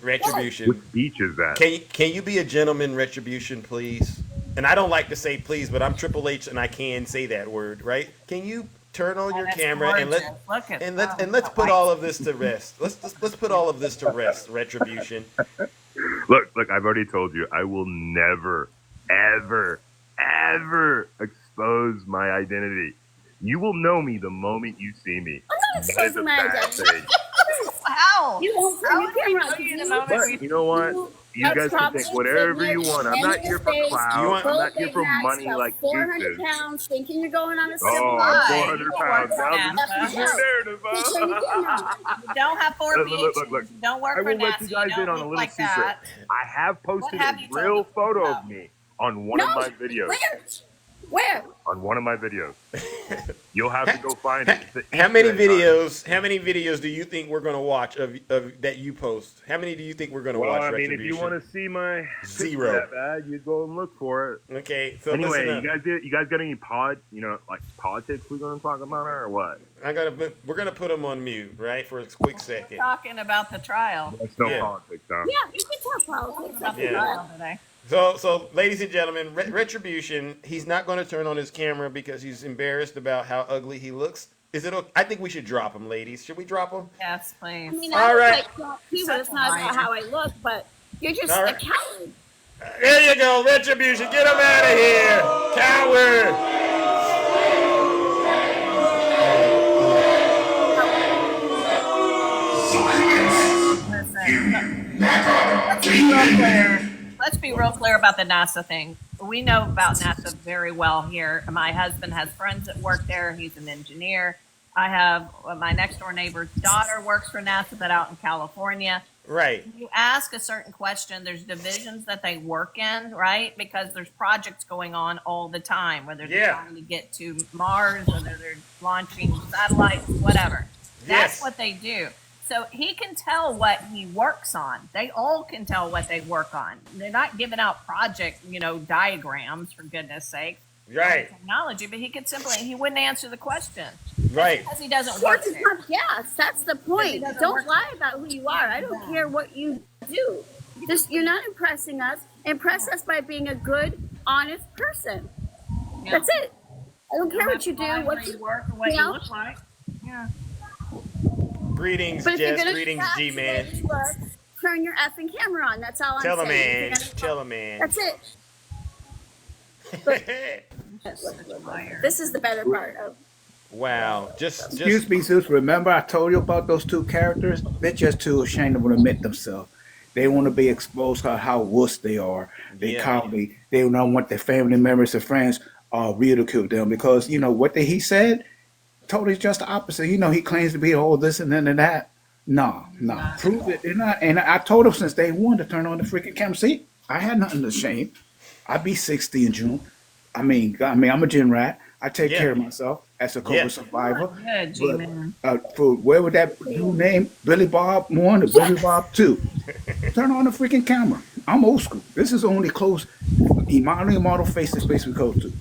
Retribution. Which beach is that? Can you be a gentleman, Retribution, please? And I don't like to say please, but I'm Triple H and I can say that word, right? Can you turn on your camera and let's put all of this to rest. Let's put all of this to rest, Retribution. Look, I've already told you, I will never, ever, ever expose my identity. You will know me the moment you see me. I'm not That is a exposing my bad identity. thing. How? You won't turn your camera on. But you know what? You guys can think whatever you want. I'm not here for clout. I'm not here for money like 400 juices. pounds, thinking you're going on a civil Oh, war. 400 pounds. Now this is your narrative, You don't have four PhDs. Look. You don't work I for will let you NASA. guys You in don't on a look little like secret. that. I have posted What have a you told real us photo about? of me on one of my videos. Where? On one of my videos. You'll have to go find it. It's the How many Easter egg videos do you think we're gonna watch of that you post? How many do you think we're gonna Well, watch? I mean, if Retribution? you want to see my Zero. that bad, you go and look for it. Okay. So Anyway, listen you guys got any like politics we're gonna talk about or what? we're gonna put them on mute, right, for a quick second. Talking about the trial. That's no politics, huh? Yeah, you can talk politics. About the Yeah. trial today. So, ladies and gentlemen, Retribution. He's not going to turn on his camera because he's embarrassed about how ugly he looks. Is it? I think we should drop him, ladies. Should we drop him? Yes, please. I mean, All I look right. like people. It's not about how I look, but you're just All a right. coward. There you go, Retribution. Get him out of here, coward. Let's be real clear about the NASA thing. We know about NASA very well here. My husband has friends that work there. He's an engineer. I have my next door neighbor's daughter works for NASA, but out in California. Right. You ask a certain question, there's divisions that they work in, right? Because there's projects going on all the time, whether they're trying to get to Mars, whether they're launching satellites, whatever. That's what they do. So he can tell what he works on. They all can tell what they work on. They're not giving out project, diagrams, for goodness sake. Right. Technology, but he wouldn't answer the question. Right. Because he doesn't work there. Yes, that's the point. Don't lie about who you are. I don't care what you do. You're not impressing us. Impress us by being a good, honest person. Yeah. That's it. I don't care what you do, what you work, or what you look like. Yeah. Greetings, But if you're Jess. gonna Greetings, attack G-Man. the way you look, turn your effing camera on. That's all I'm Tell saying. him, man. Tell him, man. That's it. But, this is the better part of. Wow. Excuse me, Zeus. Remember I told you about those two characters? They're just too ashamed to admit themselves. They want to be exposed to how wuss they are. They cowardly. They don't want their family members and friends ridicule them because what he said. Totally just the opposite. He claims to be all this and then and that. No. Prove it. And I told him since day one to turn on the freaking camera. See, I had nothing to shame. I'd be 60 in June. I mean, I'm a gym rat. I take care of myself as a COVID survivor. Good, G-Man. For where would that dude name? Billy Bob 1 or Billy Bob 2? Turn on the freaking camera. I'm old school. This is the only close model face-to-face we go to.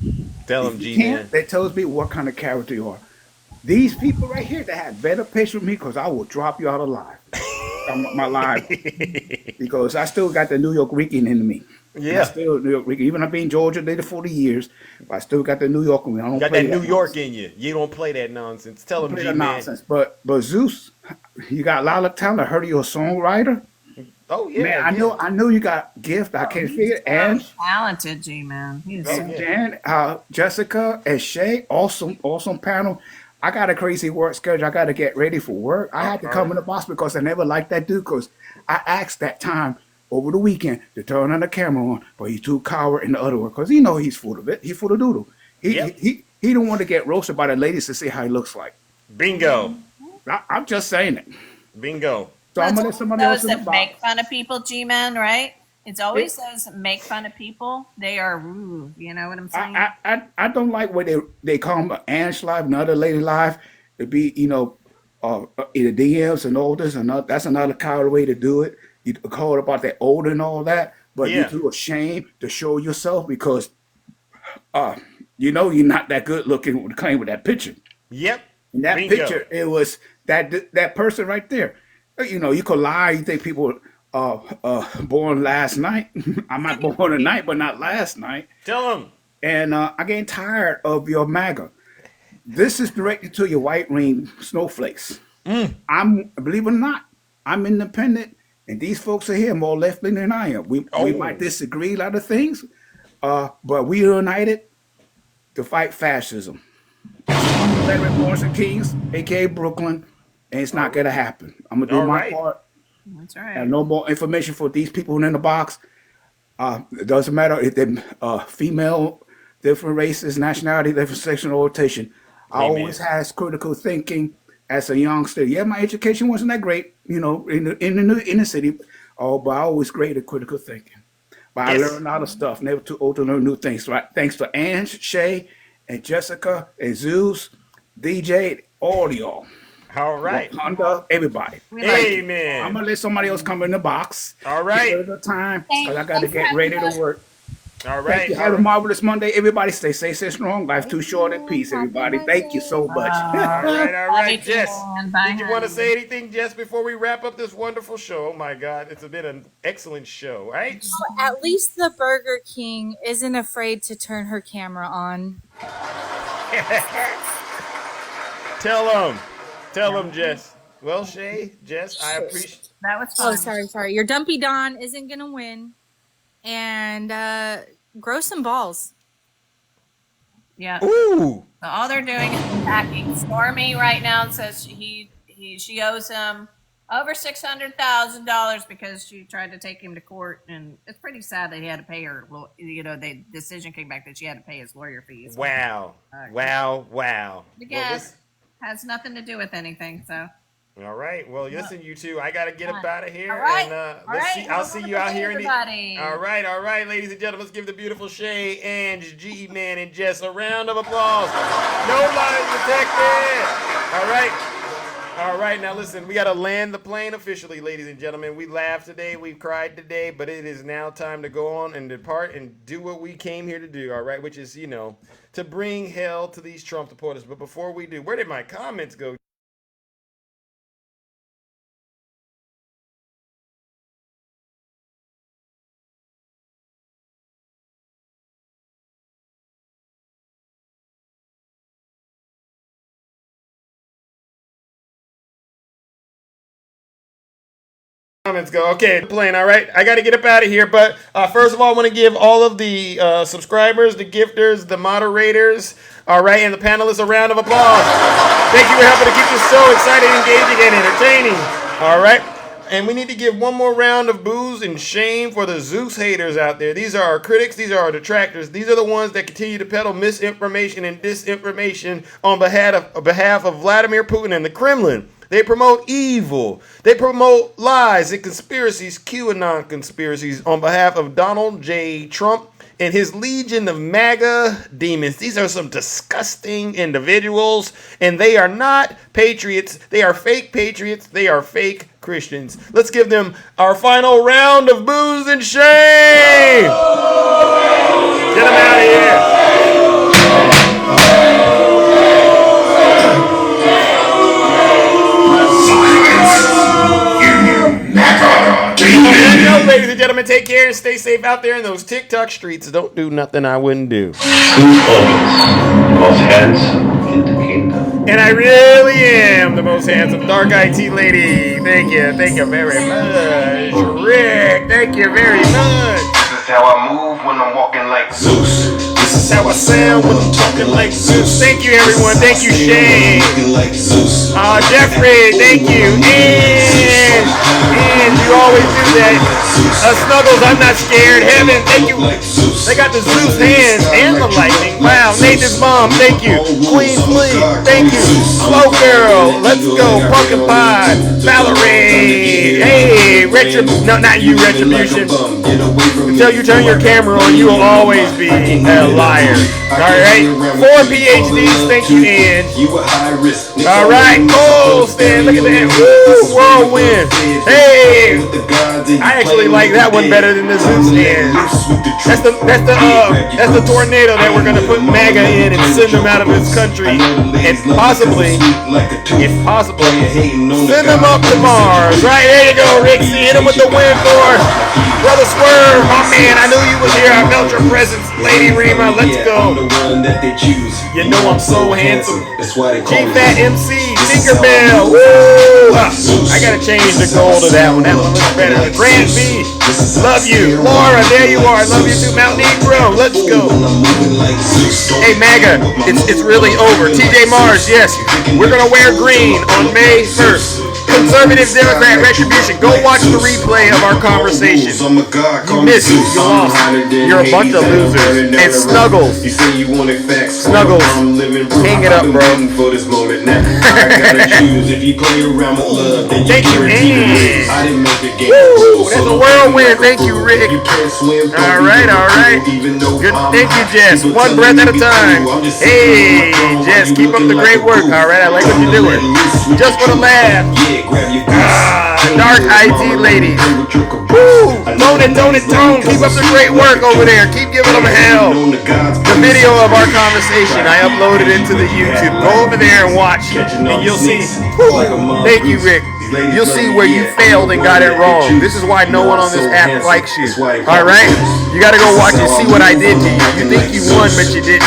Tell him, G-Man. That tells me what kind of character you are. These people right here that have better patience with me because I will drop you out alive. My life. Because I still got the New York Rican in me. Yeah. I still New York Rican. Even I've been in Georgia later 40 years, but I still got the New York in me. I don't got play that New York nonsense. in you. You don't play that nonsense. Tell him, Play G-Man. that nonsense. But Zeus, you got a lot of talent. I heard you're a songwriter. Oh yeah. Man, I know you got gift. I can't figure it. And Talented, G-Man. Dan, Jessica, and Shay, awesome panel. I got a crazy work schedule. I got to get ready for work. I had to come in the box because I never liked that dude because I asked that time over the weekend to turn on the camera on, but he's too coward in the other one because he's full of it. He's full of doodle. He don't want to get roasted by the ladies to see how he looks like. Bingo. I'm just saying it. Bingo. So I'm gonna let somebody else Those in the that box. make fun of people, G-Man, right? It's always those that make fun of people. They are rude. You know what I'm saying? I don't like what they call them Ange live, another lady live. To be in the DMs and all this and that's another coward way to do it. You call it about that old and all that, but you're too ashamed to show yourself because you're not that good looking with claim with that picture. Yep. In that picture, it was that person right there. You could lie. You think people born last night. I'm not born tonight, but not last night. Tell them. And I'm getting tired of your MAGA. This is directed to your white ring snowflakes. I'm believe it or not, I'm independent, and these folks are here more left leaning than I am. We might disagree a lot of things, but we are united to fight fascism. Larry Morrison Kings, aka Brooklyn, and it's not gonna happen. I'm gonna do my part. That's right. And no more information for these people in the box. It doesn't matter if they're female, different races, nationality, different sexual orientation. I always has critical thinking as a youngster. Yeah, my education wasn't that great, in the city. But I always great at critical thinking. But I learned a lot of stuff. Never too old to learn new things. Right? Thanks to Ange, Shay, and Jessica, and Zeus, DJ, all of y'all. All right. Wakanda, everybody. Amen. I'm gonna let somebody else come in the box. All right. Give it a time because I got to get ready to work. All right. Thank you. Have a marvelous Monday, everybody. Stay safe, stay strong. Life too short and peace, everybody. Thank you so much. All right, Jess. Did you want to say anything, Jess, before we wrap up this wonderful show? Oh my God, it's been an excellent show, right? At least the Burger King isn't afraid to turn her camera on. Tell them, Jess. Well, Shay, Jess, I appreciate that. Was fun. Oh, sorry. Your Dumpy Don isn't gonna win, and grow some balls. Yeah. Ooh. So all they're doing is attacking Stormy right now and says she owes him over $600,000 because she tried to take him to court, and it's pretty sad that he had to pay her. The decision came back that she had to pay his lawyer fees. Wow. Again, has nothing to do with anything. So. All right. Well, listen, you two. I gotta get up out of here, all right. and I'll see you out here. All right, ladies and gentlemen. Let's give the beautiful Shay, Ange, G-Man, and Jess a round of applause. No lies detected. All right. Now listen, we gotta land the plane officially, ladies and gentlemen. We laughed today, we cried today, but it is now time to go on and depart and do what we came here to do. All right, which is to bring hell to these Trump supporters. But before we do, where did my comments go? Comments go. Okay, playing. All right, I got to get up out of here. But first of all, I want to give all of the subscribers, the gifters, the moderators, all right, and the panelists a round of applause. Thank you for helping to keep this show exciting, engaging, and entertaining. All right. And we need to give one more round of boos and shame for the Zeus haters out there. These are our critics. These are our detractors. These are the ones that continue to peddle misinformation and disinformation on behalf of Vladimir Putin and the Kremlin. They promote evil. They promote lies and conspiracies, QAnon conspiracies, on behalf of Donald J. Trump and his legion of MAGA demons. These are some disgusting individuals, and they are not patriots. They are fake patriots. They are fake Christians. Let's give them our final round of boos and shame. Get them out of here. Ladies and gentlemen, take care and stay safe out there in those TikTok streets. Don't do nothing I wouldn't do. Most handsome in the kingdom. And I really am the most handsome dark IT lady. Thank you very much. Rick, thank you very much. This is how I move when I'm walking like Zeus. This is how I sound when I'm talking like Zeus. Thank you, everyone. Thank you, Shane. Jeffrey, thank you. And you always do that. Snuggles, I'm not scared. Heaven, thank you. They got the Zeus hands and the lightning. Wow. Nathan's mom, thank you. Queen Flea, thank you. Slow Girl, let's go. Pumpkin Pie, Valerie. Hey, no, not you, Retribution. Until you turn your camera on, you will always be a liar. Alright, 4 PhDs, thank you, Ian. Alright, Cole, Stan, look at that. Woo, whirlwind. Hey, I actually like that one better than the Zeus hand. That's the tornado that we're gonna put MAGA in and send them out of this country, and possibly, if possible, send them up to Mars. Right, there you go, Rixie. Hit him with the wind force. Brother Swerve, my man, I knew you was here. I felt your presence. Lady Rima, let's go. You know I'm so handsome. G-Fat MC, Tinkerbell. Woo! I gotta change the goal to that one. That one looks better. Grant B, love you. Laura, there you are. Love you too. Mount Negro, let's go. Hey, MAGA, it's really over. TJ Mars, yes, we're gonna wear green on May 1st. Conservative Democrat Retribution, go watch the replay of our conversation. You missed, you lost. You're a bunch of losers. And Snuggles, Snuggles, hang it up, bro. Thank you, Ann. Woo, that's a whirlwind. Thank you, Rick. All right. Good. Thank you, Jess. One breath at a time. Hey, Jess, keep up the great work. All right, I like what you're doing. Just for the laugh. Dark IT lady. Woo! Tone. Keep up the great work over there. Keep giving them hell. The video of our conversation, I uploaded it to the YouTube. Go over there and watch, and you'll see. Thank you, Rick. You'll see where you failed and got it wrong. This is why no one on this app likes you. All right? You got to go watch and see what I did to you. You think you won, but you didn't.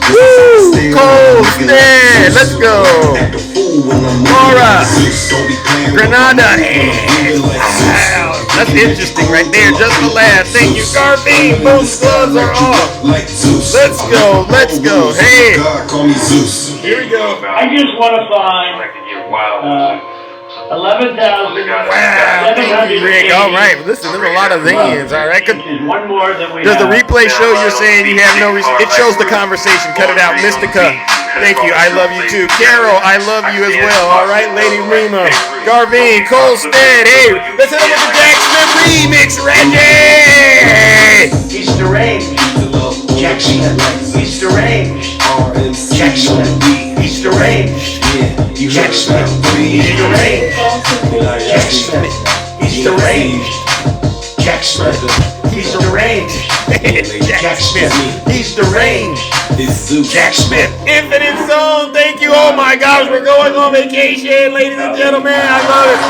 Woo! Cole, Stan, let's go. Laura, Granada. That's interesting right there. Just the last. Thank you, Garvey. Both gloves are off. Let's go. Hey. Here we go. I just want to find 11,000. Wow, thank you, Rick. All right, listen, there's a lot of hands. All right, one more than we does the replay show you're saying you have no? It shows the conversation. Cut it out, Mystica. Thank you. I love you too, Carol. I love you as well. All right, Lady Rima, Garvin, Colstead. Hey, let's hit him with the Jack Smith remix, Reggie. He's deranged. Jack Smith. He's deranged. Jack Smith. He's deranged. Jack Smith. He's deranged. Jack Smith. He's deranged. Jack Smith. He's deranged. Jack Smith. He's deranged. Jack Smith. Infinite Zone. Thank you. Oh my gosh, we're going on vacation, ladies and gentlemen. I love it.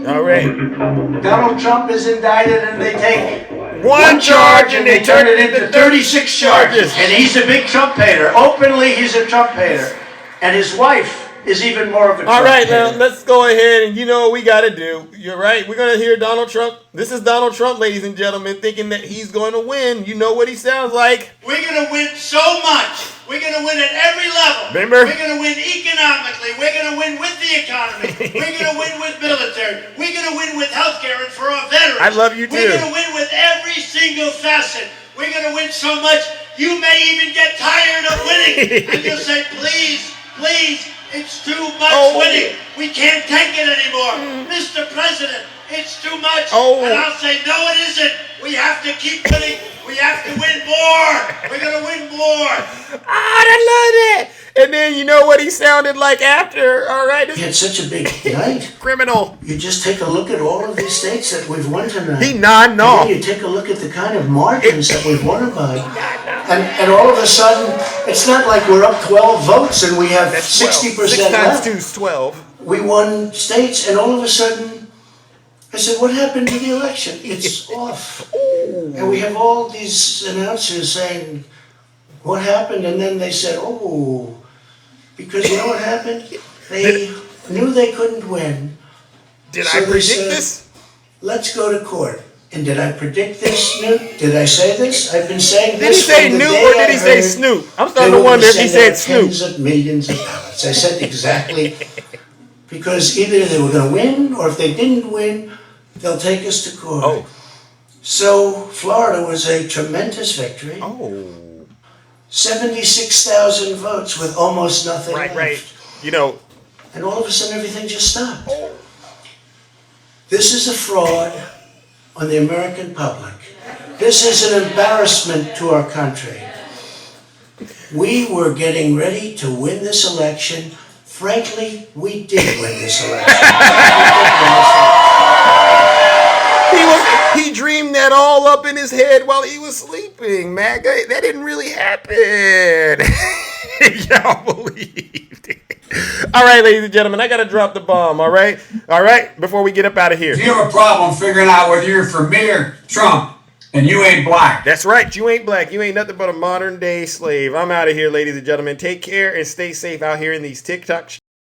All right. Donald Trump is indicted and they take one charge and they turn it into 36 charges. And he's a big Trump hater. Openly, he's a Trump hater. And his wife is even more of a Trump All right, now hater. let's go ahead and you know what we got to do. You're right. We're going to hear Donald Trump. This is Donald Trump, ladies and gentlemen, thinking that he's going to win. You know what he sounds like. We're going to win so much. We're going to win at every level. Remember? We're going to win economically. We're going to win with the economy. We're going to win with military. We're going to win with healthcare and for our veterans. I love you too. We're going to win with every single facet. We're going to win so much, you may even get tired of winning. And you'll say, please, please, it's too much winning. We can't take it anymore. Mr. President, it's too much. And I'll say, no, it isn't. We have to keep winning. We have to win more. We're going to win more. I love it. And then you know what he sounded like after. All right. We had such a big night. Criminal. You just take a look at all of these states that we've won tonight. He nodding off. You take a look at the kind of margins that we've won by. And all of a sudden, it's not like we're up 12 votes and we have 60% 6 times left. 2 is 12. We won states, and all of a sudden, I said, what happened to the election? It's off. And we have all these announcers saying, what happened? And then they said, because you know what happened? They knew they couldn't win. Did So I they predict said, this? Let's go to court. And did I predict this, Newt? Did I say this? I've been saying Did he this say from the Newt day or did I he say heard Snoop? I'm they starting were to wonder if gonna he send said out Snoop. tens of millions of ballots. I said exactly, because either they were going to win, or if they didn't win, they'll take us to court. So Florida was a tremendous victory. 76,000 votes with almost nothing left. Right. You know. And all of a sudden everything just stopped. This is a fraud on the American public. This is an embarrassment to our country. We were getting ready to win this election. Frankly, we did win this election. He dreamed that all up in his head while he was sleeping, man. That didn't really happen. Y'all believed it. All right, ladies and gentlemen, I got to drop the bomb, all right? All right, before we get up out of here. If you have a problem figuring out whether you're for me or Trump, and you ain't black. That's right, you ain't black. You ain't nothing but a modern day slave. I'm out of here, ladies and gentlemen. Take care and stay safe out here in these TikTok